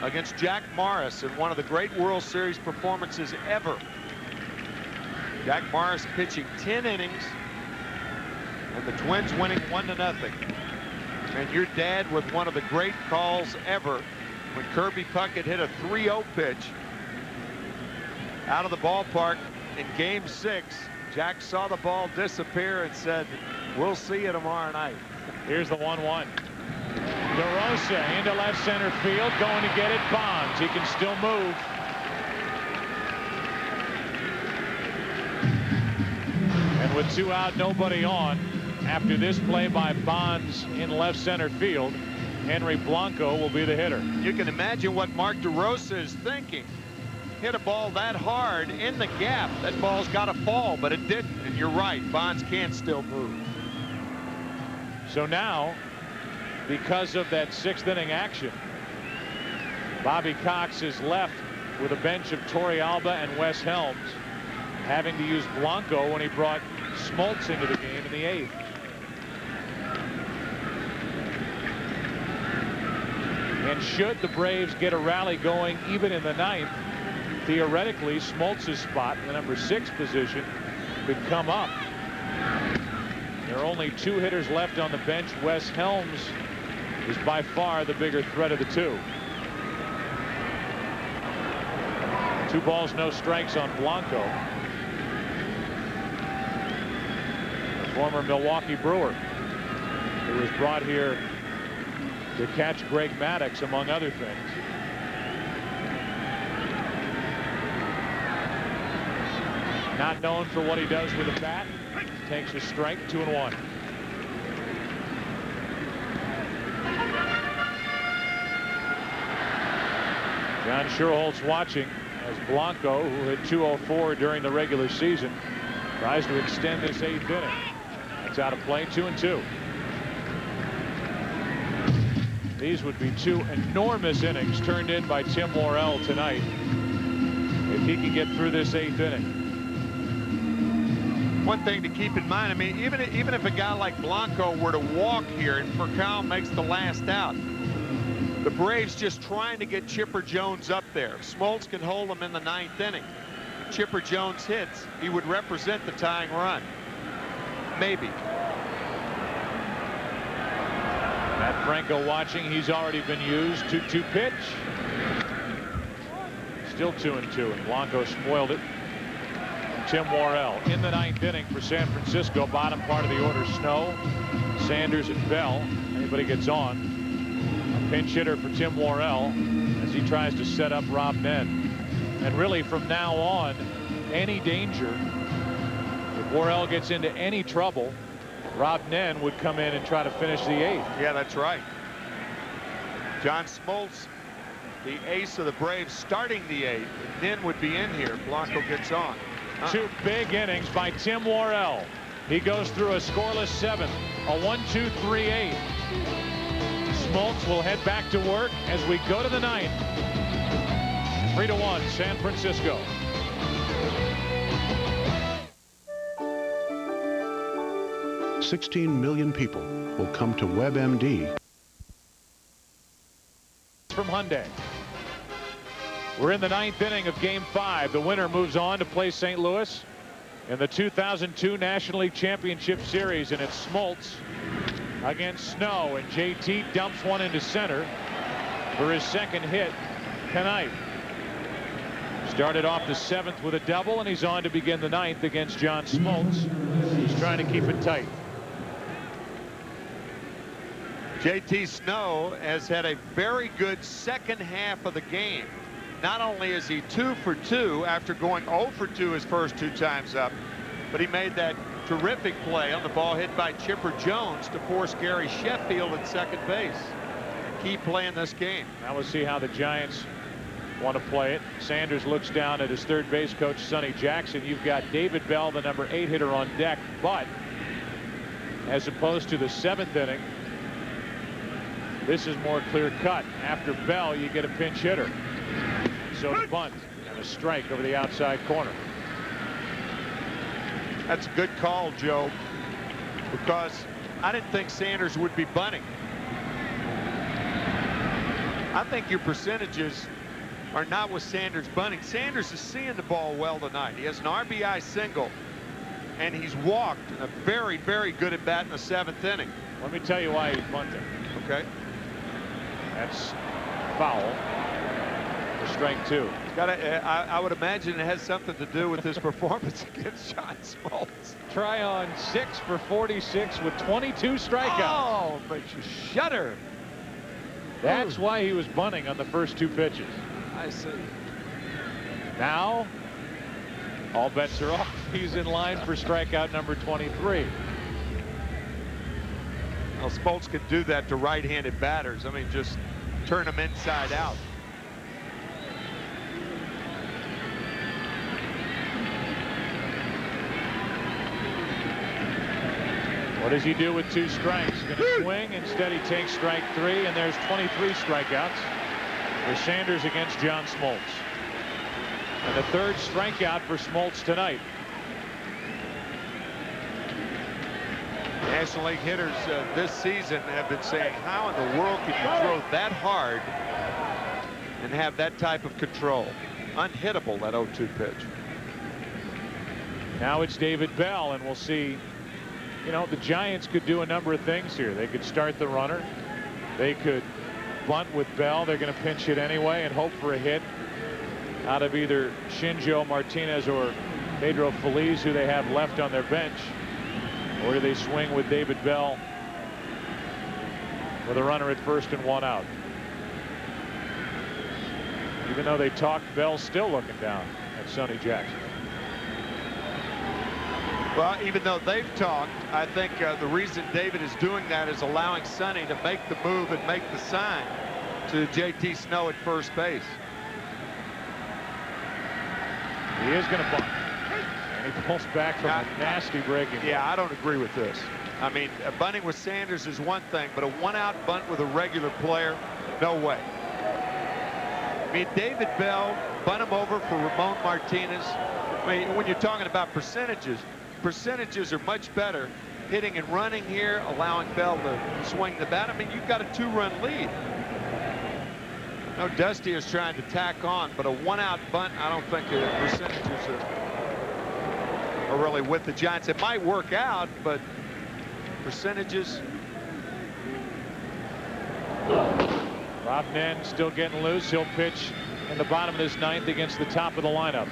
Speaker 3: against Jack Morris in one of the great World Series performances ever. Jack Morris pitching 10 innings, and the Twins winning 1-0. And your dad with one of the great calls ever when Kirby Puckett hit a 3-0 pitch out of the ballpark in Game 6. Jack saw the ball disappear and said, "We'll see you tomorrow night."
Speaker 2: Here's the 1-1. DeRosa into left center field, going to get it. Bonds. He can still move. And with 2 out, nobody on, after this play by Bonds in left center field, Henry Blanco will be the hitter.
Speaker 3: You can imagine what Mark DeRosa is thinking. Hit a ball that hard in the gap. That ball's got to fall, but it didn't. And you're right, Bonds can still move.
Speaker 2: So now, because of that 6th inning action, Bobby Cox is left with a bench of Torey Alba and Wes Helms, having to use Blanco when he brought Smoltz into the game in the 8th. And should the Braves get a rally going even in the 9th, theoretically Smoltz's spot in the number 6 position could come up. There are only 2 hitters left on the bench. Wes Helms is by far the bigger threat of the 2. 2 balls, no strikes on Blanco. The former Milwaukee Brewer, who was brought here to catch Greg Maddux, among other things. Not known for what he does with a bat. Takes a strike, 2-1. John Schuerholz watching as Blanco, who hit .204 during the regular season, tries to extend this 8th inning. It's out of play. 2-2. These would be two enormous innings turned in by Tim Worrell tonight if he can get through this 8th inning.
Speaker 3: One thing to keep in mind, I mean, even if a guy like Blanco were to walk here and Furcal makes the last out, the Braves just trying to get Chipper Jones up there. Smoltz can hold him in the 9th inning. If Chipper Jones hits, he would represent the tying run. Maybe.
Speaker 2: Matt Franco watching. He's already been used. 2-2 pitch. Still 2-2, and Blanco spoiled it. Tim Worrell in the 9th inning for San Francisco. Bottom part of the order, Snow, Sanders, and Bell. Anybody gets on. A pinch hitter for Tim Worrell as he tries to set up Robb Nen. And really from now on, any danger, if Worrell gets into any trouble, Robb Nen would come in and try to finish the 8th.
Speaker 3: Yeah, that's right. John Smoltz, the ace of the Braves, starting the 8th. Nen would be in here. Blanco gets on.
Speaker 2: Two big innings by Tim Worrell. He goes through a scoreless 7th, a 1-2-3-8. Smoltz will head back to work as we go to the 9th. 3-1 San Francisco.
Speaker 17: $16 million people will come to WebMD.
Speaker 2: From Hyundai. We're in the 9th inning of Game 5. The winner moves on to play St. Louis in the 2002 National League Championship Series, and it's Smoltz against Snow, and JT dumps one into center for his 2nd hit tonight. Started off the 7th with a double, and he's on to begin the 9th against John Smoltz. He's trying to keep it tight.
Speaker 3: JT Snow has had a very good 2nd half of the game. Not only is he 2 for 2 after going 0 for 2 his first 2 times up, but he made that terrific play on the ball hit by Chipper Jones to force Gary Sheffield at 2nd base. Key play in this game.
Speaker 2: Now we'll see how the Giants want to play it. Sanders looks down at his 3rd base coach, Sonny Jackson. You've got David Bell, the number 8 hitter, on deck, but as opposed to the 7th inning, this is more clear cut. After Bell, you get a pinch hitter. So the bunt and a strike over the outside corner.
Speaker 3: That's a good call, Joe, because I didn't think Sanders would be bunting. I think your percentages are not with Sanders bunting. Sanders is seeing the ball well tonight. He has an RBI single, and he's walked in a very, very good at bat in the 7th inning.
Speaker 2: Let me tell you why he's bunting.
Speaker 3: Okay.
Speaker 2: That's foul. Strike 2.
Speaker 3: I would imagine it has something to do with his performance against John Smoltz.
Speaker 2: Tryon 6 for 46 with 22 strikeouts.
Speaker 3: Oh, makes you shudder.
Speaker 2: That's why he was bunting on the first 2 pitches.
Speaker 3: I see.
Speaker 2: Now, all bets are off. He's in line for strikeout number 23.
Speaker 3: Well, Smoltz could do that to right-handed batters. I mean, just turn them inside out.
Speaker 2: What does he do with 2 strikes? Going to swing. Instead, he takes strike 3, and there's 23 strikeouts for Sanders against John Smoltz. And the 3rd strikeout for Smoltz tonight.
Speaker 3: National League hitters this season have been saying, how in the world can you throw that hard and have that type of control? Unhittable, that 0-2 pitch.
Speaker 2: Now it's David Bell, and we'll see. You know, the Giants could do a number of things here. They could start the runner. They could bunt with Bell. They're going to pinch hit anyway and hope for a hit out of either Shinjo Martinez or Pedro Feliz, who they have left on their bench. Or do they swing with David Bell with a runner at 1st and 1 out? Even though they talked, Bell's still looking down at Sonny Jackson.
Speaker 3: Well, even though they've talked, I think the reason David is doing that is allowing Sonny to make the move and make the sign to JT Snow at 1st base.
Speaker 2: He is going to bunt. And he pulls back from a nasty breaking ball.
Speaker 3: Yeah, I don't agree with this. I mean, bunting with Sanders is one thing, but a one-out bunt with a regular player, no way. I mean, David Bell bunt him over for Ramon Martinez. I mean, when you're talking about percentages are much better hitting and running here, allowing Bell to swing the bat. I mean, you've got a 2-run lead. No, Dusty is trying to tack on, but a one-out bunt, I don't think the percentages are really with the Giants. It might work out, but percentages.
Speaker 2: Robb Nen still getting loose. He'll pitch in the bottom of this 9th against the top of the lineup.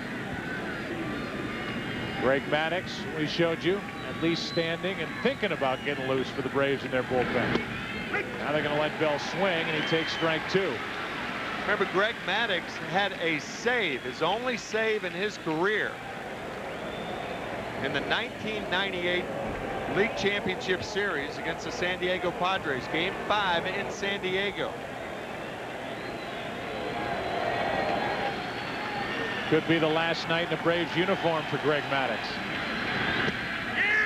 Speaker 2: Greg Maddux, we showed you, at least standing and thinking about getting loose for the Braves in their bullpen. Now they're going to let Bell swing, and he takes strike 2.
Speaker 3: Remember, Greg Maddux had a save, his only save in his career, in the 1998 League Championship Series against the San Diego Padres, Game 5 in San Diego.
Speaker 2: Could be the last night in a Braves uniform for Greg Maddux.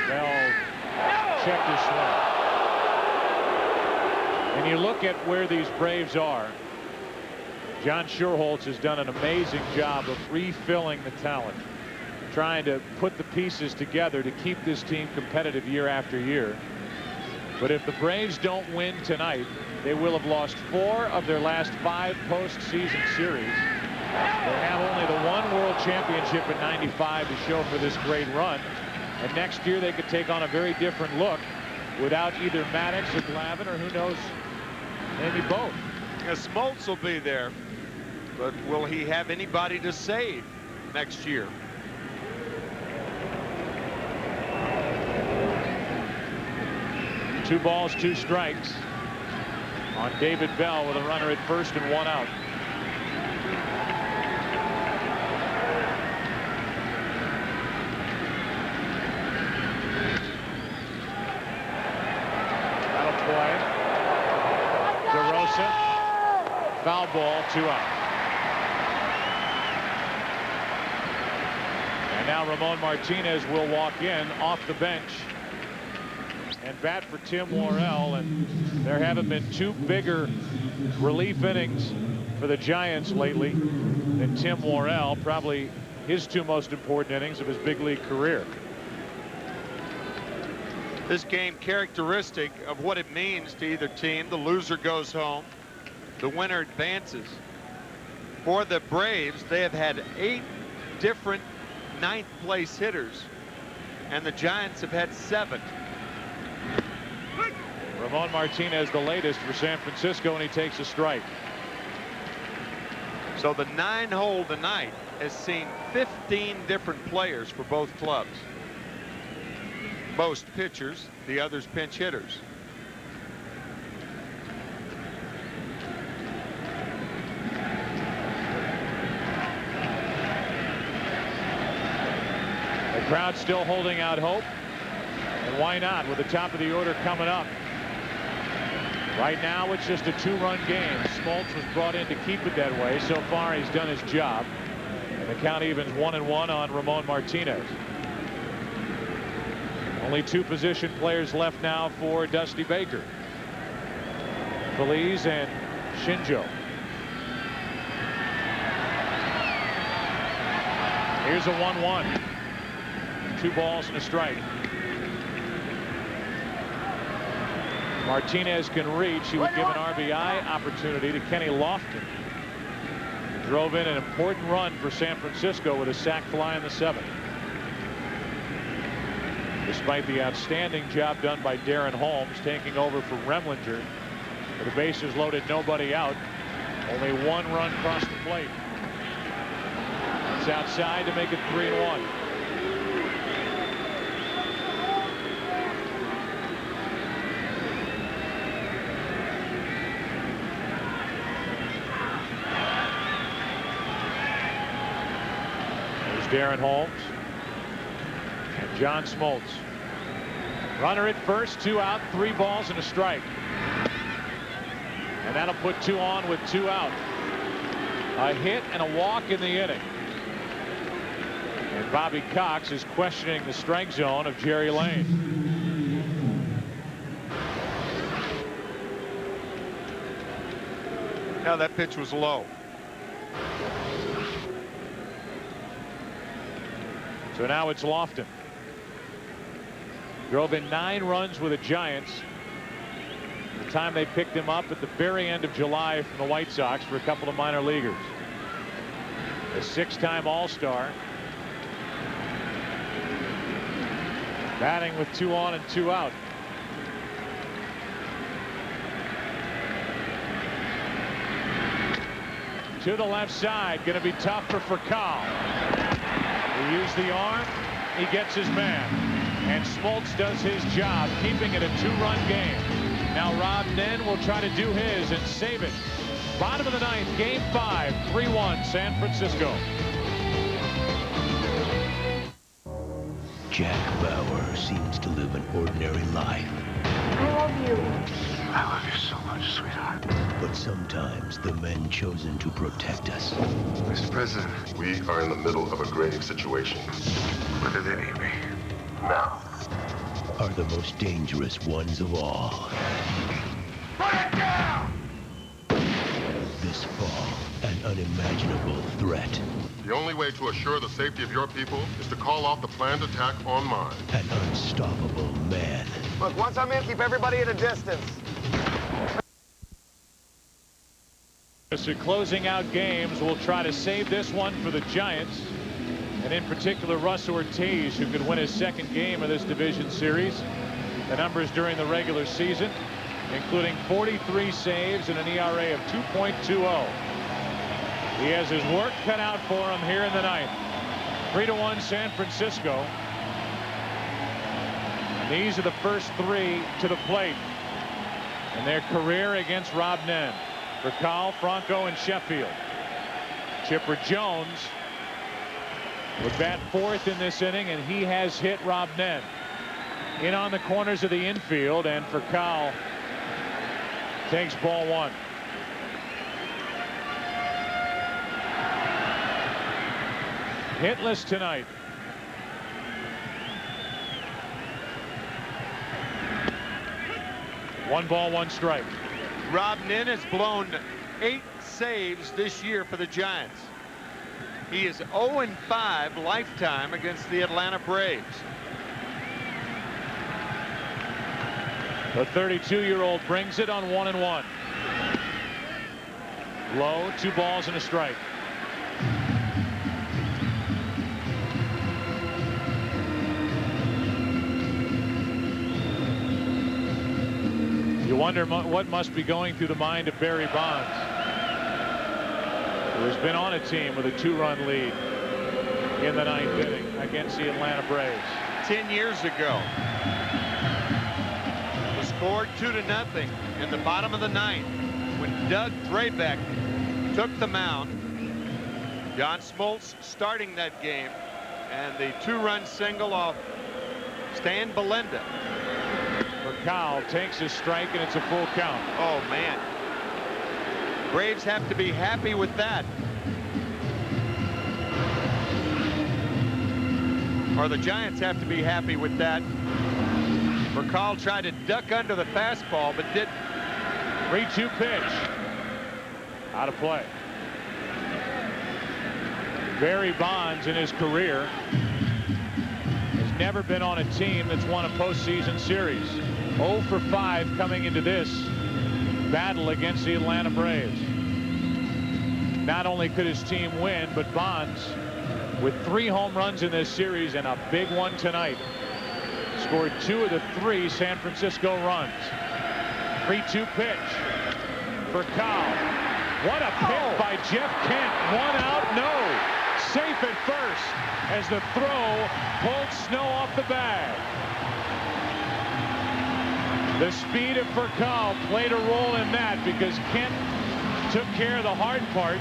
Speaker 2: Bell checked his swing. And you look at where these Braves are. John Schuerholz has done an amazing job of refilling the talent, trying to put the pieces together to keep this team competitive year after year. But if the Braves don't win tonight, they will have lost 4 of their last 5 postseason series. They have only the 1 World Championship in '95 to show for this great run. And next year they could take on a very different look without either Maddux or Glavine, or who knows, maybe both.
Speaker 3: Smoltz will be there, but will he have anybody to save next year?
Speaker 2: Two balls, 2 strikes on David Bell with a runner at first and 1 out. That'll play. DeRosa. Foul ball, 2 out. And now Ramon Martinez will walk in off the bench and bat for Tim Worrell, and there haven't been 2 bigger relief innings for the Giants lately than Tim Worrell, probably his 2 most important innings of his big league career.
Speaker 3: This game characteristic of what it means to either team. The loser goes home, the winner advances. For the Braves, they have had 8 different 9th place hitters, and the Giants have had 7.
Speaker 2: Ramon Martinez the latest for San Francisco, and he takes a strike.
Speaker 3: So the 9-hole tonight has seen 15 different players for both clubs. Most pitchers, the others pinch hitters.
Speaker 2: The crowd still holding out hope, and why not with the top of the order coming up. Right now it's just a 2-run game. Smoltz was brought in to keep it that way. So far he's done his job, and the count evens 1-1 on Ramon Martinez. Only 2 position players left now for Dusty Baker. Feliz and Shinjo. Here's a 1-1. 2 balls and a strike. Martinez can reach. He would give an RBI opportunity to Kenny Lofton. He drove in an important run for San Francisco with a sac fly in the 7th. Despite the outstanding job done by Darren Holmes taking over for Remlinger. With the bases loaded, nobody out. Only 1 run across the plate. It's outside to make it 3-1. Darren Holmes and John Smoltz. Runner at first, 2 out, 3 balls and a strike. And that'll put 2 on with 2 out. A hit and a walk in the inning. And Bobby Cox is questioning the strike zone of Jerry Lane.
Speaker 3: No, that pitch was low.
Speaker 2: So now it's Lofton. Drove in 9 runs with the Giants. The time they picked him up at the very end of July from the White Sox for a couple of minor leaguers. A 6-time All-Star. Batting with 2 on and 2 out. To the left side, going to be tough for Furcal. He used the arm, he gets his man, and Smoltz does his job, keeping it a 2-run game. Now Robb Nen will try to do his and save it. Bottom of the 9th, game 5, 3-1 San Francisco.
Speaker 6: Jack Bauer seems to live an ordinary life.
Speaker 11: I love you.
Speaker 6: I love you so much, sweetheart. But sometimes the men chosen to protect us.
Speaker 18: Mr. President, we are in the middle of a grave situation. When do they need me? Now.
Speaker 6: Are the most dangerous ones of all.
Speaker 18: Put it down!
Speaker 6: This fall, an unimaginable threat.
Speaker 18: The only way to assure the safety of your people is to call off the planned attack on mine.
Speaker 6: An unstoppable man.
Speaker 19: Look, once I'm in, keep everybody at a distance.
Speaker 2: So closing out games, we'll try to save this one for the Giants, and in particular Russ Ortiz, who could win his 2nd game of this division series. The numbers during the regular season, including 43 saves and an ERA of 2.20. He has his work cut out for him here in the 9th. 3-1 San Francisco. And these are the first 3 to the plate in their career against Robb Nen. Furcal, Franco, and Sheffield. Chipper Jones would bat 4th in this inning, and he has hit Robb Nen in on the corners of the infield, and Furcal takes ball 1. Hitless tonight. One ball, 1 strike.
Speaker 3: Robb Nen has blown 8 saves this year for the Giants. He is 0-5 lifetime against the Atlanta Braves.
Speaker 2: The 32-year-old brings it on 1-1. Low, 2 balls and a strike. You wonder what must be going through the mind of Barry Bonds, who has been on a team with a 2-run lead in the 9th inning against the Atlanta Braves.
Speaker 3: 10 years ago, was scored 2-0 in the bottom of the 9th when Doug Drabek took the mound. John Smoltz starting that game, and the 2-run single off Stan Belinda.
Speaker 2: Furcal takes his strike, and it's a full count.
Speaker 3: Oh, man. Braves have to be happy with that. Or the Giants have to be happy with that. Furcal tried to duck under the fastball, but didn't.
Speaker 2: 3-2 pitch. Out of play. Barry Bonds in his career has never been on a team that's won a postseason series. 0 for 5 coming into this battle against the Atlanta Braves. Not only could his team win, but Bonds, with 3 home runs in this series and a big one tonight, scored 2 of the 3 San Francisco runs. 3-2 pitch. Furcal. What a pick by Jeff Kent. 1 out, no. Safe at first as the throw pulled snow off the bag. The speed of Furcal played a role in that, because Kent took care of the hard part,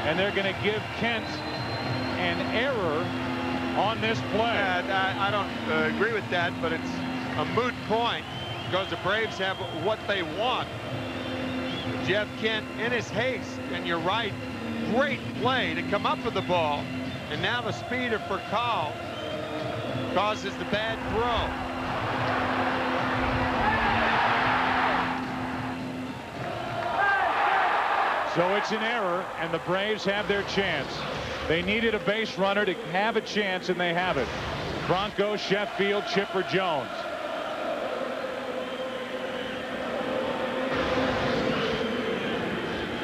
Speaker 2: and they're going to give Kent an error on this play.
Speaker 3: I don't agree with that, but it's a moot point because the Braves have what they want. Jeff Kent in his haste, and you're right, great play to come up with the ball, and now the speed of Furcal causes the bad throw.
Speaker 2: So it's an error, and the Braves have their chance. They needed a base runner to have a chance, and they have it. Franco, Sheffield, Chipper, Jones.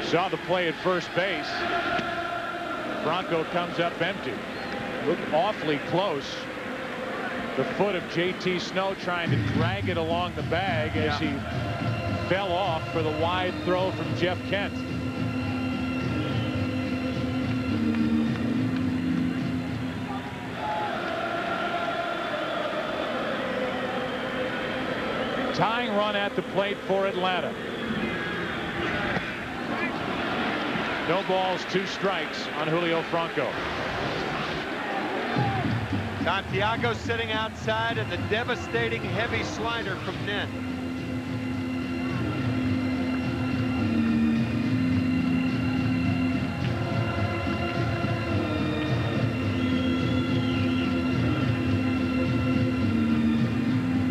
Speaker 2: Saw the play at first base. Franco comes up empty. Looked awfully close. The foot of J.T. Snow trying to drag it along the bag as he fell off for the wide throw from Jeff Kent. Tying run at the plate for Atlanta. No balls, 2 strikes on Julio Franco.
Speaker 3: Santiago sitting outside, and the devastating heavy slider from Nen.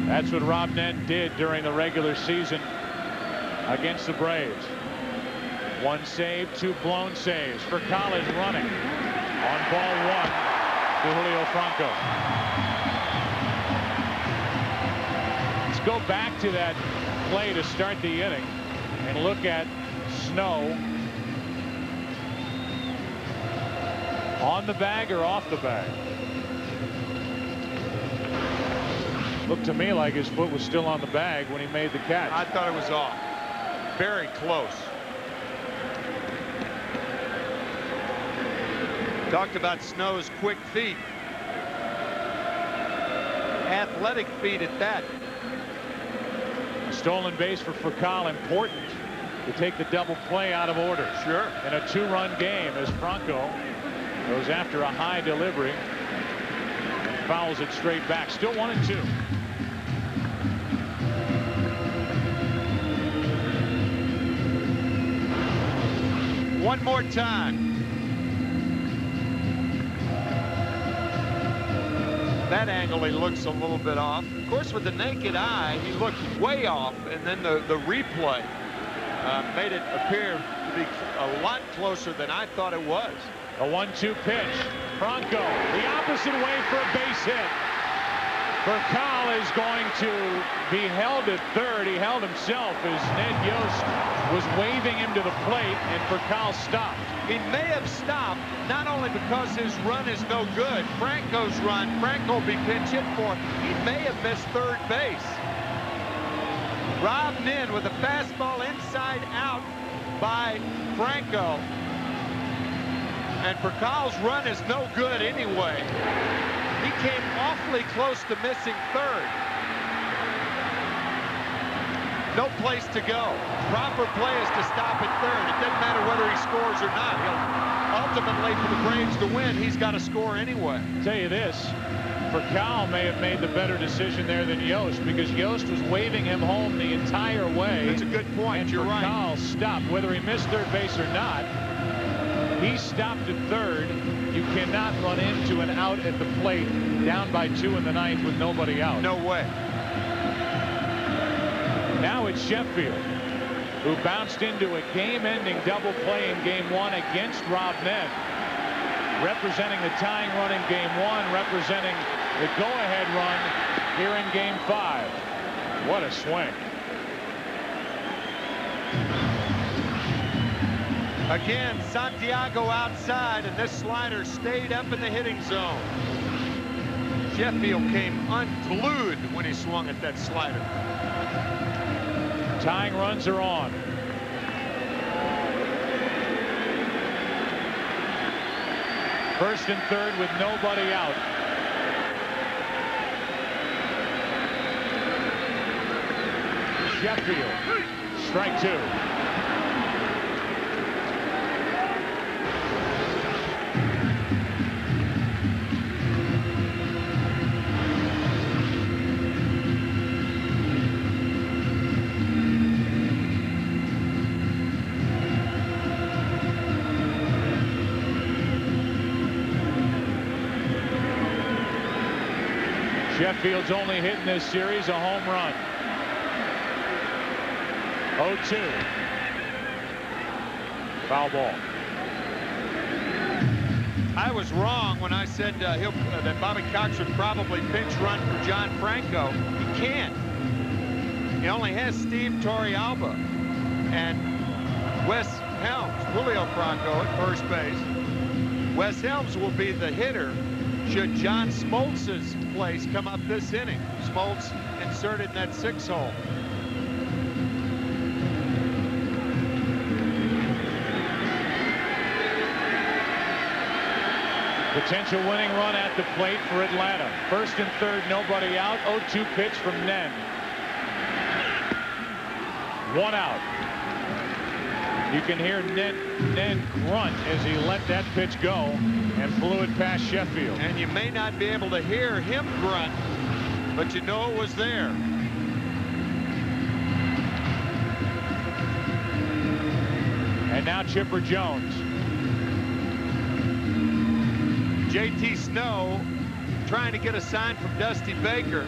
Speaker 2: That's what Robb Nen did during the regular season against the Braves. 1 save, 2 blown saves. For Collins running on ball 1 to Julio Franco. Let's go back to that play to start the inning and look at Snow on the bag or off the bag. Looked to me like his foot was still on the bag when he made the catch.
Speaker 3: I thought it was off. Very close. Talked about Snow's quick feet. Athletic feet at that.
Speaker 2: A stolen base for Fakal, important to take the double play out of order.
Speaker 3: Sure.
Speaker 2: In a 2-run game as Franco goes after a high delivery and fouls it straight back. Still 1-2.
Speaker 3: One more time. That angle, he looks a little bit off. Of course, with the naked eye, he looked way off, and then the replay made it appear to be a lot closer than I thought it was.
Speaker 2: A 1-2 pitch. Franco the opposite way for a base hit. Fakal is going to be held at third. He held himself as Ned Yost was waving him to the plate, and Fakal stopped.
Speaker 3: He may have stopped, not only because his run is no good. Franco's run, Franco will be pinch hit for. He may have missed third base. Robb Nen with a fastball inside out by Franco. And Fakal's run is no good anyway. He came awfully close to missing third. No place to go. Proper play is to stop at third. It doesn't matter whether he scores or not. Ultimately, for the Braves to win, he's got to score anyway.
Speaker 2: I'll tell you this, Fakal may have made the better decision there than Yost, because Yost was waving him home the entire way.
Speaker 3: That's a good point.
Speaker 2: And
Speaker 3: You're right.
Speaker 2: Fakal stopped, whether he missed third base or not. He stopped at third. You cannot run into an out at the plate down by 2 in the 9th with nobody out.
Speaker 3: No way.
Speaker 2: Now it's Sheffield, who bounced into a game-ending double play in Game 1 against Robb Nen, representing the tying run in Game 1, representing the go-ahead run here in Game 5. What a swing.
Speaker 3: Again, Santiago outside, and this slider stayed up in the hitting zone. Sheffield came unglued when he swung at that slider.
Speaker 2: Tying runs are on. First and third with nobody out. Sheffield, strike 2. Sheffield's only hit in this series a home run. 0-2. Foul ball.
Speaker 3: I was wrong when I said that Bobby Cox would probably pinch run for John Franco. He can't. He only has Steve Torrealba and Wes Helms, Julio Franco at first base. Wes Helms will be the hitter should John Smoltz's place come up this inning. Smoltz inserted in that 6-hole.
Speaker 2: Potential winning run at the plate for Atlanta. First and third, nobody out. 0-2 pitch from Nen. 1 out. You can hear Nen grunt as he let that pitch go and flew it past Sheffield.
Speaker 3: And you may not be able to hear him grunt, but you know it was there.
Speaker 2: And now Chipper Jones.
Speaker 3: JT Snow trying to get a sign from Dusty Baker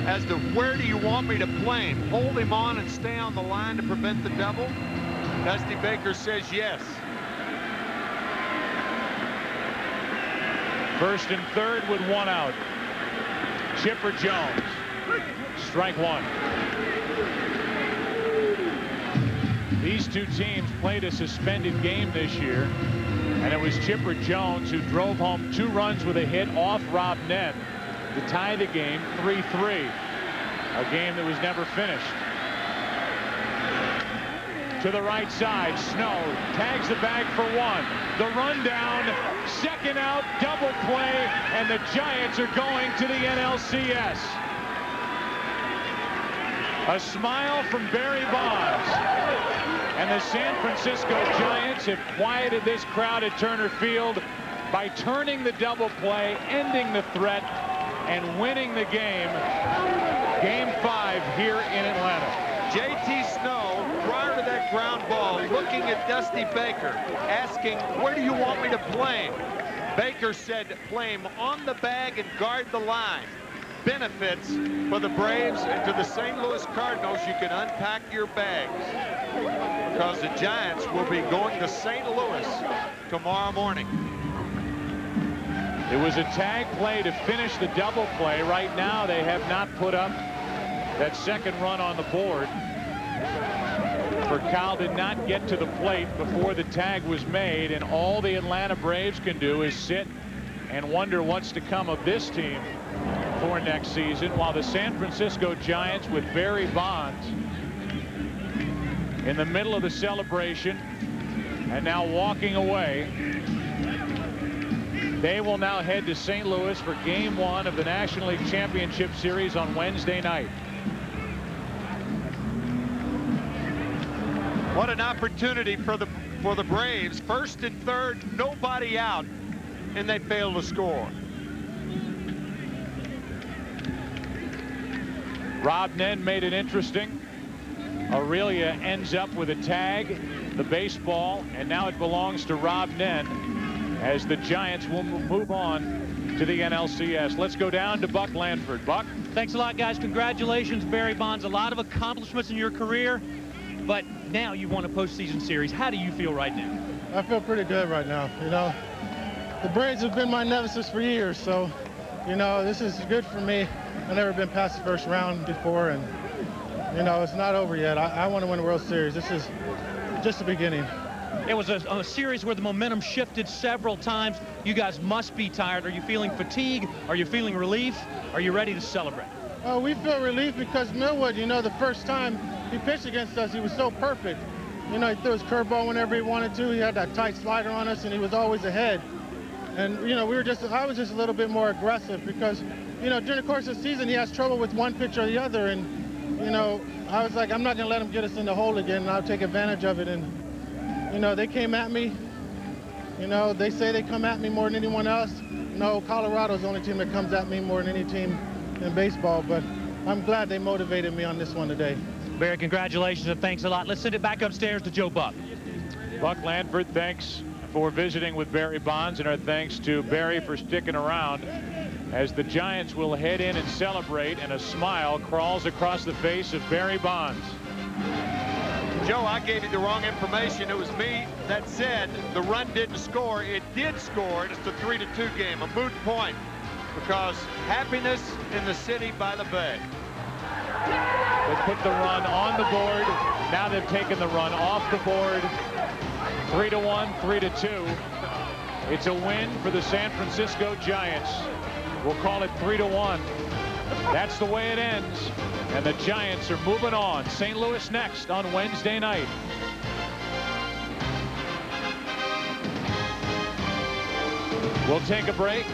Speaker 3: as to where do you want me to play him? Hold him on and stay on the line to prevent the double? Dusty Baker says yes.
Speaker 2: First and third with 1 out. Chipper Jones. Strike 1. These two teams played a suspended game this year, and it was Chipper Jones who drove home 2 runs with a hit off Robb Nen to tie the game 3-3. A game that was never finished. To the right side, Snow tags the bag for 1. The rundown, second out, double play, and the Giants are going to the NLCS. A smile from Barry Bonds. And the San Francisco Giants have quieted this crowd at Turner Field by turning the double play, ending the threat, and winning the game. Game 5 here in Atlanta.
Speaker 3: JT Snow, prior to that ground ball, looking at Dusty Baker, asking, where do you want me to play him? Baker said, play him on the bag and guard the line. Benefits for the Braves and to the St. Louis Cardinals. You can unpack your bags because the Giants will be going to St. Louis tomorrow morning.
Speaker 2: It was a tag play to finish the double play. Right now, they have not put up that second run on the board. Cal did not get to the plate before the tag was made, and all the Atlanta Braves can do is sit and wonder what's to come of this team for next season, while the San Francisco Giants, with Barry Bonds in the middle of the celebration and now walking away, they will now head to St. Louis for Game 1 of the National League Championship Series on Wednesday night.
Speaker 3: What an opportunity for the Braves. First and third, nobody out, and they fail to score.
Speaker 2: Robb Nen made it interesting. Aurelia ends up with a tag, the baseball, and now it belongs to Robb Nen as the Giants will move on to the NLCS. Let's go down to Buck Lanford. Buck?
Speaker 20: Thanks a lot, guys. Congratulations, Barry Bonds. A lot of accomplishments in your career, but now you won a postseason series. How do you feel right now?
Speaker 21: I feel pretty good right now. You know, the Braves have been my nemesis for years, so, you know, this is good for me. I've never been past the first round before, and, you know, it's not over yet. I want to win the World Series. This is just the beginning.
Speaker 20: It was a series where the momentum shifted several times. You guys must be tired. Are you feeling fatigue? Are you feeling relief? Are you ready to celebrate?
Speaker 21: We feel relief because Millwood, you know, the first time he pitched against us, he was so perfect. You know, he threw his curveball whenever he wanted to. He had that tight slider on us, and he was always ahead. And, you know, I was just a little bit more aggressive because, you know, during the course of the season, he has trouble with one pitch or the other. And, you know, I was like, I'm not going to let him get us in the hole again, and I'll take advantage of it. And, you know, they came at me. You know, they say they come at me more than anyone else. No, Colorado's the only team that comes at me more than any team in baseball. But I'm glad they motivated me on this one today.
Speaker 20: Barry, congratulations and thanks a lot. Let's send it back upstairs to Joe Buck.
Speaker 2: Buck Lanford, thanks for visiting with Barry Bonds, and our thanks to Barry for sticking around as the Giants will head in and celebrate, and a smile crawls across the face of Barry Bonds.
Speaker 3: Joe, I gave you the wrong information. It was me that said the run didn't score. It did score. It's a 3-2 game, a moot point, because happiness in the city by the bay.
Speaker 2: They put the run on the board. Now they've taken the run off the board. 3-1, 3-2. It's a win for the San Francisco Giants. We'll call it 3-1. That's the way it ends. And the Giants are moving on. St. Louis next on Wednesday night. We'll take a break.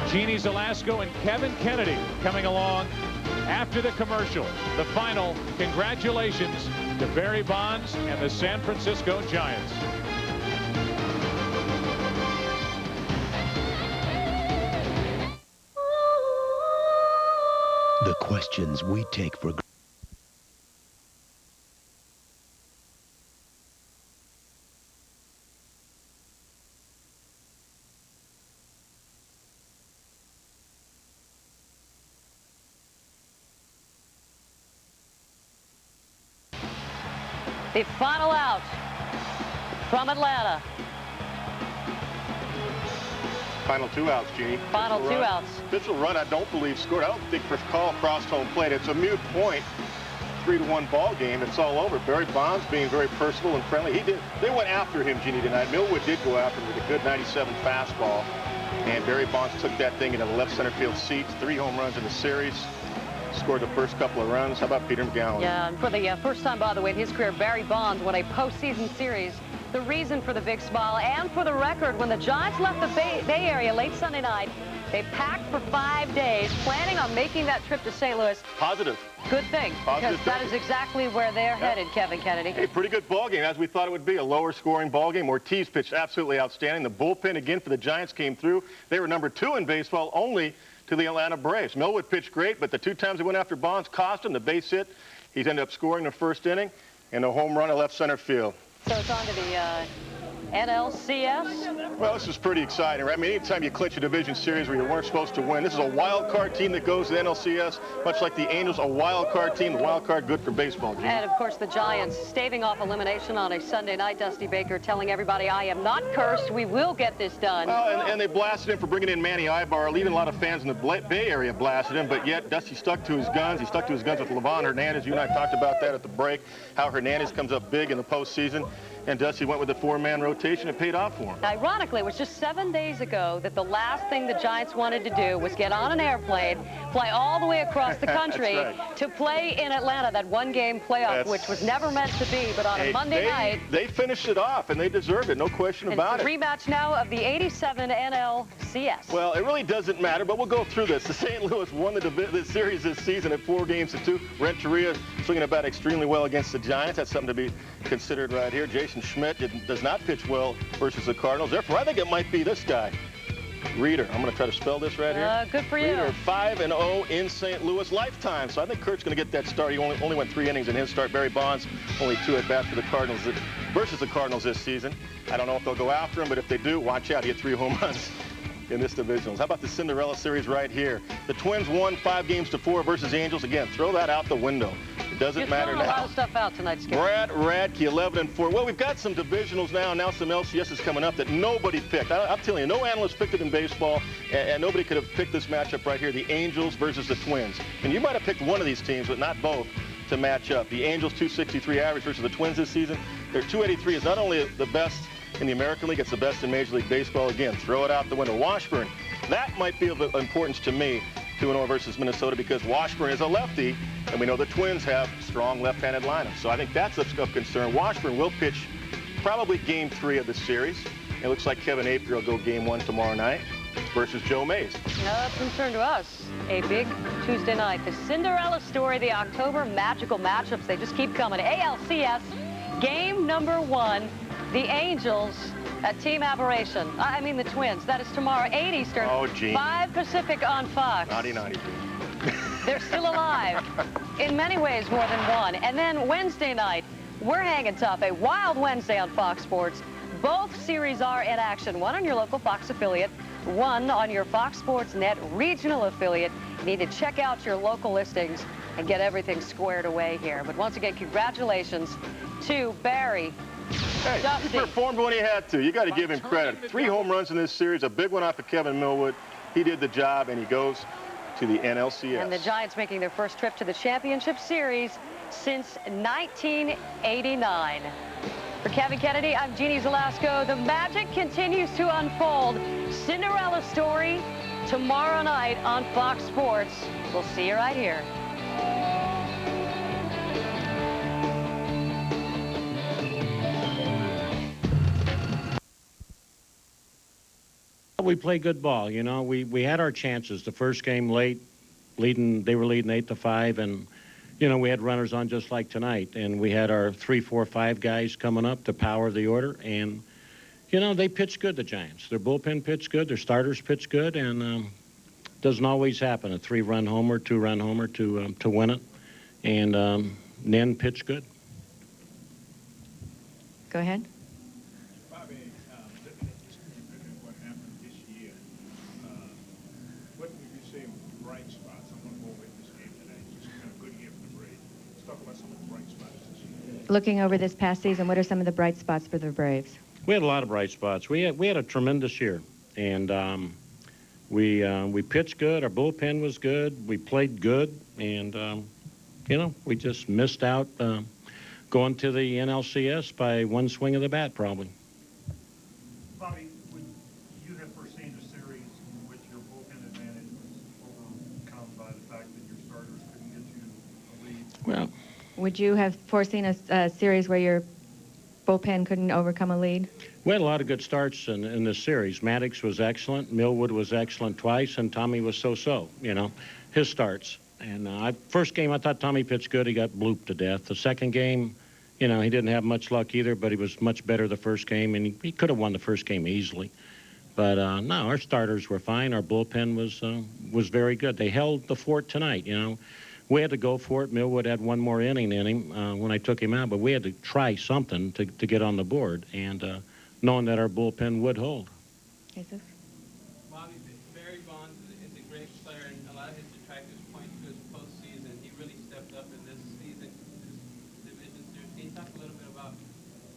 Speaker 2: Jeannie Zelasco and Kevin Kennedy coming along after the commercial. The final congratulations to Barry Bonds and the San Francisco Giants.
Speaker 6: The questions we take for granted.
Speaker 1: The final out from Atlanta.
Speaker 22: Final 2 outs, Jeannie.
Speaker 1: Final 2 outs.
Speaker 22: Official run, I don't believe, scored. I don't think for call crossed home plate. It's a moot point. 3-1 ball game. It's all over. Barry Bonds being very personal and friendly. They went after him, Jeannie, tonight. Millwood did go after him with a good 97 fastball. And Barry Bonds took that thing into the left center field seats. 3 home runs in the series. Scored the first couple of runs. How about Peter McGowan?
Speaker 1: Yeah, and for the first time, by the way, in his career, Barry Bonds won a postseason series. The reason for the big smile, and for the record, when the Giants left the Bay Area late Sunday night, they packed for 5 days, planning on making that trip to St. Louis.
Speaker 22: Positive.
Speaker 1: Good thing,
Speaker 22: Positive
Speaker 1: because that is exactly where they're headed, Kevin Kennedy.
Speaker 22: Hey, pretty good ball game, as we thought it would be. A lower scoring ball game. Ortiz pitched absolutely outstanding. The bullpen, again, for the Giants came through. They were number 2 in baseball, only to the Atlanta Braves. Millwood pitched great, but the 2 times they went after Bonds cost him. The base hit, he's ended up scoring the first inning, and a home run at left center field.
Speaker 1: So it's on to the NLCS?
Speaker 22: Well, this is pretty exciting, right? I mean, anytime you clinch a division series where you weren't supposed to win, this is a wild card team that goes to the NLCS, much like the Angels, a wild card team. The wild card good for baseball, Gene.
Speaker 1: And, of course, the Giants staving off elimination on a Sunday night. Dusty Baker telling everybody, I am not cursed. We will get this done.
Speaker 22: Well, and they blasted him for bringing in Manny Ibarra, leaving a lot of fans in the Bay Area blasted him, but yet Dusty stuck to his guns. He stuck to his guns with Levon Hernandez. You and I talked about that at the break, how Hernandez comes up big in the postseason. And Dusty went with the 4-man rotation. It paid off for him.
Speaker 1: Ironically, it was just 7 days ago that the last thing the Giants wanted to do was get on an airplane, fly all the way across the country to play in Atlanta, that one-game playoff, which was never meant to be, but on a Monday night.
Speaker 22: They finished it off, and they deserved it, no question about it.
Speaker 1: It's a rematch now of the '87 NLCS.
Speaker 22: Well, it really doesn't matter, but we'll go through this. The St. Louis won the series this season at 4-2. Renteria swinging a bat extremely well against the Giants. That's something to be considered right here. Jason Schmidt does not pitch well versus the Cardinals. Therefore, I think it might be this guy, Reeder. I'm going to try to spell this right here.
Speaker 1: Good for you.
Speaker 22: Reeder, 5-0 in St. Louis, lifetime. So I think Kurt's going to get that start. He only went 3 innings in his start. Barry Bonds only 2 at bats for the Cardinals versus the Cardinals this season. I don't know if they'll go after him, but if they do, watch out. He had 3 home runs in this divisionals. How about the Cinderella series right here? The Twins won 5-4 versus Angels. Again, throw that out the window. It doesn't matter now.
Speaker 1: A lot of stuff out tonight, Skip.
Speaker 22: Brad Radke, 11-4. Well, we've got some divisionals now some LCS is coming up that nobody picked. I'm telling you, no analyst picked it in baseball, and nobody could have picked this matchup right here, the Angels versus the Twins. And you might have picked one of these teams, but not both, to match up. The Angels, 263 average versus the Twins this season. Their 283 is not only the best in the American League, it's the best in Major League Baseball. Again, throw it out the window. Washburn, that might be of importance to me, 2-0 versus Minnesota, because Washburn is a lefty, and we know the Twins have strong left-handed lineups. So I think that's of concern. Washburn will pitch probably Game 3 of the series. It looks like Kevin Apier will go Game 1 tomorrow night versus Joe Mays.
Speaker 1: No concern to us. A big Tuesday night. The Cinderella story, the October magical matchups, they just keep coming. ALCS, game number 1. The Angels, a team aberration. I mean the Twins. That is tomorrow, 8 Eastern, 5 Pacific on Fox.
Speaker 22: Naughty.
Speaker 1: They're still alive. In many ways, more than one. And then Wednesday night, we're hanging tough. A wild Wednesday on Fox Sports. Both series are in action. One on your local Fox affiliate, 1 on your Fox Sports Net regional affiliate. You need to check out your local listings and get everything squared away here. But once again, congratulations to Barry.
Speaker 22: Hey, he performed when he had to. You got to give him credit. 3 home runs in this series, a big one off of Kevin Millwood. He did the job, and he goes to the NLCS.
Speaker 1: And the Giants making their first trip to the championship series since 1989. For Kevin Kennedy, I'm Jeannie Zelasco. The magic continues to unfold. Cinderella story tomorrow night on Fox Sports. We'll see you right here.
Speaker 7: We played good ball, you know. We had our chances. The first game late, they were leading 8-5, and you know, we had runners on just like tonight, and we had our 3, 4, 5 guys coming up to power the order, and you know, they pitched good, the Giants. Their bullpen pitched good, their starters pitched good, and doesn't always happen, a 3-run homer, 2-run homer to win it, and Nen pitched good.
Speaker 10: Go ahead. Looking over this past season, what are some of the bright spots for the Braves?
Speaker 7: We had a lot of bright spots. We had a tremendous year, and we pitched good. Our bullpen was good. We played good, and you know, we just missed out going to the NLCS by 1 swing of the bat, probably.
Speaker 9: Bobby, would you have foreseen a series in which your bullpen advantage was overcome by the fact that your starters couldn't get you a lead?
Speaker 7: Well.
Speaker 10: Would you have foreseen a series where your bullpen couldn't overcome a lead?
Speaker 7: We had a lot of good starts in this series. Maddox was excellent. Millwood was excellent twice, and Tommy was so-so, you know, his starts. And first game, I thought Tommy pitched good. He got blooped to death. The second game, you know, he didn't have much luck either, but he was much better the first game, and he could have won the first game easily. But, no, our starters were fine. Our bullpen was very good. They held the fort tonight, you know. We had to go for it. Millwood had 1 more inning in him when I took him out, but we had to try something to get on the board, and knowing that our bullpen would hold.
Speaker 10: Jesus.
Speaker 4: Bobby, Barry Bonds is a great player, and a lot of his detractors point to his postseason. He really stepped up in this season, this division series. Can you talk a little bit about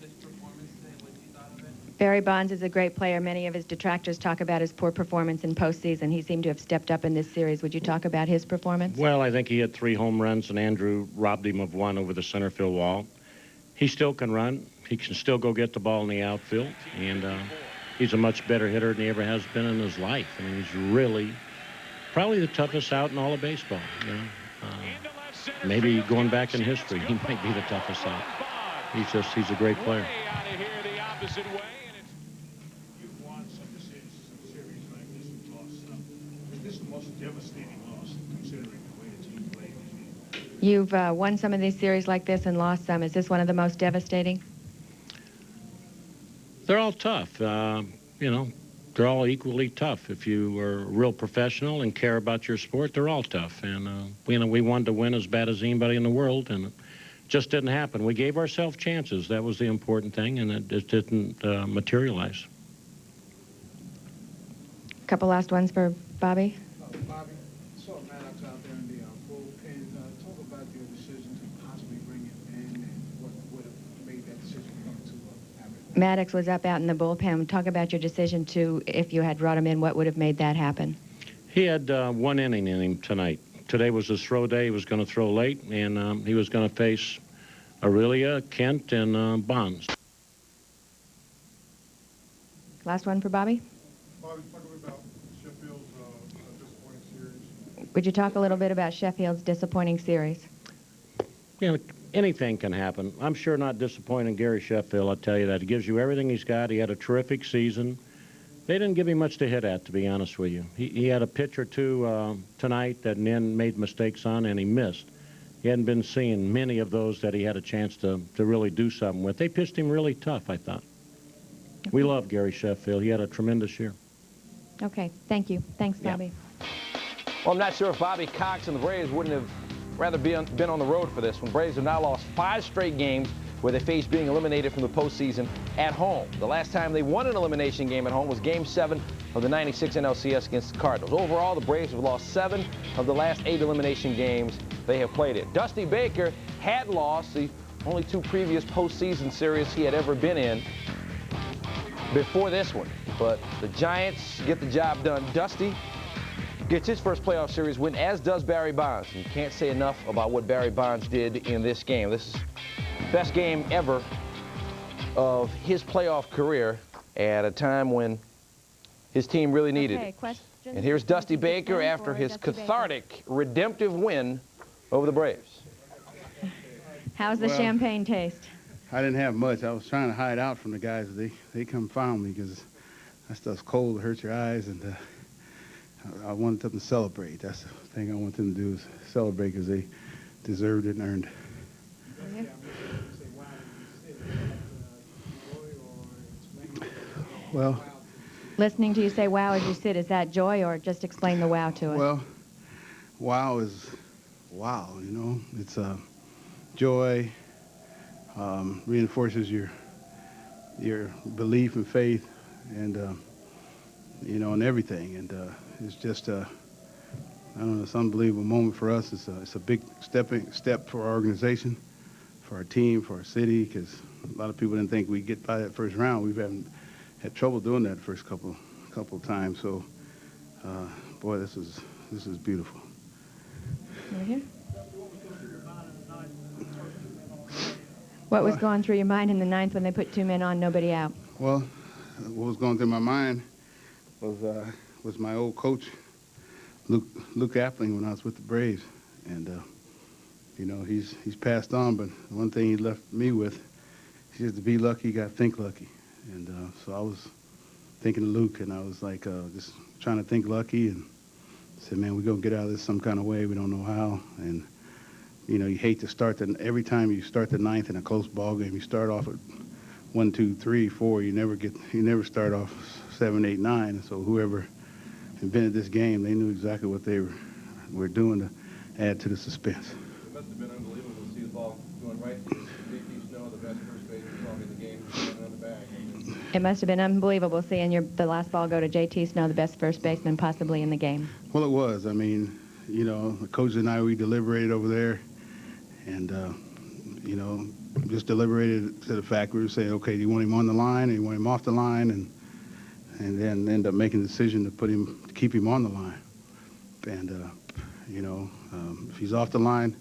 Speaker 4: his performance today and what you thought of it?
Speaker 10: Barry Bonds is a great player. Many of his detractors talk about his poor performance in postseason. He seemed to have stepped up in this series. Would you talk about his performance?
Speaker 7: Well, I think he had 3 home runs, and Andrew robbed him of 1 over the center field wall. He still can run. He can still go get the ball in the outfield, and he's a much better hitter than he ever has been in his life. I mean, he's really probably the toughest out in all of baseball. You know, maybe going back in history, he might be the toughest out. He's a great player.
Speaker 9: You've won some series like this and lost some. Is this the most devastating loss, considering the way the team played this year?
Speaker 10: You've won some of these series like this and lost some. Is this one of the most devastating?
Speaker 7: They're all tough. You know, they're all equally tough. If you are a real professional and care about your sport, they're all tough. And, you know, we wanted to win as bad as anybody in the world, and it just didn't happen. We gave ourselves chances. That was the important thing, and it just didn't materialize.
Speaker 10: A couple last ones for Bobby.
Speaker 5: Bobby, I saw Maddox out there in the bullpen. Talk about your decision to possibly bring him in and what would have made that decision come to happen.
Speaker 10: Maddox was up out in the bullpen. Talk about your decision to, if you had brought him in, what would have made that happen?
Speaker 7: He had 1 inning in him tonight. Today was his throw day. He was going to throw late, and he was going to face Aurelia, Kent, and Bonds.
Speaker 10: Last one for Bobby.
Speaker 9: Bobby, talk a bit about Sheffield's disappointing series.
Speaker 10: Would you talk a little bit about Sheffield's disappointing series?
Speaker 7: You know, anything can happen. I'm sure not disappointing Gary Sheffield, I'll tell you that. He gives you everything he's got. He had a terrific season. They didn't give him much to hit at, to be honest with you. He had a pitch or two tonight that Nen made mistakes on, and he missed. He hadn't been seeing many of those that he had a chance to really do something with. They pitched him really tough, I thought. Okay. We love Gary Sheffield. He had a tremendous year.
Speaker 10: Okay, thank you. Thanks, Bobby.
Speaker 23: Yeah. Well, I'm not sure if Bobby Cox and the Braves wouldn't have rather been on the road for this one. Braves have now lost 5 straight games where they faced being eliminated from the postseason at home. The last time they won an elimination game at home was Game 7 of the '96 NLCS against the Cardinals. Overall, the Braves have lost 7 of the last 8 elimination games they have played in. Dusty Baker had lost the only 2 previous postseason series he had ever been in before this one. But the Giants get the job done. Dusty gets his first playoff series win, as does Barry Bonds. And you can't say enough about what Barry Bonds did in this game. This is the best game ever of his playoff career at a time when his team really needed it. And here's Dusty Baker after his cathartic, redemptive win over the Braves.
Speaker 10: How's the champagne taste?
Speaker 21: I didn't have much. I was trying to hide out from the guys. They come found me because that stuff's cold, it hurts your eyes, and I wanted them to celebrate. That's the thing I want them to do, is celebrate, because they deserved it and earned it. Well,
Speaker 10: Listening to you say wow as you sit, is that joy, or just explain the wow to us?
Speaker 21: Well, wow is wow, you know. It's joy, reinforces your belief and faith, and you know, in everything. And it's just I don't know, it's an unbelievable moment for us. It's a big step for our organization, for our team, for our city, because a lot of people didn't think we'd get by that first round. We've had trouble doing that first couple of times. So, boy, this is beautiful.
Speaker 10: Over here. What was going through your mind in the 9th when they put 2 men on, nobody out?
Speaker 21: Well, what was going through my mind was my old coach, Luke Appling, when I was with the Braves, and you know, he's passed on, but one thing he left me with, he said, to be lucky, you got to think lucky. And so I was thinking of Luke, and I was like, just trying to think lucky, and said, man, we're going to get out of this some kind of way. We don't know how. And, you know, you hate to start every time you start the 9th in a close ball game, you start off at 1, 2, 3, 4. You never start off 7, 8, 9. And so whoever invented this game, they knew exactly what they were doing to add to the suspense.
Speaker 8: It must have been unbelievable to see the ball going right to JT Snow, the best first baseman probably in the game, on the bag.
Speaker 10: It must have been unbelievable seeing the last ball go to JT Snow, the best first baseman possibly in the game.
Speaker 21: Well, it was. I mean, you know, the coach and I, we deliberated over there, and, you know, just deliberated to the fact we were saying, okay, do you want him on the line or you want him off the line? And then end up making the decision to keep him on the line. And, you know, if he's off the line,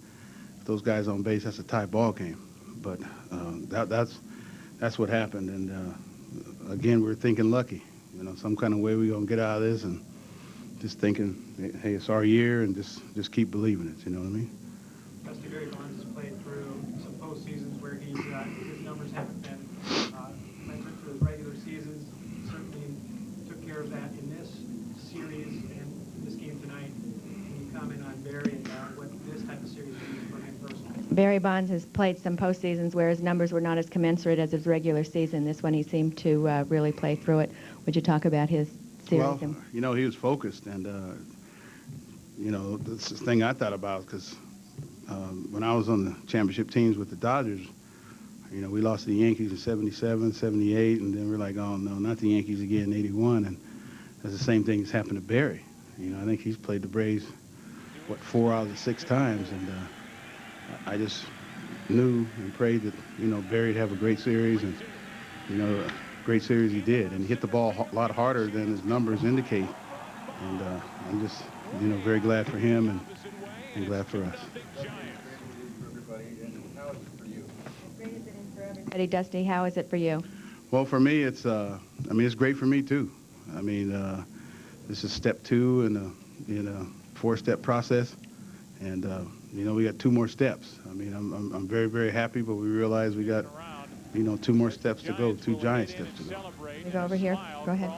Speaker 21: if those guys on base, that's a tie ball game. But that's what happened. And, again, we're thinking lucky. You know, some kind of way we're going to get out of this, and just thinking, hey, it's our year, and just keep believing it. You know what I mean?
Speaker 16: Dusty Barry Bonds has played through some postseasons where his numbers haven't been measured to his regular seasons. Certainly took care of that in this series and this game tonight. Can you comment on Barry and what this type of series means for him personally?
Speaker 10: Barry Bonds has played some postseasons where his numbers were not as commensurate as his regular season. This one he seemed to really play through it. Would you talk about his series?
Speaker 21: Well, you know, he was focused, and, you know, that's the thing I thought about, because when I was on the championship teams with the Dodgers, you know, we lost to the Yankees in 77, 78, and then we're like, oh, no, not the Yankees again in 81. And that's the same thing that's happened to Barry. You know, I think he's played the Braves, 4 out of the 6 times, and I just knew and prayed that, you know, Barry'd have a great series, and, you know, a great series he did. And he hit the ball a lot harder than his numbers indicate. And I'm just, you know, very glad for him and glad for us.
Speaker 10: Dusty, how is it for you?
Speaker 21: Well, for me, it's, I mean, it's great for me, too. I mean, this is step 2 in a 4-step process. And, you know, we got 2 more steps. I mean, I'm very, very happy, but we realize we got, you know, 2 more steps to go, 2 giant steps to go.
Speaker 10: You go over here. Go ahead.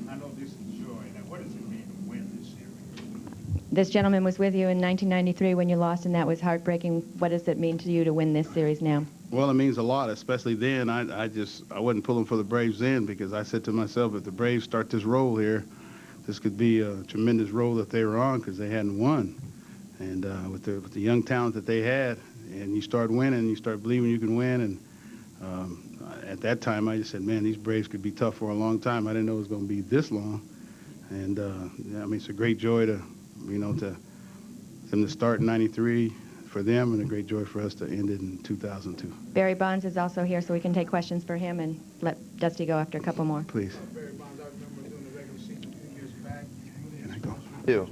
Speaker 5: I know this is joy. Now, what does it mean to win this series?
Speaker 10: This gentleman was with you in 1993 when you lost, and that was heartbreaking. What does it mean to you to win this series now?
Speaker 21: Well, it means a lot, especially then. I wasn't pulling for the Braves then, because I said to myself, if the Braves start this roll here, this could be a tremendous roll that they were on, because they hadn't won. And with the young talent that they had, and you start winning, you start believing you can win. And at that time, I just said, man, these Braves could be tough for a long time. I didn't know it was going to be this long. And I mean, it's a great joy to, you know, to them to start in '93 for them, and a great joy for us to end it in 2002.
Speaker 10: Barry Bonds is also here, so we can take questions for him and let Dusty go after a couple more.
Speaker 21: Please.
Speaker 5: Barry Bonds, I remember doing the regular season a few years back.
Speaker 21: Can I go?
Speaker 23: You.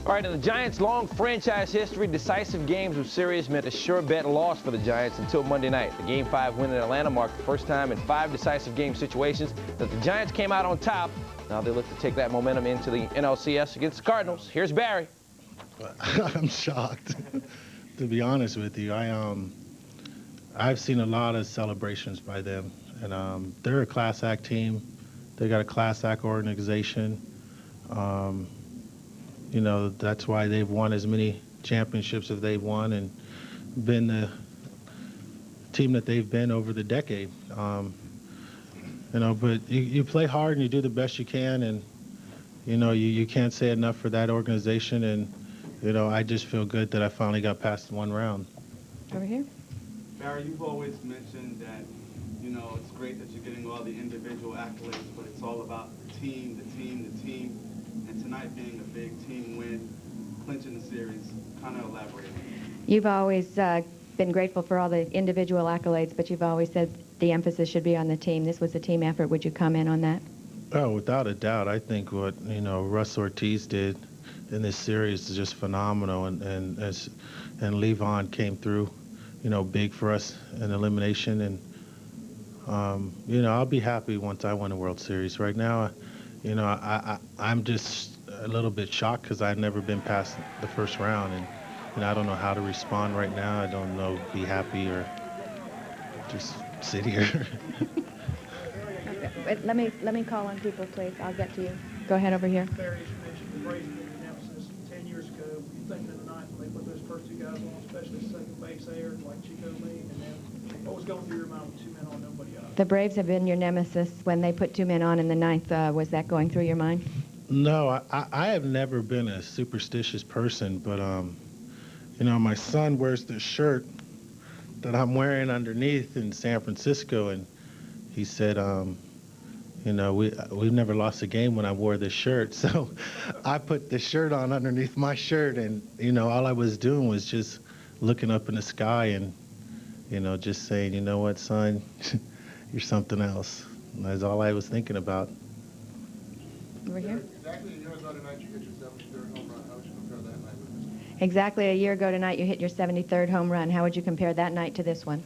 Speaker 23: All right, in the Giants' long franchise history, decisive games of series meant a sure bet loss for the Giants until Monday night. The Game 5 win in Atlanta marked the first time in 5 decisive game situations that the Giants came out on top. Now they look to take that momentum into the NLCS against the Cardinals. Here's Barry.
Speaker 21: I'm shocked, to be honest with you. I've seen a lot of celebrations by them, and they're a class act team. They got a class act organization. You know, that's why they've won as many championships as they've won and been the team that they've been over the decade. You know, but you play hard and you do the best you can, and, you know, you can't say enough for that organization, and, you know, I just feel good that I finally got past one round.
Speaker 10: Over here.
Speaker 12: Barry, you've always mentioned that, you know, it's great that you're getting all the individual accolades, but it's all about the team, the team, the team. And tonight being a big team win, clinching the series, kind of elaborate.
Speaker 10: You've always been grateful for all the individual accolades, but you've always said the emphasis should be on the team. This was a team effort. Would you comment on that?
Speaker 21: Oh, without a doubt. I think what, you know, Russ Ortiz did in this series is just phenomenal, and Levon came through, you know, big for us in elimination, and you know, I'll be happy once I win a World Series. Right now, you know, I'm just a little bit shocked because I've never been past the first round, and I don't know how to respond right now. I don't know, be happy or just sit here.
Speaker 10: Okay. Let me call on people, please. I'll get to you. Go ahead over here.
Speaker 16: Barry, as you mentioned, the Braves made an emphasis 10 years ago. You thinking of the night when they put those first 2 guys on, especially second base there, like Chico Lee, and then what was going through your mind with 2 men on, nobody out?
Speaker 10: The Braves have been your nemesis when they put 2 men on in the 9th. Was that going through your mind?
Speaker 21: No, I have never been a superstitious person, but you know, my son wears this shirt that I'm wearing underneath in San Francisco, and he said, you know, we've never lost a game when I wore this shirt, so I put the shirt on underneath my shirt, and, you know, all I was doing was just looking up in the sky and, you know, just saying, you know what, son, you're something else. And that's all I was thinking about.
Speaker 10: Over here.
Speaker 8: Exactly a year ago tonight, you hit your 73rd home run. How would you compare that night with this?
Speaker 10: Exactly a year ago tonight, you hit your 73rd home run. How would you compare that night to this one?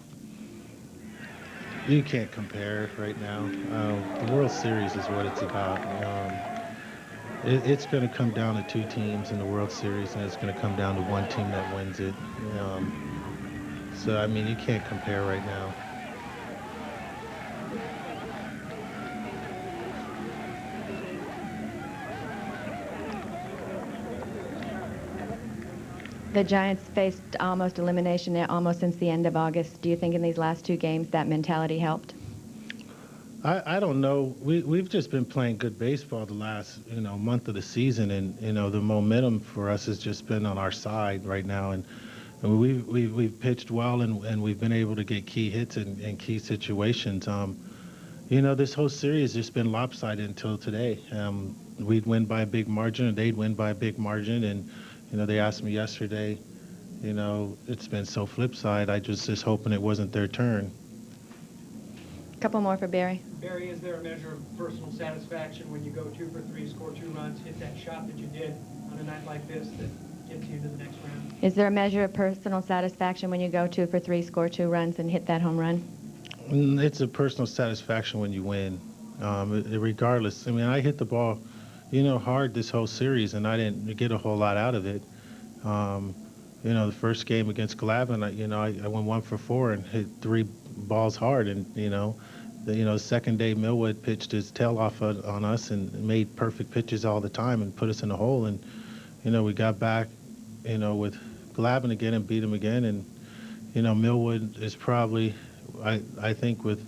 Speaker 21: You can't compare right now. The World Series is what it's about. It's going to come down to 2 teams in the World Series, and it's going to come down to 1 team that wins it. So, I mean, you can't compare right now.
Speaker 10: The Giants faced almost elimination almost since the end of August. Do you think in these last 2 games that mentality helped?
Speaker 21: I don't know. We've just been playing good baseball the last, you know, month of the season, and, you know, the momentum for us has just been on our side right now, and we've pitched well, and we've been able to get key hits in key situations. You know, this whole series has just been lopsided until today. We'd win by a big margin, and they'd win by a big margin, and, you know, they asked me yesterday, you know, it's been so flip side. I just hoping it wasn't their turn.
Speaker 10: A couple more for Barry.
Speaker 16: Barry, is there a measure of personal satisfaction when you go 2 for 3, score 2 runs, hit that shot that you did on a night like this that gets you to the next round?
Speaker 10: Is there a measure of personal satisfaction when you go 2 for 3, score 2 runs, and hit that home run?
Speaker 21: It's a personal satisfaction when you win, regardless. I mean, I hit the ball, you know, hard this whole series, and I didn't get a whole lot out of it. You know, the first game against Glavin, I went 1 for 4 and hit 3 balls hard, and, you know, the second day Millwood pitched his tail off on us and made perfect pitches all the time and put us in a hole, and, you know, we got back, you know, with Glavin again and beat him again, and, you know, Millwood is probably, I think with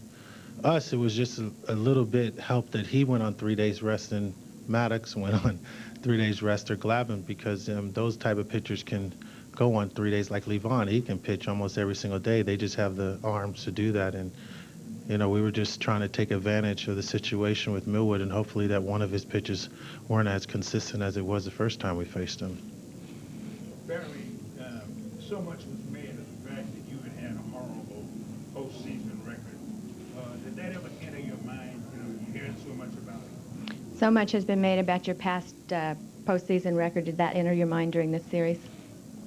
Speaker 21: us, it was just a little bit help that he went on 3 days rest and Maddox went on 3 days rest, or Glavine, because those type of pitchers can go on 3 days. Like Levon, he can pitch almost every single day. They just have the arms to do that. And we were just trying to take advantage of the situation with Millwood, and hopefully that one of his pitches weren't as consistent as it was the first time we faced him.
Speaker 5: Apparently, so much was made of the fact that you had a horrible postseason record. Did that ever enter your mind? You hear so much about it.
Speaker 10: So much has been made about your past postseason record. Did that enter your mind during this series?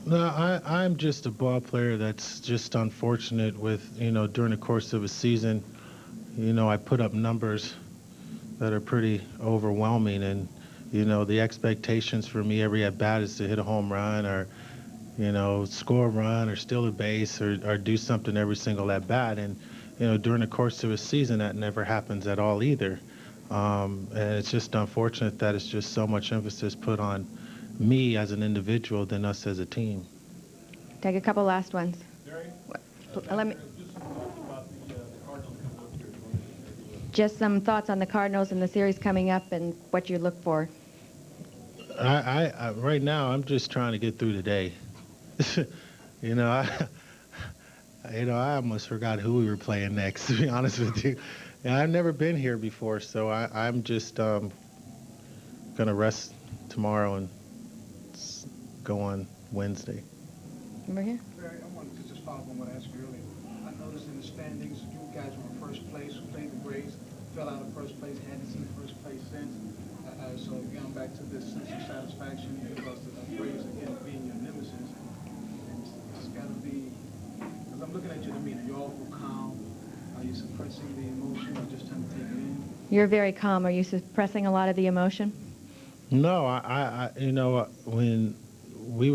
Speaker 21: No, I'm just a ball player that's just unfortunate with, during the course of a season, I put up numbers that are pretty overwhelming, and, the expectations for me every at-bat is to hit a home run or, score a run or steal a base or do something every single at-bat. And, during the course of a season, that never happens at all either. And it's just unfortunate that it's just so much emphasis put on me as an individual than us as a team.
Speaker 10: Take a couple last ones. Let me. Just some thoughts on the Cardinals and the series coming up and what you look for.
Speaker 21: I right now I'm just trying to get through the day. I almost forgot who we were playing next, to be honest with you. I've never been here before, so I'm just gonna rest tomorrow and go on Wednesday.
Speaker 10: Over here.
Speaker 5: Barry, I wanted to just follow up on what I asked you earlier. I noticed in the standings, you guys were in first place, played the Braves, fell out of first place, hadn't seen first place since. So going back to this sense of satisfaction because the Braves again being your nemesis, it's got to be. Because I'm looking at your demeanor, you're awful calm. Are you suppressing the emotion or just trying to take it in?
Speaker 10: You're very calm. Are you suppressing a lot of the emotion?
Speaker 21: No, when we were